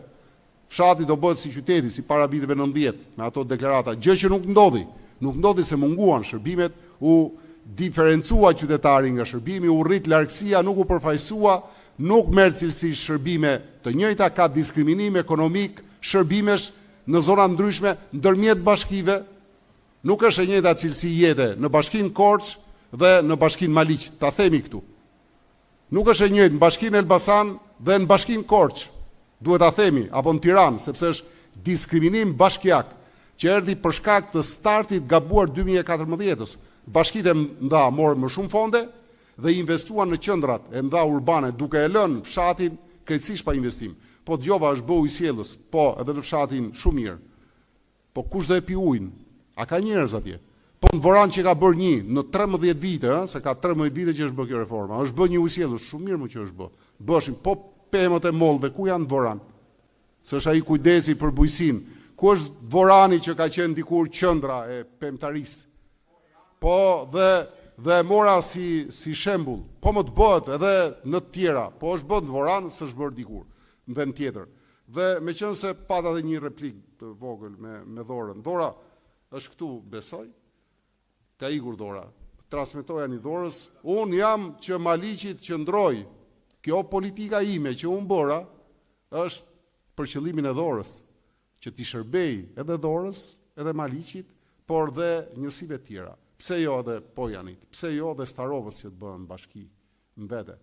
fshati do bëhet si qyteti, si para viteve 90, me ato deklarata, gjë që nuk ndodhi. Nuk ndodhi se munguan shërbimet, u diferencua qytetari nga shërbimi, u rrit largësia, nuk u përfaqësua, nuk merr cilësi shërbime të njëjta, ka diskriminim ekonomik, shërbimesh në zona ndryshme ndërmjet bashkive, nuk është e njëjta cilësi jete në Bashkinë Korç dhe në Bashkinë Maliq, ta themi këtu. Nuk është e njëjtë në Bashkinë Elbasan dhe në Bashkinë Korç, duhet ta themi, apo në Tiranë, sepse është diskriminim bashkiak që erdhi për shkak të startit gabuar 2014-s. Bashkitë nda morën më shumë fonde dhe investuan në qendrat e nda urbane, duke e lënë fshatin krejtësisht pa investim. Po dëgjova është bëu i sjellës, po edhe në fshatin shumë mirë. Po kush do e pi ujin? A ka njerëz atje? Po në Voran që ka bërë një në 13 vite, se ka 13 vite që është bërë kjo reforma, është bërë një ujë i sjellës, shumë mirë më që është bërë. Bëshin, po pemët e mollëve, ku janë në Voran? Se është ai kujdesi për bujqësinë. Ku është Vorani që ka qenë dikur qendra e pemtarisë? Po dhe mora si shembull. Po më të bëhet edhe në të tjera. Po është bërë në Voran, s'është bërë dikur në vend tjetër. Dhe meqense pata edhe një replik të vogël me Dhorën. Dhora është këtu, besoj. Ka ikur Dhora. Transmetoja një Dhorës. Unë jam që Maliqit qëndroj. Kjo politika ime që unë bëra është për qëllimin e Dhorës, që t'i shërbej edhe Dhorës, edhe Maliqit, por dhe njësive tjera. Pse jo edhe Pojanit, pse jo edhe Starovës që të bëhen bashki në vete.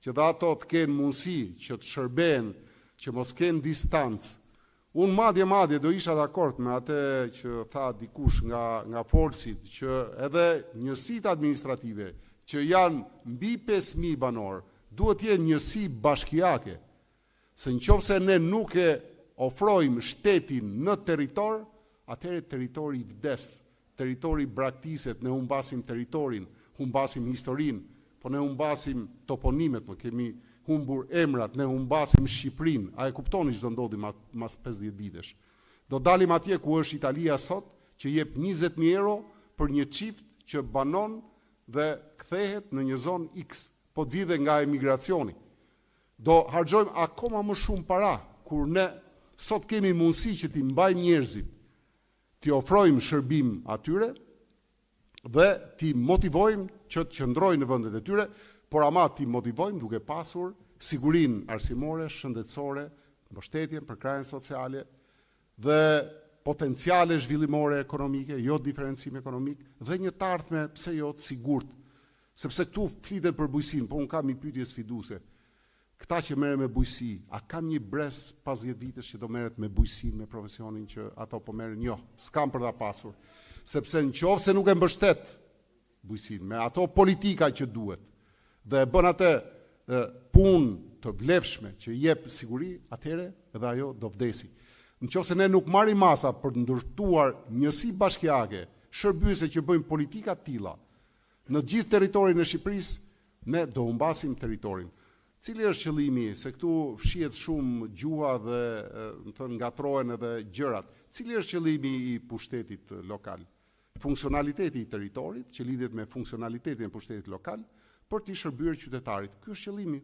Që dhe ato të kenë mundësi, që të shërben, që mos kenë distancë. Unë madje do isha dakord me atë që tha dikush nga forcit, që edhe njësit administrative, që janë mbi 5.000 banor, duhet jenë njësi bashkiake. Se në qoftë se ne nuk e ofrojmë shtetin në territor, atëherë territori vdes, territori braktiset, ne humbasim territorin, humbasim historin, po ne humbasim toponimet, po kemi humbur emrat, ne humbasim Shqipërinë. A e kuptoni ç'do ndodhi mas 50 vitesh? Do dalim atje ku është Italia sot, që jep 20.000 euro për një çift që banon dhe kthehet në një zonë X, po të vjedhë nga emigracioni. Do harxojmë akoma më shumë para, kur ne sot kemi mundësi që t'i mbajmë njerëzit, t'i ofrojmë shërbim atyre dhe t'i motivojmë që të qëndrojnë në vendet e tyre, por ama t'i motivojmë duke pasur sigurinë arsimore, shëndetësore, mbështetjen, përkrajën sociale dhe potenciale zhvillimore ekonomike, jo diferencim ekonomik, dhe një të ardhme pse jo të sigurt. Sepse këtu flitet për bujqësinë, po unë kam një pyetje sfiduese. Këta që merren me bujqësi, a kanë një brez pas 10 vitesh që do merret me bujqësinë, me profesionin që ato po merren? Jo, s'kam për ta pasur. Sepse nëse nuk e mbështet bujqësinë me ato politika që duhet dhe bën atë punë të vlefshme që jep siguri, atëherë edhe ajo do vdesi. Nëse ne nuk marrim masa për të ndërtuar njësi bashkiake, shërbyese që bëjmë politika të tilla në gjithë territorin e Shqipërisë, ne do humbasim territorin. Cili është qëllimi, se këtu fshihet shumë gjuha dhe të ngatrohen edhe gjërat. Cili është qëllimi i pushtetit lokal? Funksionaliteti i territorit, që lidhet me funksionalitetin e pushtetit lokal, për t'i shërbyer qytetarit. Ky është qëllimi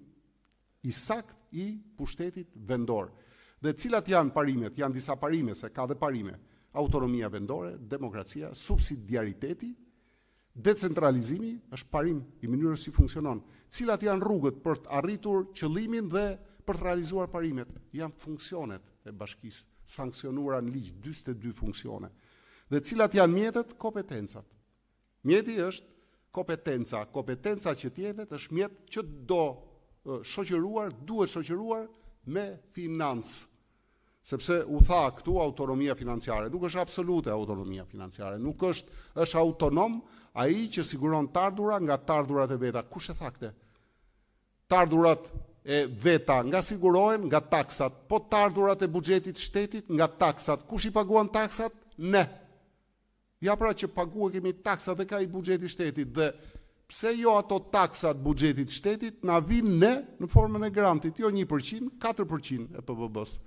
i sakt i pushtetit vendor. Dhe cilat janë parimet? Janë disa parime, se ka dhe parime. Autonomia vendore, demokracia, subsidiariteti, decentralizimi është parim i mënyrës si funksionon. Cilat janë rrugët për të arritur qëllimin dhe për të realizuar parimet? Janë funksionet e bashkisë, sankcionuara në ligj, 42 funksione. Dhe cilat janë mjetet? Kompetencat. Mjeti është kompetenca. Kompetenca që t'jepet është mjet që duhet shoqëruar me financë. Sepse u tha këtu autonomia financiare, nuk është absolute autonomia financiare, nuk është autonom ai që siguron të ardhurat nga të ardhurat e veta. Kush e tha këtë? Të ardhurat e veta nga sigurohen nga taksat, po të ardhurat e buxhetit shtetit nga taksat. Kush i paguan taksat? Ne. Ja pra që kemi taksat dhe ka i buxheti shtetit dhe pse jo ato taksat buxhetit shtetit na vinë ne në formën e grantit, jo 1%, 4% e PBB-s.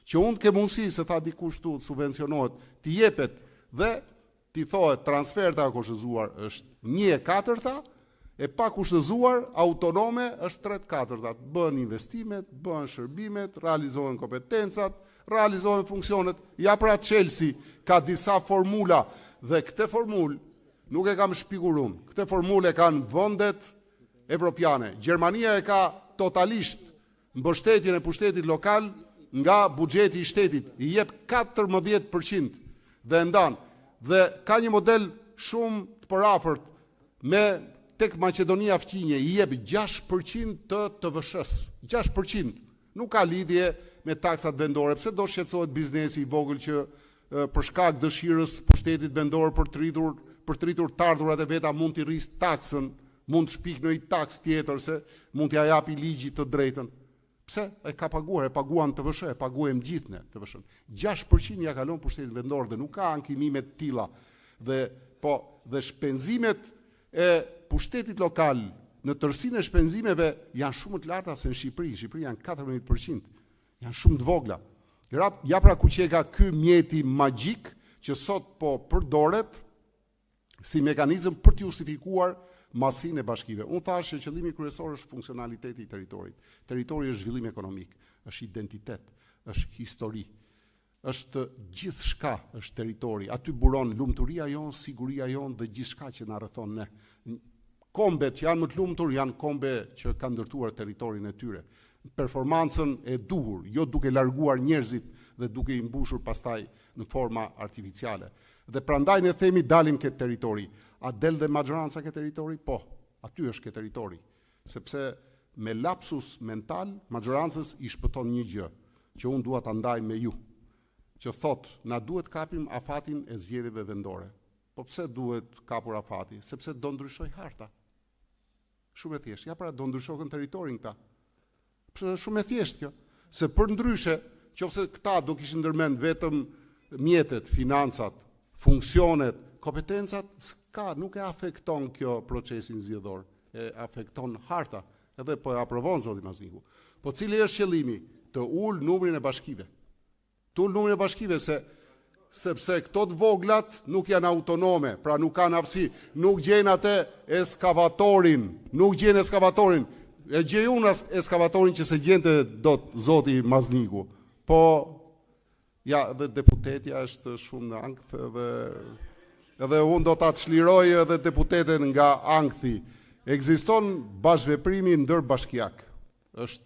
Që unë ke mundësi, se tha dikush tu, subvencionohet, t'i jepet dhe t'i thohet transfer të akushtëzuar është 1/4, e pa kushtëzuar autonome është 3/4. Bën investimet, bën shërbimet, realizohen kompetencat, realizohen funksionet. Ja pra Chelsea ka disa formula dhe këtë formulë nuk e kam shpikur unë. Këtë formulë e kanë vendet evropiane. Gjermania e ka totalisht mbështetjen e pushtetit lokal nga buxheti i shtetit, i jep 14% dhe ndan. Dhe ka një model shumë të parafort me tek Maqedonia Fqinje, i jep 6% të TVSH-s. 6%. Nuk ka lidhje me taksat vendore, pse do shqetësohet biznesi i vogël që për shkak dëshirës pushtetit vendor për të rritur të ardhurat e veta mund t'i rrisë taksën, mund të shpik në i taks tjetër se mund t'ja japi ligji të drejtën. Pse? E ka paguar, e paguan TVSH, e paguem gjithë ne TVSH. 6% ja kalon pushtetit vendor dhe nuk ka ankimime të tilla. Dhe shpenzimet e pushtetit lokal në tërësinë e shpenzimeve janë shumë të larta se në Shqipëri. Në Shqipëri janë 14%. Janë shumë të vogla. Ja pra ku që e ka ky mjeti magjik që sot po përdoret si mekanizëm për të justifikuar masinë e bashkive. Unë thash që qëllimi kryesor është funksionaliteti i territorit. Territori është zhvillim ekonomik, është identitet, është histori, është gjithçka, është territori. Aty buron lumturia jonë, siguria jonë dhe gjithçka që na rrethon ne. Kombet që janë më të lumtur janë kombe që kanë ndërtuar territorin e tyre. Performancën e duhur, jo duke larguar njerëzit dhe duke i mbushur pastaj në forma artificiale. Dhe prandaj ne themi dalim këtë territori. A del dhe majoranca këtë territori? Po, aty është këtë territori. Sepse me lapsus mental, majorancës i shpëton një gjë, që unë dua ta ndaj me ju, që thot, na duhet kapim afatin e zgjedhjeve vendore. Po pse duhet kapur afati? Sepse do ndryshoj harta. Shumë e thjeshtë. Ja pra do ndryshojnë territorin këta. Shumë e thjeshtë kjo. Se për ndryshe, qofse këta do kishin ndërmend vetëm mjetet, financat, funksionet, kompetencat, nuk e afekton kjo procesin zgjedhor, e afekton harta, edhe po e aprovon zoti Mazniku. Po cili është qëllimi? Të ul numrin e bashkive. Të ul numrin e bashkive sepse këto të voglat nuk janë autonome, pra nuk kanë aftësi, nuk gjejnë atë eskavatorin, E gjej unë eskavatorin që se gjente dot zoti Mazniku. Po ja, dhe deputetja është shumë në ankth edhe unë do ta çliroj edhe deputeten nga ankthi. Ekziston bashkëveprimi ndër bashkiak. Është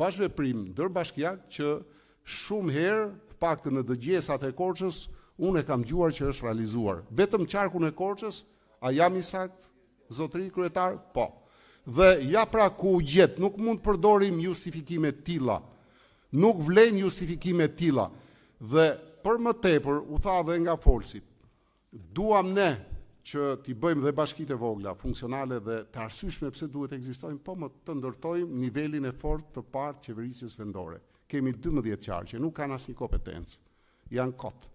bashkëveprim ndër bashkiak që shumë herë, paktën në dëgjesat e Korçës, unë e kam dëgjuar që është realizuar. Vetëm qarkun e Korçës, a jam i sakt, zotëri kryetar? Po. Dhe ja pra ku u gjet, nuk mund të përdorim justifikime të tilla. Nuk vlen justifikime të tilla. Dhe për më tepër, u tha dhe nga folësit, duam ne që t'i bëjmë dhe bashkitë e vogla, funksionale dhe të arsyeshme pse duhet ekzistojnë, po më të ndërtojmë nivelin e fortë të parë të qeverisjes vendore. Kemi 12 qarqe, nuk kanë asnjë kompetencë. Janë kot.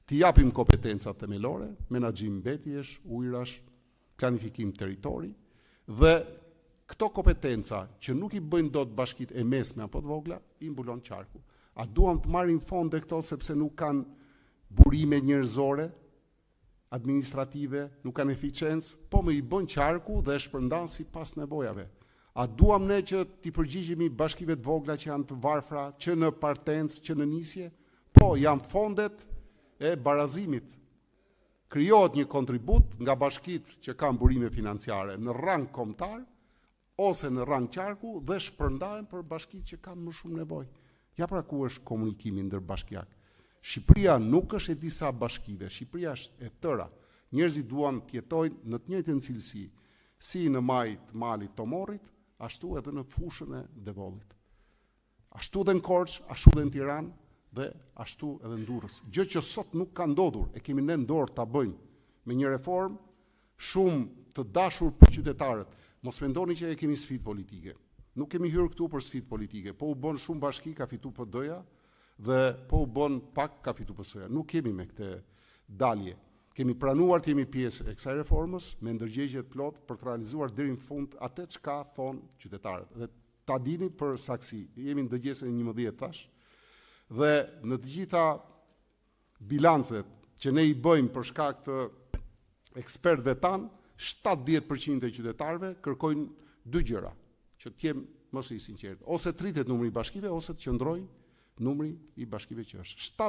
T'i japim kompetencat themelore, menaxhim mbetjesh, ujrash, planifikim territori, dhe këto kompetenca që nuk i bëjnë dot bashkitë e mesme apo të vogla, i mbulon qarku. A duam të marrim fonde këto sepse nuk kanë burime njerëzore, administrative, nuk kanë eficiencë, po më i bën qarku dhe e shpërndan sipas nevojave. A duam ne që t'i përgjigjemi bashkive të vogla që janë të varfra, që në partencë, që në nisje? Po, janë fondet e barazimit. krijohet një kontribut nga bashkitë që kanë burime financiare në rang kombëtar ose në rang qarku dhe shpërndahen për bashkitë që kanë më shumë nevojë. Ja pra ku është komunikimi ndër bashkiak. Shqipëria nuk është e disa bashkive, Shqipëria është e tëra. Njerëzit duan të jetojnë në të njëjtën cilësi, si në maj të malit të Morit, ashtu edhe në fushën e Devollit. Ashtu edhe në Korçë, ashtu edhe në Tiranë dhe ashtu edhe në Durrës. Gjë që sot nuk ka ndodhur, e kemi ne në dorë ta bëjmë me një reformë shumë të dashur për qytetarët. Mos mendoni që e kemi sfidë politike. Nuk kemi hyrë këtu për sfidë politike, po u bën shumë bashki ka fitu PD-ja dhe po u bën pak ka fitu PS-ja. Nuk kemi me këtë dalje. Kemi pranuar të jemi pjesë e kësaj reformës me ndërgjegje të plot për të realizuar deri në fund atë çka thon qytetarët. Dhe ta dini për saksi, jemi në dëgjesën e 11 tash dhe në të gjitha bilancet që ne i bëjmë për shkak të ekspertëve tanë, 70% e qytetarëve kërkojnë dy gjëra, që të jem mos i sinqert, ose të rritet numri i bashkive ose të qëndrojë numri i bashkive që është.